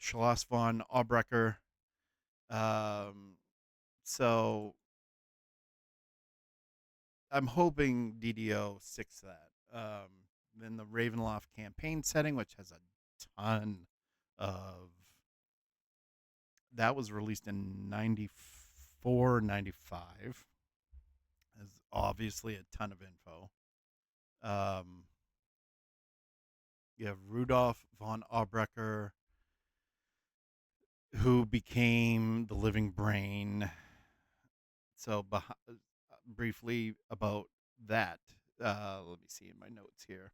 [SPEAKER 1] Schloss von Aubrecker. Um, so I'm hoping DDO sticks to that. Then the Ravenloft campaign setting, which has a ton of that was released in 94, 95. Is obviously a ton of info. Um, You have Rudolf von Aubrecher, who became the living brain. So, briefly about that, let me see in my notes here.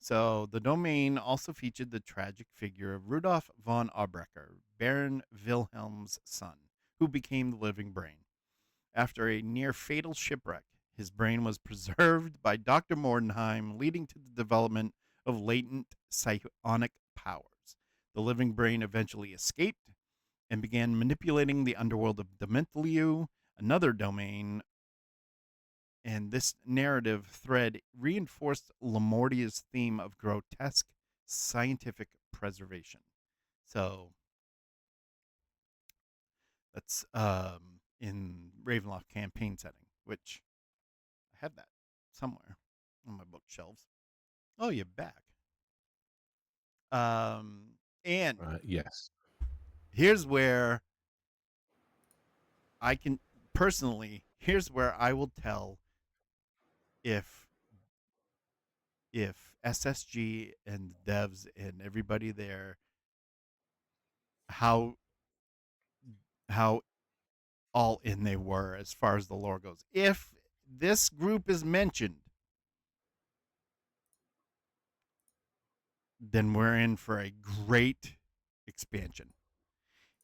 [SPEAKER 1] So, the domain also featured the tragic figure of Rudolf von Aubrecher, Baron Wilhelm's son, who became the living brain. After a near fatal shipwreck, his brain was preserved by Dr. Mordenheim, leading to the development of latent psionic powers. The living brain eventually escaped and began manipulating the underworld of Dementliu, another domain, and this narrative thread reinforced Lamordia's theme of grotesque scientific preservation. So that's in Ravenloft campaign setting, which I have that somewhere on my bookshelves. Oh, you're back. Um, and
[SPEAKER 2] Yes.
[SPEAKER 1] here's where I can personally. Here's where I will tell if SSG and the devs and everybody there how how all in they were as far as the lore goes. If this group is mentioned, then we're in for a great expansion.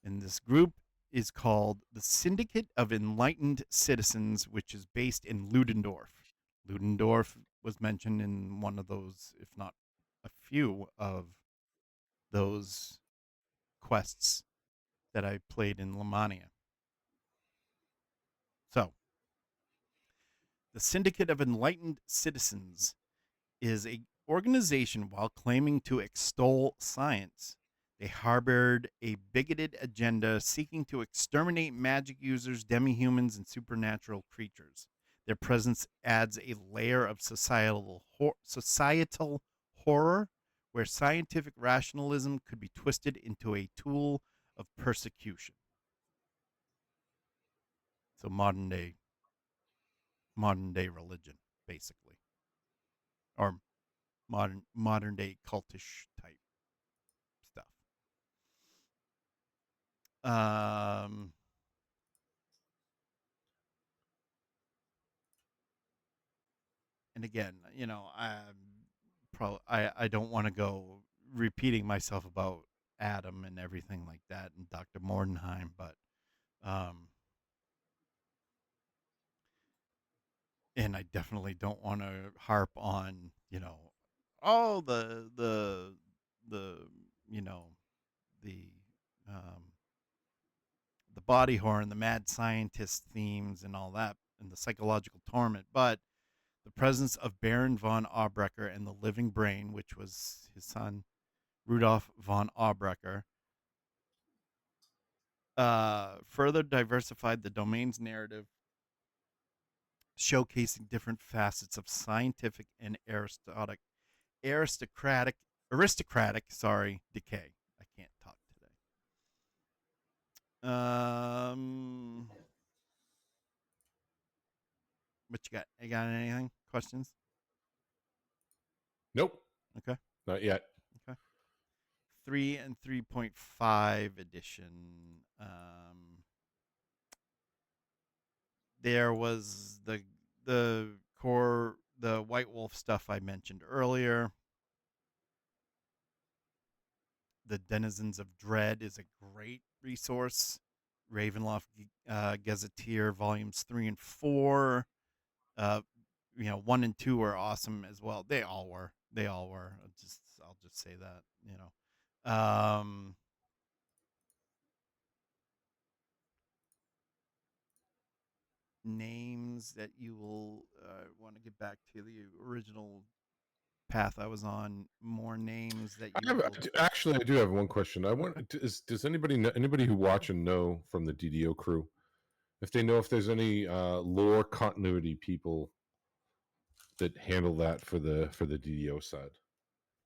[SPEAKER 1] And this group is called the Syndicate of Enlightened Citizens, which is based in Ludendorff. Ludendorff was mentioned in one of those, if not a few of those quests that I played in Lamania. So, the Syndicate of Enlightened Citizens is a organization while claiming to extol science. They harbored a bigoted agenda seeking to exterminate magic users, demi-humans, and supernatural creatures. Their presence adds a layer of societal horror where scientific rationalism could be twisted into a tool of persecution. So modern day religion, basically, or modern day cultish type stuff. Um, and again, I don't want to go repeating myself about Adam and everything like that and Dr. Mordenheim, but um, and I definitely don't want to harp on oh the you know the um, the body horror and the mad scientist themes and all that and the psychological torment, but the presence of Baron von Aubrecher and the living brain, which was his son Rudolf von Aubrecher, further diversified the domain's narrative, showcasing different facets of scientific and aristocratic decay. I can't talk today. What you got? You got anything? Questions?
[SPEAKER 2] Nope.
[SPEAKER 1] Okay.
[SPEAKER 2] Not yet.
[SPEAKER 1] Okay. 3 and 3.5 edition. There was the White Wolf stuff I mentioned earlier. The Denizens of Dread is a great resource. Ravenloft Gazetteer volumes 3 and 4. Uh, 1 and 2 are awesome as well. They all were. They all were. I'll just say that. Names that you will want to get back to the original path I was on. More names that you will.
[SPEAKER 2] Actually, I do have one question. I
[SPEAKER 1] Okay.
[SPEAKER 2] want does anybody know, anybody who watch and know from the DDO crew, if they know if there's any lore continuity people that handle that for the DDO side?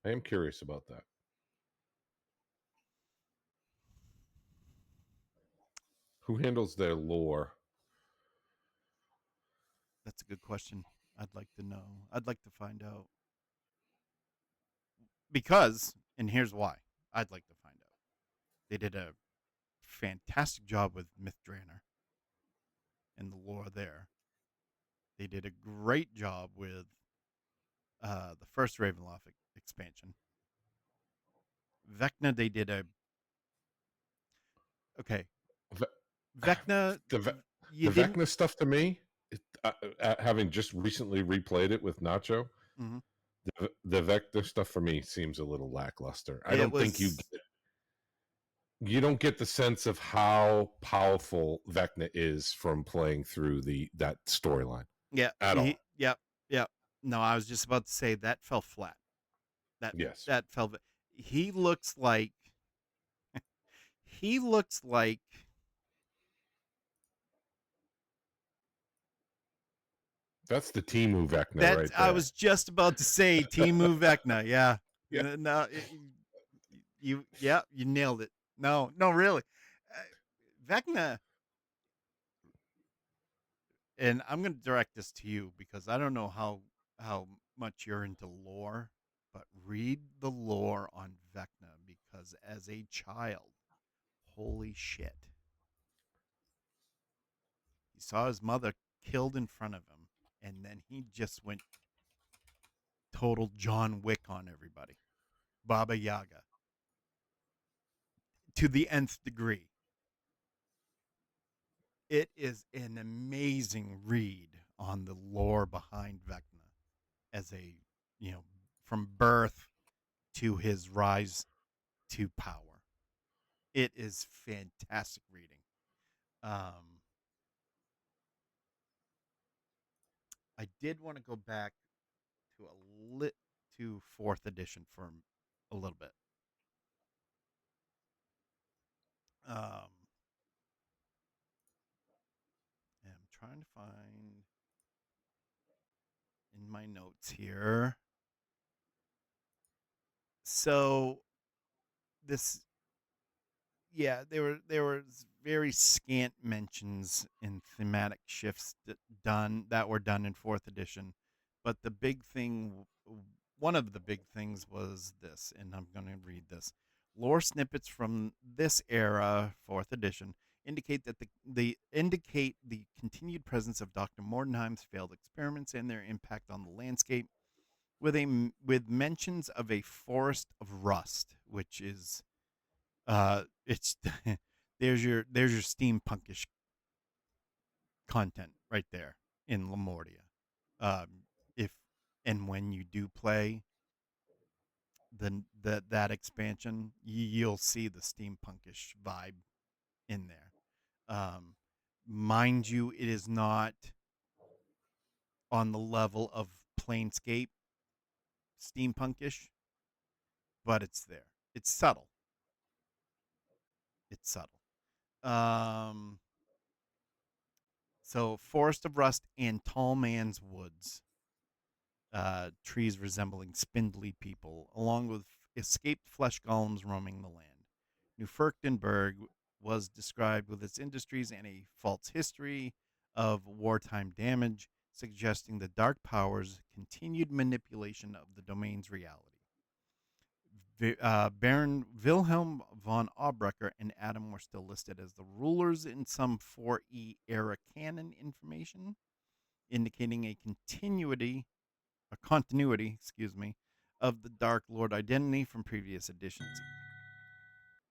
[SPEAKER 2] I am curious about that. Who handles their lore?
[SPEAKER 1] That's a good question. I'd like to know. I'd like to find out. because, and here's why. I'd like to find out. They did a fantastic job with Mithranor and the lore there. They did a great job with the first Ravenloft expansion. Vecna, they did a okay.
[SPEAKER 2] Ve-
[SPEAKER 1] Vecna,
[SPEAKER 2] the
[SPEAKER 1] you
[SPEAKER 2] the
[SPEAKER 1] didn't.
[SPEAKER 2] Vecna stuff to me, having just recently replayed it with Nacho,
[SPEAKER 1] Mhm.
[SPEAKER 2] the Vecna stuff for me seems a little lackluster. I
[SPEAKER 1] It
[SPEAKER 2] don't think
[SPEAKER 1] was,
[SPEAKER 2] you don't get the sense of how powerful Vecna is from playing through that storyline
[SPEAKER 1] yeah,
[SPEAKER 2] at all.
[SPEAKER 1] yeah, yeah. No, I was just about to say that fell flat. That
[SPEAKER 2] Yes,
[SPEAKER 1] that fell. He looks like he looks like
[SPEAKER 2] that's the Timu Vecna
[SPEAKER 1] that.
[SPEAKER 2] right
[SPEAKER 1] I
[SPEAKER 2] there.
[SPEAKER 1] was just about to say Timu Vecna. Yeah,
[SPEAKER 2] Yeah,
[SPEAKER 1] no, yeah, you nailed it. No, no, really, Vecna. And I'm going to direct this to you because I don't know how much you're into lore, but read the lore on Vecna because as a child, holy shit, he saw his mother killed in front of him, and then he just went total John Wick on everybody, Baba Yaga, to the nth degree. It is an amazing read on the lore behind Vecna as a, you know, from birth to his rise to power. It is fantastic reading. Um, I did want to go back to a lit to fourth edition for a little bit. Um, and I'm trying to find in my notes here. So this, yeah, there was very scant mentions in thematic shifts that were done in fourth edition, but the big thing, one of the big things was this, and I'm going to read this. Lore snippets from this era, fourth edition, indicate that the continued presence of Dr. Mordenheim's failed experiments and their impact on the landscape, with mentions of a forest of rust, which is it's there's your steampunkish content right there in Lamordia. If and when you do play that expansion, you'll see the steampunkish vibe in there. Um, Mind you, it is not on the level of Planescape steampunkish, but it's there. It's subtle. It's subtle. Um, so Forest of Rust and Tall Man's Woods, trees resembling spindly people, along with escaped flesh golems roaming the land. Neufurchtenberg was described with its industries and a false history of wartime damage, suggesting the Dark Powers' continued manipulation of the domain's reality. Baron Wilhelm von Aubrecker and Adam were still listed as the rulers in some 4E era canon information, indicating a continuity, excuse me, of the Dark Lord identity from previous editions,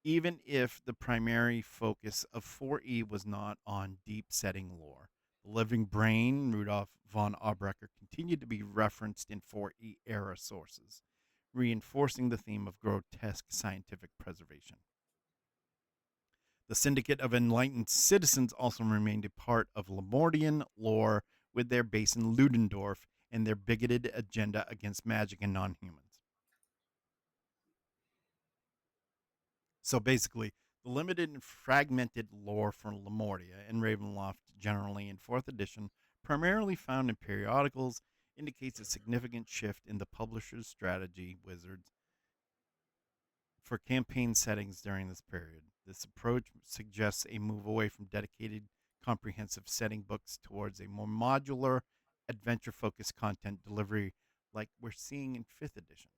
[SPEAKER 1] even if the primary focus of 4E was not on deep setting lore. The living brain, Rudolf von Aubrecker, continued to be referenced in 4E era sources, reinforcing the theme of grotesque scientific preservation. The Syndicate of Enlightened Citizens also remained a part of Lamordian lore with their base in Ludendorff and their bigoted agenda against magic and non humans. So basically, the limited and fragmented lore from Lamordia and Ravenloft, generally in 4th edition, primarily found in periodicals, indicates a significant shift in the publisher's strategy wizards for campaign settings during this period. This approach suggests a move away from dedicated, comprehensive setting books towards a more modular, adventure focused content delivery like we're seeing in 5th edition.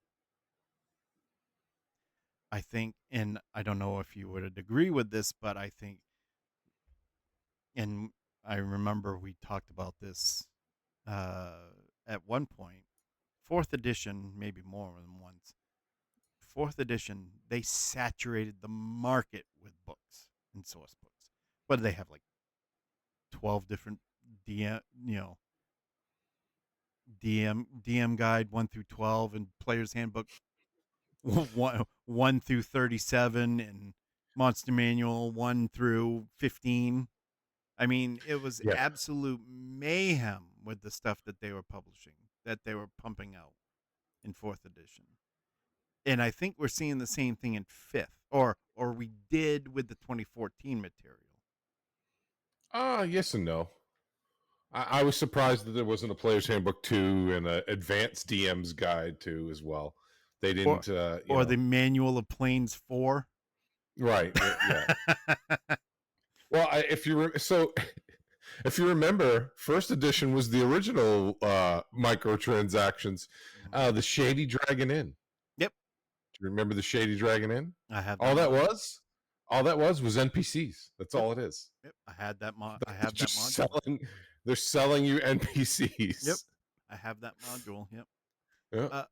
[SPEAKER 1] I think, and I don't know if you would agree with this, but I think, and I remember we talked about this uh, at one point. Fourth edition, maybe more than once. Fourth edition, they saturated the market with books and source books. What do they have, like 12 different DM, DM guide 1 through 12 and player's handbook 1 through 37 and monster manual 1 through 15. I mean, it was
[SPEAKER 2] Yeah.
[SPEAKER 1] absolute mayhem with the stuff that they were publishing, that they were pumping out in fourth edition. And I think we're seeing the same thing in fifth, or we did with the 2014 material.
[SPEAKER 2] Yes and no. I was surprised that there wasn't a player's handbook 2 and an advanced DM's guide 2 as well. They
[SPEAKER 1] Or
[SPEAKER 2] didn't,
[SPEAKER 1] or the manual of planes 4.
[SPEAKER 2] right. Yeah. Well, if you so if you remember, first edition was the original microtransactions,
[SPEAKER 1] Mhm.
[SPEAKER 2] the Shady Dragon Inn.
[SPEAKER 1] Yep,
[SPEAKER 2] Do you remember the Shady Dragon Inn?
[SPEAKER 1] I have that
[SPEAKER 2] All that
[SPEAKER 1] module.
[SPEAKER 2] was, all that was NPCs. That's
[SPEAKER 1] Yep,
[SPEAKER 2] all it is.
[SPEAKER 1] yep, I had that I
[SPEAKER 2] They're
[SPEAKER 1] have that
[SPEAKER 2] just
[SPEAKER 1] module.
[SPEAKER 2] selling. They're selling you
[SPEAKER 1] Yep,
[SPEAKER 2] NPCs.
[SPEAKER 1] I have that module. Yep.
[SPEAKER 2] Yeah.
[SPEAKER 1] Uh,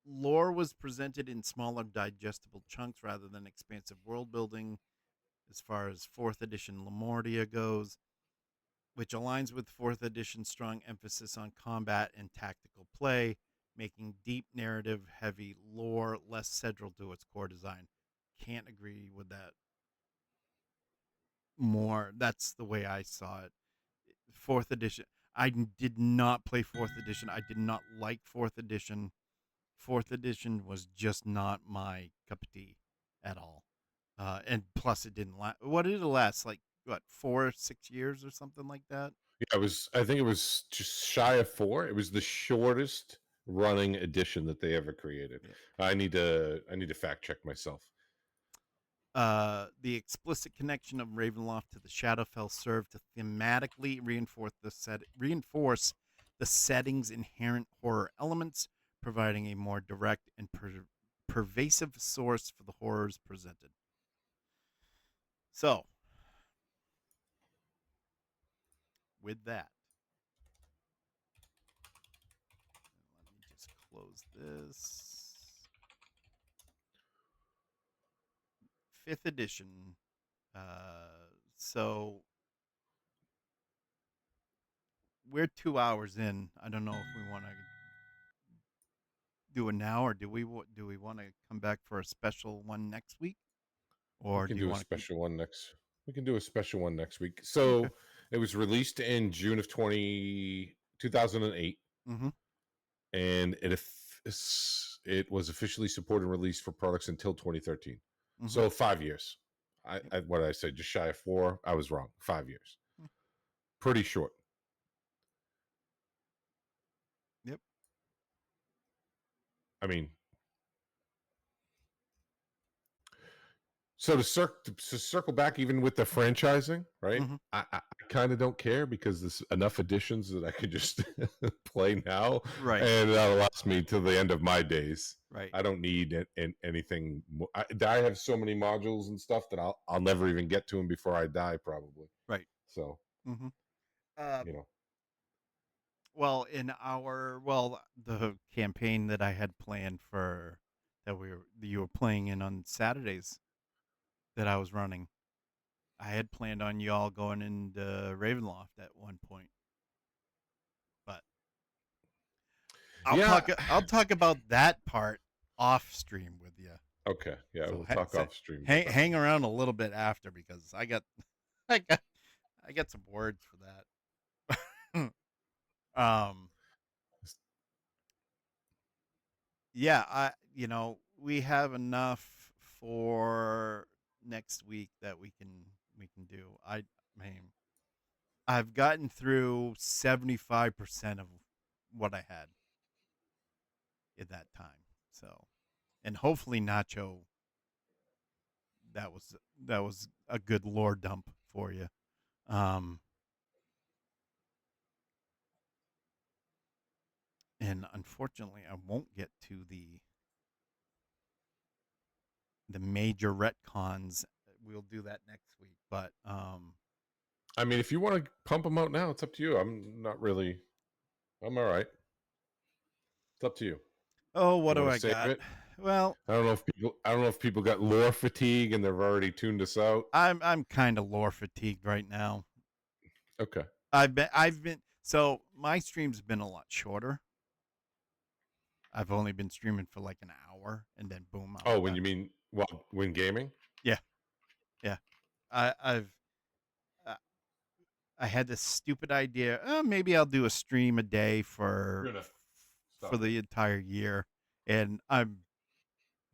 [SPEAKER 1] Lore was presented in smaller, digestible chunks rather than expansive world building. As far as fourth edition Lamordia goes, which aligns with fourth edition's strong emphasis on combat and tactical play, making deep narrative heavy lore less central to its core design. Can't agree with that more. That's the way I saw it. Fourth edition. I did not play fourth edition. I did not like fourth edition. Fourth edition was just not my cup of tea at all. And plus, it didn't last. What did it last? Like what, 4 or 6 years or something like that?
[SPEAKER 2] Yeah, it was. I think it was just shy of 4. It was the shortest running edition that they ever created.
[SPEAKER 1] Yeah.
[SPEAKER 2] I need to. I need to fact check myself.
[SPEAKER 1] The explicit connection of Ravenloft to the Shadowfell served to thematically reinforce the setting's inherent horror elements, providing a more direct and pervasive source for the horrors presented. So, with that, let me just close this. Fifth edition. So we're 2 hours in. I don't know if we want to do it now, or do we want to come back for a special one next week,
[SPEAKER 2] We
[SPEAKER 1] or
[SPEAKER 2] can
[SPEAKER 1] do you
[SPEAKER 2] do a
[SPEAKER 1] want to keep?
[SPEAKER 2] special one next. We can do a special one next week.
[SPEAKER 1] Okay.
[SPEAKER 2] So it was released in June of 2008,
[SPEAKER 1] Mm-hmm.
[SPEAKER 2] and it was officially supported and released for products until 2013.
[SPEAKER 1] Mm-hmm.
[SPEAKER 2] So 5 years.
[SPEAKER 1] Yep.
[SPEAKER 2] What did I say? Just shy of 4. I was wrong. 5 years. Pretty short.
[SPEAKER 1] Yep.
[SPEAKER 2] I mean, so to circle back, even with the franchising, right?
[SPEAKER 1] Mm-hmm.
[SPEAKER 2] I kind of don't care because there's enough editions that I could just play now,
[SPEAKER 1] Right.
[SPEAKER 2] and that'll last me till the end of my days.
[SPEAKER 1] Right.
[SPEAKER 2] I don't need anything. I have so many modules and stuff that I'll never even get to them before I die, probably.
[SPEAKER 1] Right.
[SPEAKER 2] So
[SPEAKER 1] Mm-hmm.
[SPEAKER 2] you know,
[SPEAKER 1] Well, the campaign that I had planned for that you were playing in on Saturdays that I was running, I had planned on y'all going into Ravenloft at one point, but
[SPEAKER 2] yeah.
[SPEAKER 1] I'll talk about that part off stream with you.
[SPEAKER 2] Okay, yeah,
[SPEAKER 1] So,
[SPEAKER 2] we'll talk
[SPEAKER 1] so
[SPEAKER 2] off stream about that.
[SPEAKER 1] hang around a little bit after because I got I got some words for that. um, yeah, we have enough for next week that we can do. Mean, I've gotten through 75% of what I had in that time. So, and hopefully Nacho, that was that was a good lore dump for you. Um, and unfortunately, I won't get to the major retcons. We'll do that next week. But
[SPEAKER 2] I mean, if you want to pump them out now, it's up to you. I'm not really. I'm all right. It's up to you.
[SPEAKER 1] oh, what
[SPEAKER 2] You
[SPEAKER 1] do
[SPEAKER 2] want to
[SPEAKER 1] I
[SPEAKER 2] save
[SPEAKER 1] got?
[SPEAKER 2] it?
[SPEAKER 1] Well,
[SPEAKER 2] I don't know if people. I don't know if people got lore fatigue and they've already tuned us out.
[SPEAKER 1] I'm kind of lore fatigued right now.
[SPEAKER 2] Okay.
[SPEAKER 1] I've been so my streams have been a lot shorter. I've only been streaming for like an hour, and then boom, I'm
[SPEAKER 2] Oh, when
[SPEAKER 1] done.
[SPEAKER 2] you mean when gaming?
[SPEAKER 1] Yeah, yeah. I've uh, I had this stupid idea. Maybe I'll do a stream a day
[SPEAKER 2] You're gonna
[SPEAKER 1] for
[SPEAKER 2] stop it.
[SPEAKER 1] the entire year, and I'm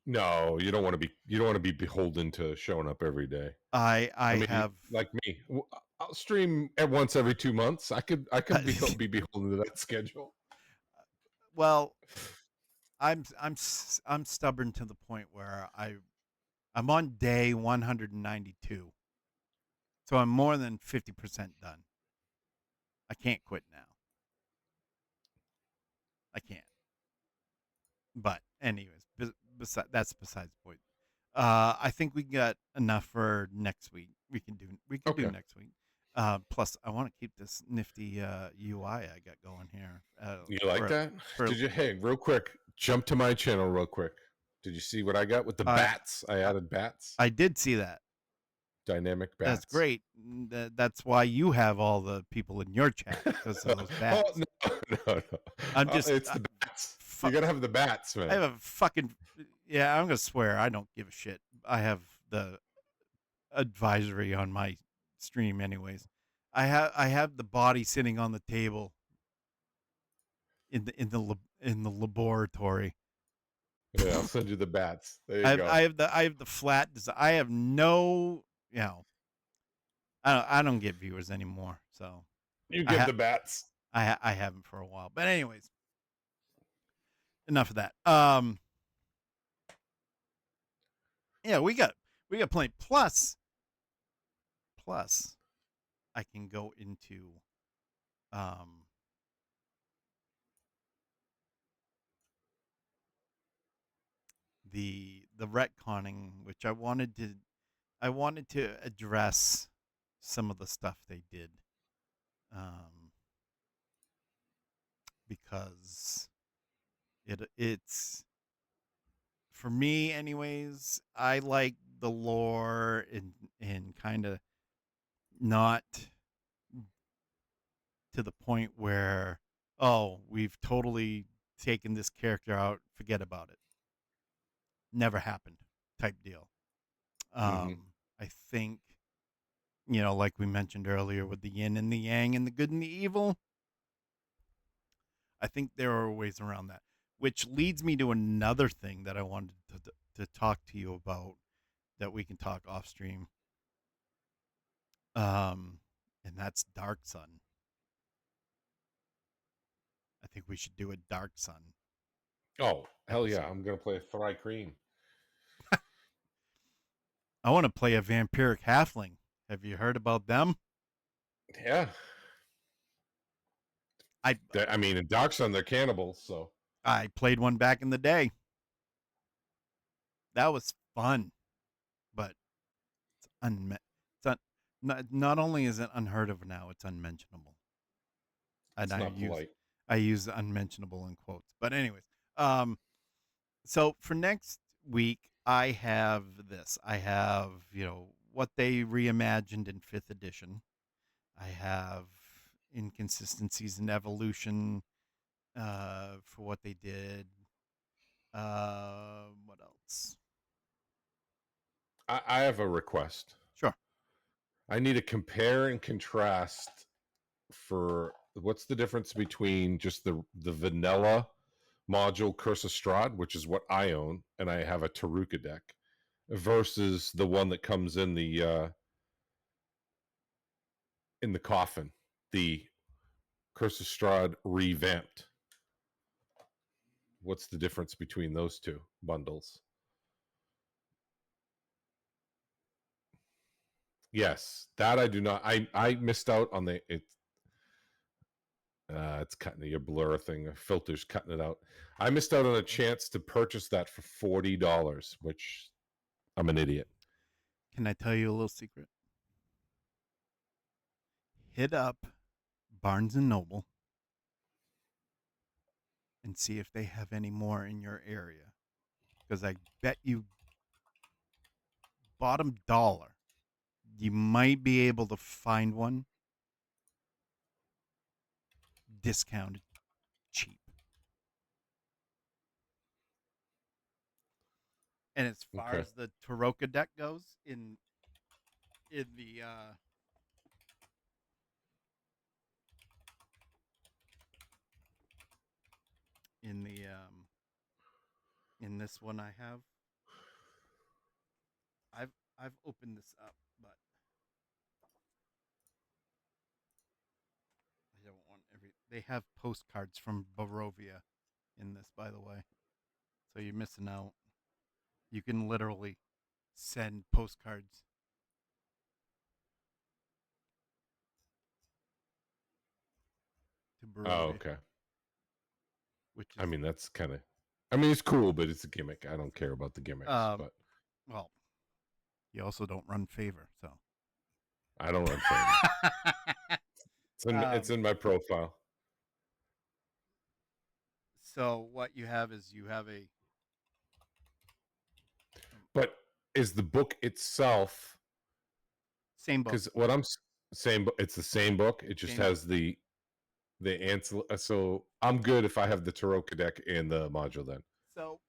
[SPEAKER 2] No, you don't want to be. You don't want to be beholden to showing up every day.
[SPEAKER 1] I
[SPEAKER 2] I mean,
[SPEAKER 1] have
[SPEAKER 2] like me, I'll stream at once every 2 months. I could be beholden to that schedule.
[SPEAKER 1] well, I'm stubborn to the point where I'm on day 192, so I'm more than 50% done. I can't quit now. I can't. But anyways, that's besides the point. I think we got enough for next week. We can do
[SPEAKER 2] Okay,
[SPEAKER 1] next week. Plus, I want to keep this nifty UI I got going here.
[SPEAKER 2] you like that?
[SPEAKER 1] For
[SPEAKER 2] Did you? Hey, real quick, jump to my channel real quick. Did you see what I got with the
[SPEAKER 1] I
[SPEAKER 2] bats? I added bats,
[SPEAKER 1] I did see that.
[SPEAKER 2] dynamic
[SPEAKER 1] That's
[SPEAKER 2] bats.
[SPEAKER 1] great. That's why you have all the people in your chat because of those
[SPEAKER 2] Oh
[SPEAKER 1] bats.
[SPEAKER 2] no, no, no!
[SPEAKER 1] I'm just
[SPEAKER 2] It's the bats. You
[SPEAKER 1] fu-
[SPEAKER 2] gotta have the bats,
[SPEAKER 1] I
[SPEAKER 2] man.
[SPEAKER 1] have a fucking yeah. I'm gonna swear I don't give a shit. I have the advisory on my stream, anyways. I have the body sitting on the table in the laboratory.
[SPEAKER 2] Yeah, I'll send you the bats. There
[SPEAKER 1] I
[SPEAKER 2] you
[SPEAKER 1] have
[SPEAKER 2] go.
[SPEAKER 1] I have the I have the flat. I have no, you know. I don't get viewers anymore, so
[SPEAKER 2] You
[SPEAKER 1] I
[SPEAKER 2] get
[SPEAKER 1] ha
[SPEAKER 2] the bats.
[SPEAKER 1] I haven't for a while. But anyways, enough of that. Yeah, we got plenty. Plus, I can go into um the retconning, which I wanted to address some of the stuff they did, um, because it's for me, anyways. I like the lore and kind of not to the point where, oh, we've totally taken this character out, forget about it, never happened type deal.
[SPEAKER 2] Hmm.
[SPEAKER 1] I think, like we mentioned earlier with the yin and the yang and the good and the evil, I think there are ways around that, which leads me to another thing that I wanted to talk to you about that we can talk off stream. Um, and that's Dark Sun. I think we should do a Dark Sun
[SPEAKER 2] Oh hell yeah!
[SPEAKER 1] episode.
[SPEAKER 2] I'm gonna play Thry Cream.
[SPEAKER 1] I want to play a vampiric halfling. Have you heard about them?
[SPEAKER 2] Yeah,
[SPEAKER 1] I
[SPEAKER 2] I mean, in Dark Sun they're cannibals, so
[SPEAKER 1] I played one back in the day. That was fun, but it's it's not only is it unheard of now, it's unmentionable. And
[SPEAKER 2] it's
[SPEAKER 1] I
[SPEAKER 2] not
[SPEAKER 1] use
[SPEAKER 2] polite.
[SPEAKER 1] I use unmentionable in quotes. But anyways, um, so for next week, I have this. I have what they reimagined in fifth edition. I have inconsistencies in evolution for what they did. What else?
[SPEAKER 2] I have a request.
[SPEAKER 1] Sure.
[SPEAKER 2] I need a compare and contrast for what's the difference between just the vanilla module Curse of Strahd, which is what I own, and I have a Taruka deck, versus the one that comes in the coffin, the Curse of Strahd revamped. What's the difference between those two bundles? Yes, that I do not. I missed out on the it's cutting your blur thing. A filter's cutting it out. I missed out on a chance to purchase that for $40, which I'm an idiot.
[SPEAKER 1] Can I tell you a little secret? Hit up Barnes and Noble and see if they have any more in your area. Because I bet you bottom dollar you might be able to find one discounted cheap. And as far
[SPEAKER 2] Okay.
[SPEAKER 1] as the Taroka deck goes, in the in the in this one I've I've opened this up, but I don't want every. They have postcards from Barovia in this, by the way, so you're missing out. You can literally send postcards to
[SPEAKER 2] Oh,
[SPEAKER 1] Barovia,
[SPEAKER 2] okay.
[SPEAKER 1] which
[SPEAKER 2] I
[SPEAKER 1] is
[SPEAKER 2] mean, that's kind of. I mean, it's cool, but it's a gimmick. I don't care about the gimmicks,
[SPEAKER 1] um
[SPEAKER 2] but
[SPEAKER 1] well, you also don't run favor, so
[SPEAKER 2] I don't run favor. It's
[SPEAKER 1] um
[SPEAKER 2] in my profile.
[SPEAKER 1] so what you have is you have a
[SPEAKER 2] But is the book itself?
[SPEAKER 1] same book,
[SPEAKER 2] Because what saying, it's the same book. It just
[SPEAKER 1] same book.
[SPEAKER 2] has the answer. So I'm good if I have the Taroka deck and the module. Then
[SPEAKER 1] So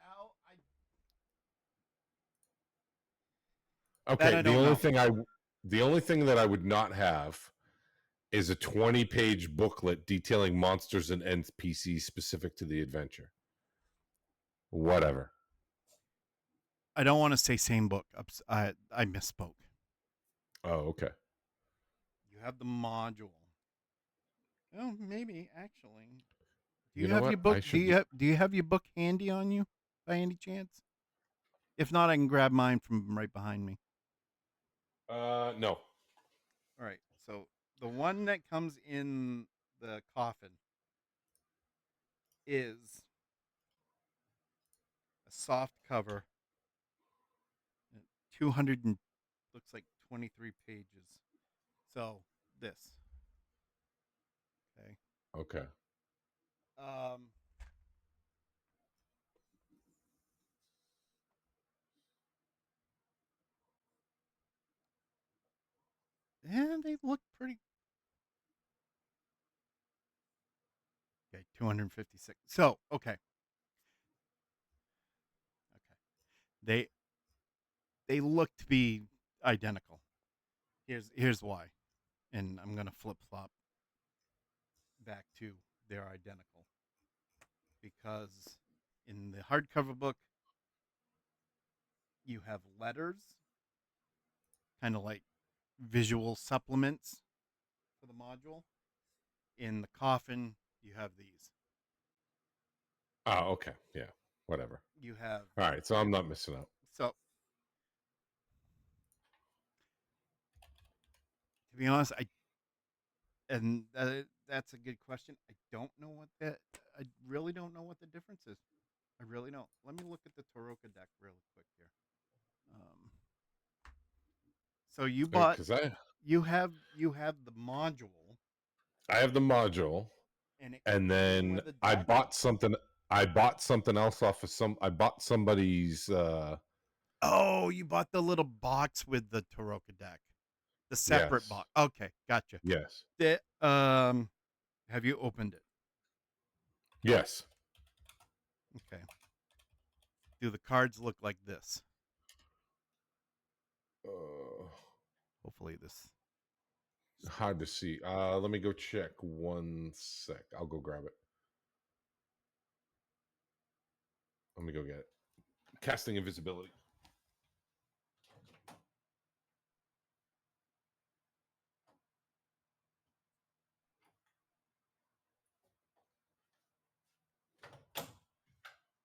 [SPEAKER 1] Al, that
[SPEAKER 2] okay.
[SPEAKER 1] I don't know.
[SPEAKER 2] The only thing that I would not have is a 20-page booklet detailing monsters and NPCs specific to the adventure. Whatever.
[SPEAKER 1] I don't want to say same book. I misspoke.
[SPEAKER 2] Oh, okay.
[SPEAKER 1] You have the module. Oh, maybe actually. Do
[SPEAKER 2] You
[SPEAKER 1] you
[SPEAKER 2] know
[SPEAKER 1] have your
[SPEAKER 2] what?
[SPEAKER 1] book?
[SPEAKER 2] I should.
[SPEAKER 1] Do you have your book handy on you by any chance? If not, I can grab mine from right behind me.
[SPEAKER 2] No.
[SPEAKER 1] All right. So the one that comes in the coffin is a soft cover, 200 and looks like 23 pages. So this, okay.
[SPEAKER 2] Okay.
[SPEAKER 1] Um, and they look pretty. Okay, 256. So okay. They they look to be identical. Here's why, and I'm gonna flip flop back to they're identical because in the hardcover book you have letters, kind of like visual supplements for the module. In the coffin, you have these.
[SPEAKER 2] Oh, okay. Yeah. Whatever.
[SPEAKER 1] You have
[SPEAKER 2] All right. So I'm not missing out.
[SPEAKER 1] so to be honest, I and that's a good question. I don't know what that. I really don't know what the difference is. I really don't. Let me look at the Toroka deck really quick here. Um, so you bought
[SPEAKER 2] Because
[SPEAKER 1] you have the module,
[SPEAKER 2] I have the module,
[SPEAKER 1] and it
[SPEAKER 2] and
[SPEAKER 1] came
[SPEAKER 2] then
[SPEAKER 1] with a deck.
[SPEAKER 2] I bought something else off of some. I bought somebody's.
[SPEAKER 1] Oh, you bought the little box with the Toroka deck, the separate
[SPEAKER 2] Yes.
[SPEAKER 1] box. Okay, gotcha.
[SPEAKER 2] Yes.
[SPEAKER 1] The, have you opened it?
[SPEAKER 2] Yes.
[SPEAKER 1] Okay. Do the cards look like this?
[SPEAKER 2] Uh,
[SPEAKER 1] Hopefully, this.
[SPEAKER 2] Hard to see. Let me go check 1 sec. I'll go grab it. Let me go get it. Casting invisibility.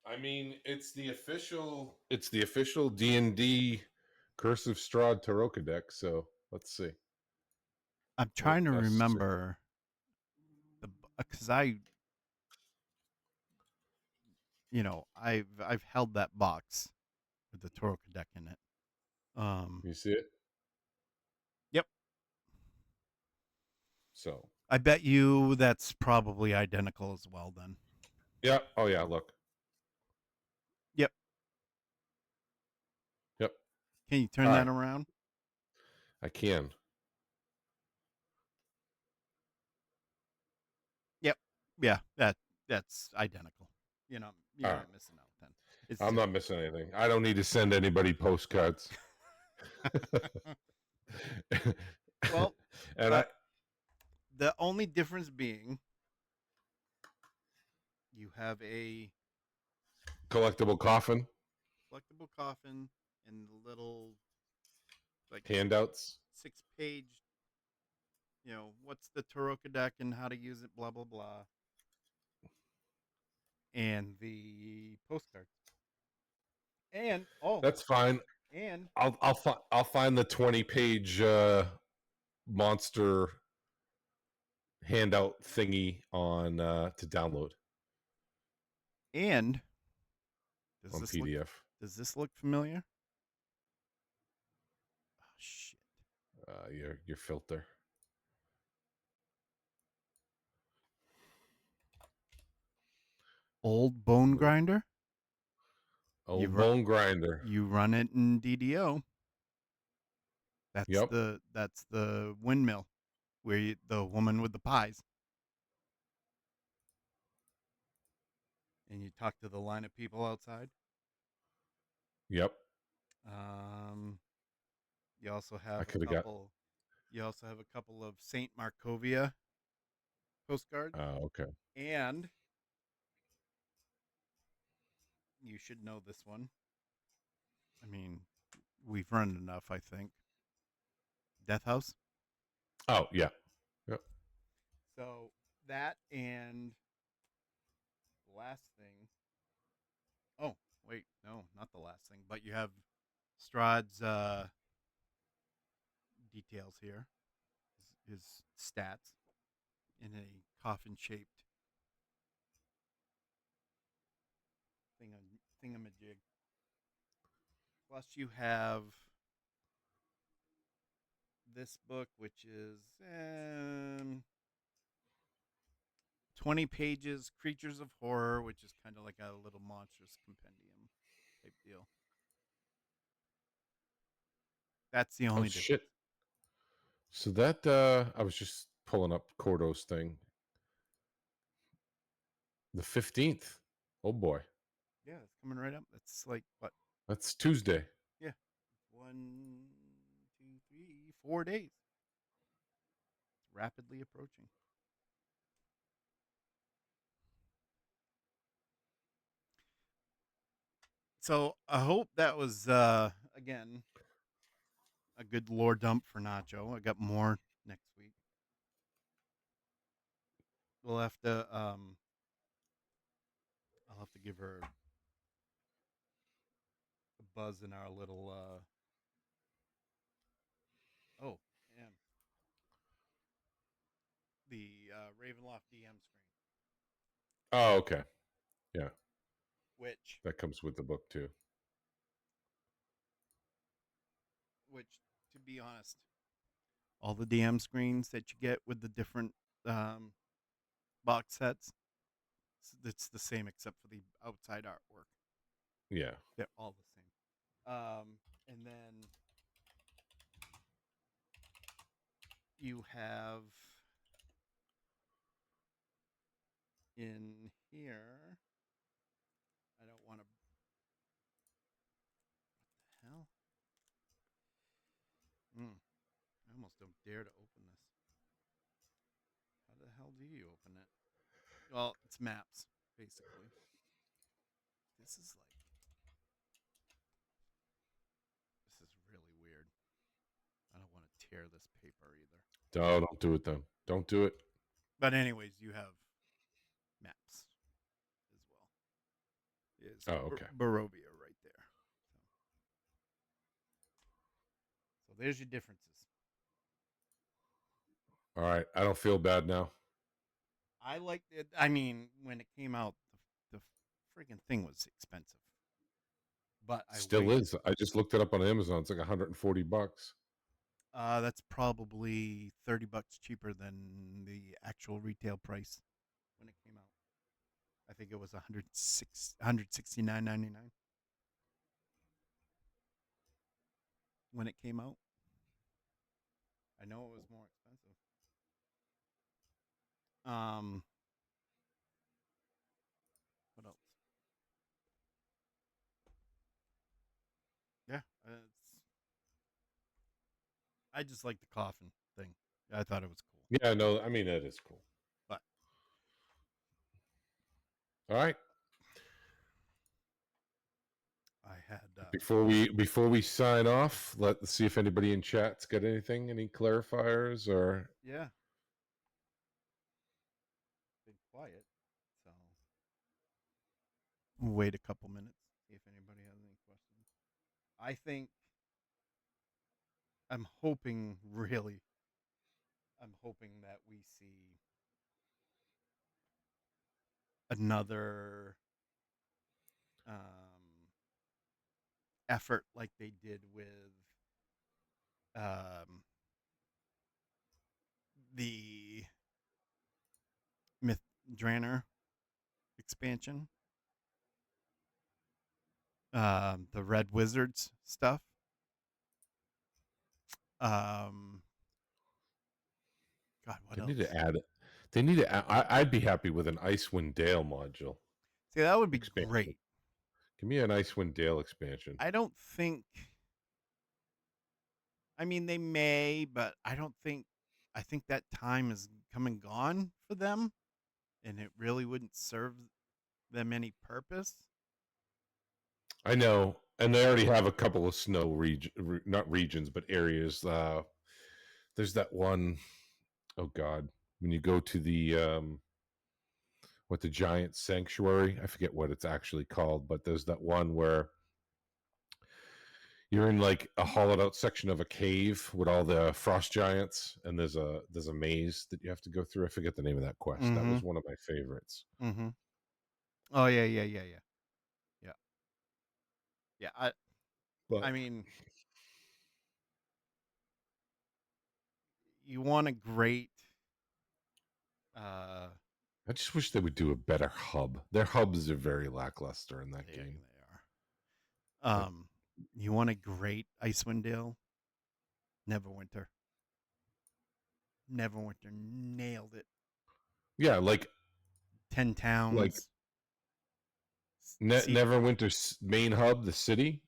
[SPEAKER 2] I mean, it's the official. It's the official D&D Curse of Strahd Taroka deck. So let's see.
[SPEAKER 1] I'm
[SPEAKER 2] Oh,
[SPEAKER 1] trying to
[SPEAKER 2] that's
[SPEAKER 1] remember the because I've held that box with the Toroka deck in it. Um,
[SPEAKER 2] You see it?
[SPEAKER 1] yep.
[SPEAKER 2] So,
[SPEAKER 1] I bet you that's probably identical as well. Then.
[SPEAKER 2] yeah. Oh, yeah. Look.
[SPEAKER 1] Yep.
[SPEAKER 2] Yep.
[SPEAKER 1] Can you turn
[SPEAKER 2] All
[SPEAKER 1] that
[SPEAKER 2] right.
[SPEAKER 1] around?
[SPEAKER 2] I can.
[SPEAKER 1] Yep. Yeah. That's identical. You're
[SPEAKER 2] All right.
[SPEAKER 1] not missing out then. It's
[SPEAKER 2] I'm
[SPEAKER 1] just
[SPEAKER 2] not missing anything. I don't need to send anybody postcards.
[SPEAKER 1] well,
[SPEAKER 2] And I
[SPEAKER 1] the the only difference being you have a
[SPEAKER 2] collectible coffin
[SPEAKER 1] collectible coffin and the little like
[SPEAKER 2] handouts.
[SPEAKER 1] 6-page, what's the Toroka deck and how to use it, blah blah blah, and the postcard. And
[SPEAKER 2] That's fine.
[SPEAKER 1] and
[SPEAKER 2] I'll find the 20-page monster handout thingy on to download
[SPEAKER 1] and does
[SPEAKER 2] on
[SPEAKER 1] this look
[SPEAKER 2] PDF.
[SPEAKER 1] does this look familiar? Oh shit.
[SPEAKER 2] Your filter.
[SPEAKER 1] Old bone grinder. You
[SPEAKER 2] Old
[SPEAKER 1] run
[SPEAKER 2] bone grinder.
[SPEAKER 1] you run it in DDO. That's
[SPEAKER 2] Yep.
[SPEAKER 1] the windmill where the woman with the pies, and you talk to the line of people outside.
[SPEAKER 2] Yep.
[SPEAKER 1] Um, you also
[SPEAKER 2] I
[SPEAKER 1] have
[SPEAKER 2] could
[SPEAKER 1] a
[SPEAKER 2] have got.
[SPEAKER 1] couple. You also have a couple of Saint Markovia postcards,
[SPEAKER 2] Okay.
[SPEAKER 1] and you should know this one. I mean, we've run enough, I think. Death House.
[SPEAKER 2] Oh yeah. Yep.
[SPEAKER 1] So that and the last thing. Oh wait, no, not the last thing. But you have Strahd's details here. His stats in a coffin-shaped thingamajig. Plus, you have this book, which is 20 pages, Creatures of Horror, which is kind of like a little monstrous compendium type deal. That's the
[SPEAKER 2] Oh
[SPEAKER 1] only
[SPEAKER 2] shit.
[SPEAKER 1] difference.
[SPEAKER 2] So that I was just pulling up Cordo's thing. The 15th. Oh boy.
[SPEAKER 1] Yeah, it's coming right up. That's like what?
[SPEAKER 2] That's Tuesday.
[SPEAKER 1] Yeah, 1, 2, 3, 4 days. It's rapidly approaching. So I hope that was again a good lore dump for Nacho. I got more next week. We'll have to I'll have to give her a buzz in our little oh and the Ravenloft DM screen,
[SPEAKER 2] Oh, okay. Yeah.
[SPEAKER 1] which
[SPEAKER 2] That comes with the book too.
[SPEAKER 1] which to be honest, all the DM screens that you get with the different um, box sets, it's the same except for the outside artwork.
[SPEAKER 2] Yeah.
[SPEAKER 1] They're all the same. And then you have in here. I don't want to. What the hell? I almost don't dare to open this. How the hell do you open it? Well, it's maps, basically. This is like. This is really weird. I don't want to tear this paper either.
[SPEAKER 2] Oh, don't do it then. Don't do it.
[SPEAKER 1] But, anyways, you have maps as well. Is
[SPEAKER 2] Oh, okay.
[SPEAKER 1] Barovia right there. So there's your differences.
[SPEAKER 2] All right. I don't feel bad now.
[SPEAKER 1] I liked it. I mean, when it came out, the freaking thing was expensive. but I
[SPEAKER 2] Still
[SPEAKER 1] waited.
[SPEAKER 2] is. I just looked it up on Amazon. It's like $140.
[SPEAKER 1] That's probably $30 cheaper than the actual retail price when it came out. I think it was 169.99 when it came out. I know it was more expensive. Um, what else? Yeah, I just like the coffin thing. I thought it was cool,
[SPEAKER 2] Yeah, no, I mean that is cool.
[SPEAKER 1] but
[SPEAKER 2] All right.
[SPEAKER 1] I had
[SPEAKER 2] Before we sign off, let's see if anybody in chat's got anything, any clarifiers or
[SPEAKER 1] yeah, been quiet, so we'll wait a couple minutes see if anybody has any questions. I think I'm hoping really I'm hoping that we see another um, effort like they did with um, the Myth Draenor expansion, the Red Wizards stuff. Um, God, what
[SPEAKER 2] they need to
[SPEAKER 1] else?
[SPEAKER 2] add it. They need to I'd be happy with an Icewind Dale module
[SPEAKER 1] See, that would be
[SPEAKER 2] expansion.
[SPEAKER 1] great.
[SPEAKER 2] Give me an Icewind Dale expansion.
[SPEAKER 1] I don't think. I mean, they may, but I don't think. I think that time is come and gone for them, and it really wouldn't serve them any purpose.
[SPEAKER 2] I know, and they already have a couple of snow not regions, but areas. There's that one, oh God, when you go to the giant sanctuary, I forget what it's actually called, but there's that one where you're in like a hollowed out section of a cave with all the frost giants, and there's a maze that you have to go through. I forget the name of that quest. That
[SPEAKER 1] Mm-hmm.
[SPEAKER 2] was one of my favorites.
[SPEAKER 1] Mm-hmm. Oh yeah, yeah, yeah, yeah, yeah, yeah. I
[SPEAKER 2] But
[SPEAKER 1] mean, you want a great. Uh,
[SPEAKER 2] I just wish they would do a better hub. Their hubs are very lackluster in that
[SPEAKER 1] yeah,
[SPEAKER 2] game.
[SPEAKER 1] they are.
[SPEAKER 2] Like,
[SPEAKER 1] You want a great Icewind Dale? Neverwinter. Neverwinter nailed it.
[SPEAKER 2] yeah, like
[SPEAKER 1] 10
[SPEAKER 2] like
[SPEAKER 1] towns. See
[SPEAKER 2] Neverwinter's main hub, the city.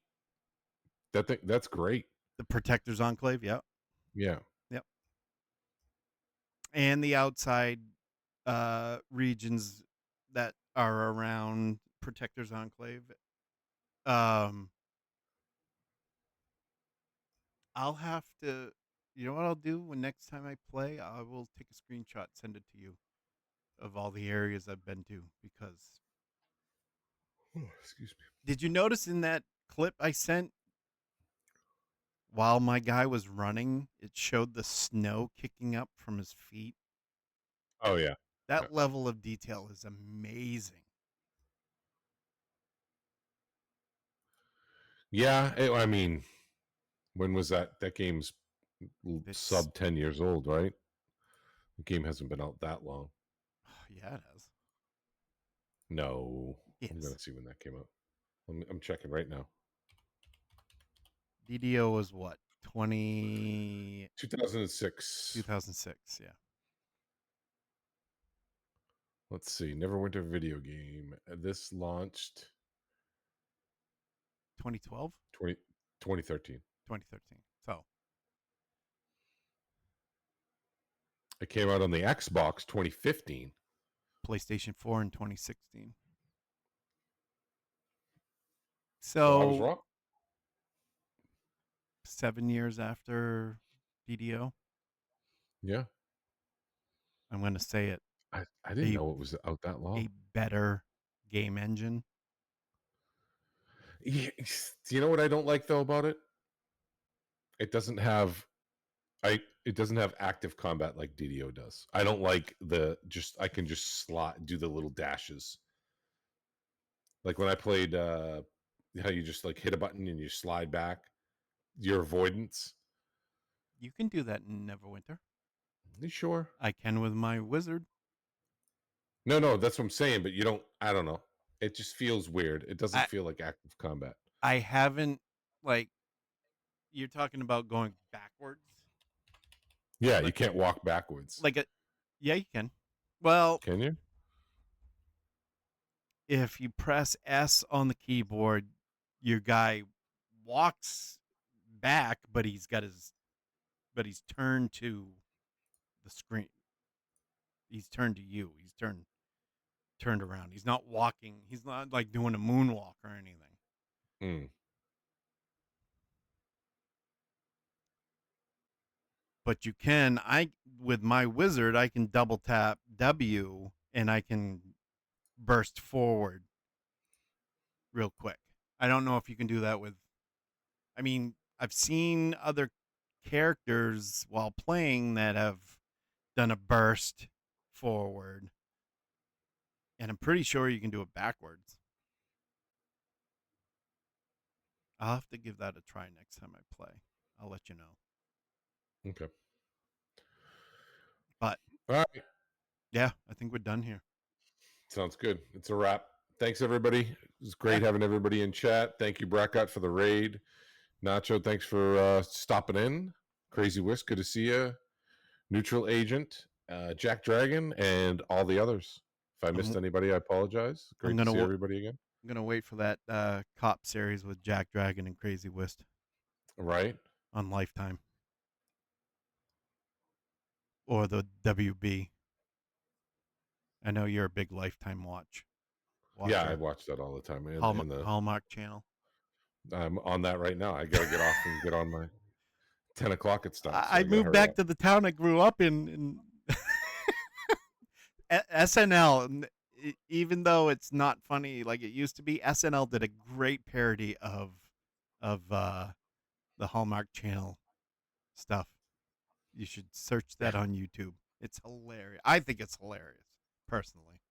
[SPEAKER 2] That's great.
[SPEAKER 1] the Protector's Enclave. Yep.
[SPEAKER 2] Yeah.
[SPEAKER 1] Yep. And the outside regions that are around Protector's Enclave. Um, I'll have to. You know what I'll do when next time I play? I will take a screenshot, send it to you of all the areas I've been to because
[SPEAKER 2] Oh, excuse me.
[SPEAKER 1] did you notice in that clip I sent while my guy was running, it showed the snow kicking up from his feet?
[SPEAKER 2] Oh yeah. Yeah.
[SPEAKER 1] That level of detail is amazing.
[SPEAKER 2] Yeah. I mean, when was that? That game's
[SPEAKER 1] It's
[SPEAKER 2] sub 10 years old, right? The game hasn't been out that long.
[SPEAKER 1] yeah, it has.
[SPEAKER 2] No, I'm
[SPEAKER 1] Yes.
[SPEAKER 2] gonna see when that came out. I'm checking right now.
[SPEAKER 1] DDO was what? 20
[SPEAKER 2] 2006.
[SPEAKER 1] 2006, yeah.
[SPEAKER 2] Let's see. Neverwinter video game. This launched
[SPEAKER 1] 2012,
[SPEAKER 2] 2013.
[SPEAKER 1] 2013. So,
[SPEAKER 2] It came out on the Xbox 2015.
[SPEAKER 1] PlayStation 4 in 2016.
[SPEAKER 2] So I was
[SPEAKER 1] So,
[SPEAKER 2] wrong.
[SPEAKER 1] 7 years after DDO,
[SPEAKER 2] Yeah.
[SPEAKER 1] I'm going to say it.
[SPEAKER 2] I didn't
[SPEAKER 1] A
[SPEAKER 2] know it was out that
[SPEAKER 1] a
[SPEAKER 2] long.
[SPEAKER 1] better game engine.
[SPEAKER 2] Yeah, do you know what I don't like though about it? It doesn't have it doesn't have active combat like DDO does. I don't like I can just slot do the little dashes. Like when I played how you just like hit a button and you slide back your avoidance.
[SPEAKER 1] You can do that in Neverwinter.
[SPEAKER 2] You sure?
[SPEAKER 1] I can with my wizard.
[SPEAKER 2] No, no, that's what I'm saying. But you don't. I don't know. It just feels weird. It doesn't
[SPEAKER 1] I
[SPEAKER 2] feel like active combat.
[SPEAKER 1] I haven't like you're talking about going backwards.
[SPEAKER 2] Yeah, you
[SPEAKER 1] Like
[SPEAKER 2] can't walk backwards.
[SPEAKER 1] like a yeah, you can. Well,
[SPEAKER 2] Can you?
[SPEAKER 1] if you press S on the keyboard, your guy walks back, but he's turned to the screen. He's turned to you. He's turned around. He's not walking. He's not like doing a moonwalk or anything.
[SPEAKER 2] Mm,
[SPEAKER 1] But you can I with my wizard, I can double tap W and I can burst forward real quick. I don't know if you can do that with I mean, I've seen other characters while playing that have done a burst forward, and I'm pretty sure you can do it backwards. I'll have to give that a try next time I play. I'll let you know.
[SPEAKER 2] okay.
[SPEAKER 1] But
[SPEAKER 2] All right.
[SPEAKER 1] yeah, I think we're done here.
[SPEAKER 2] Sounds good. It's a wrap. Thanks, everybody. It was
[SPEAKER 1] Yeah.
[SPEAKER 2] great having everybody in chat. Thank you, Bracott, for the raid. Nacho, thanks for stopping in. Crazy Whisk, good to see you. Neutral Agent, Jack Dragon, and all the others. If I missed
[SPEAKER 1] I'm
[SPEAKER 2] anybody, I apologize.
[SPEAKER 1] I'm
[SPEAKER 2] Great to
[SPEAKER 1] gonna
[SPEAKER 2] see
[SPEAKER 1] I'm
[SPEAKER 2] everybody again.
[SPEAKER 1] gonna wait for that cop series with Jack Dragon and Crazy Whist
[SPEAKER 2] Right?
[SPEAKER 1] on Lifetime or the WB. I know you're a big Lifetime
[SPEAKER 2] Yeah, I
[SPEAKER 1] watcher.
[SPEAKER 2] watch that all the time. And the
[SPEAKER 1] Hallmark Channel.
[SPEAKER 2] I'm on that right now. I got to get off and get on my 10 o'clock it starts, so
[SPEAKER 1] I
[SPEAKER 2] I got to
[SPEAKER 1] moved
[SPEAKER 2] hurry
[SPEAKER 1] back
[SPEAKER 2] up.
[SPEAKER 1] to the town I grew up in SNL. Even though it's not funny like it used to be, SNL did a great parody of the Hallmark Channel stuff. You should search
[SPEAKER 2] Yeah.
[SPEAKER 1] that on YouTube. It's hilarious. I think it's hilarious personally,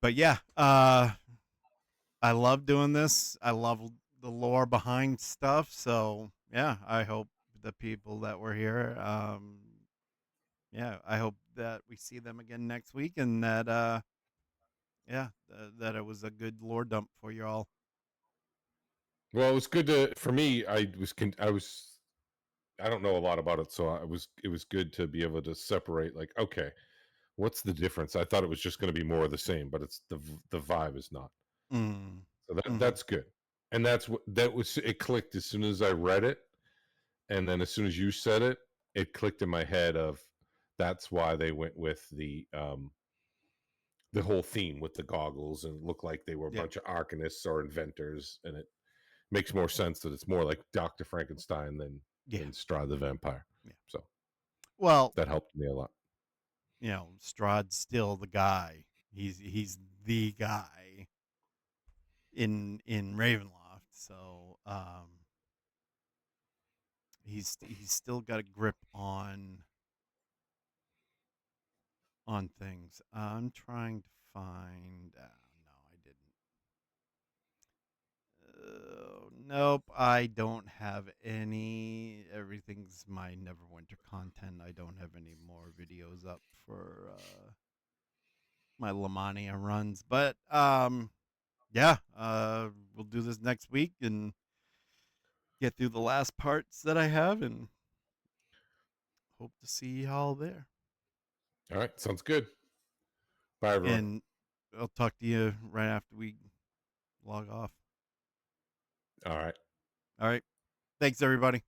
[SPEAKER 1] but yeah. I love doing this. I love the lore behind stuff. So yeah, I hope the people that were here, yeah, I hope that we see them again next week, and that yeah, that it was a good lore dump for you all.
[SPEAKER 2] Well, it was good to for me. I don't know a lot about it, so it was good to be able to separate. Like, okay, what's the difference? I thought it was just going to be more of the same, but it's the vibe is not.
[SPEAKER 1] Mm.
[SPEAKER 2] So
[SPEAKER 1] Mm.
[SPEAKER 2] that's good, and that's what that was. It clicked as soon as I read it, and then as soon as you said it, it clicked in my head of that's why they went with the whole theme with the goggles and it looked like they were a
[SPEAKER 1] Yeah,
[SPEAKER 2] bunch of arcanists or inventors, and it makes more sense that it's more like Dr. Frankenstein
[SPEAKER 1] yeah,
[SPEAKER 2] than Strahd the vampire.
[SPEAKER 1] yeah.
[SPEAKER 2] So
[SPEAKER 1] Well,
[SPEAKER 2] that helped me a lot.
[SPEAKER 1] Strahd's still the guy. He's the guy in Ravenloft. So he's still got a grip on things. I'm trying to find. No, I didn't. Nope, I don't have any. Everything's my Neverwinter content. I don't have any more videos up for my Lamania runs. But yeah, we'll do this next week and get through the last parts that I have, and hope to see y'all there.
[SPEAKER 2] All right, sounds good. Bye, everyone.
[SPEAKER 1] And I'll talk to you right after we log off.
[SPEAKER 2] All right.
[SPEAKER 1] All right. Thanks, everybody.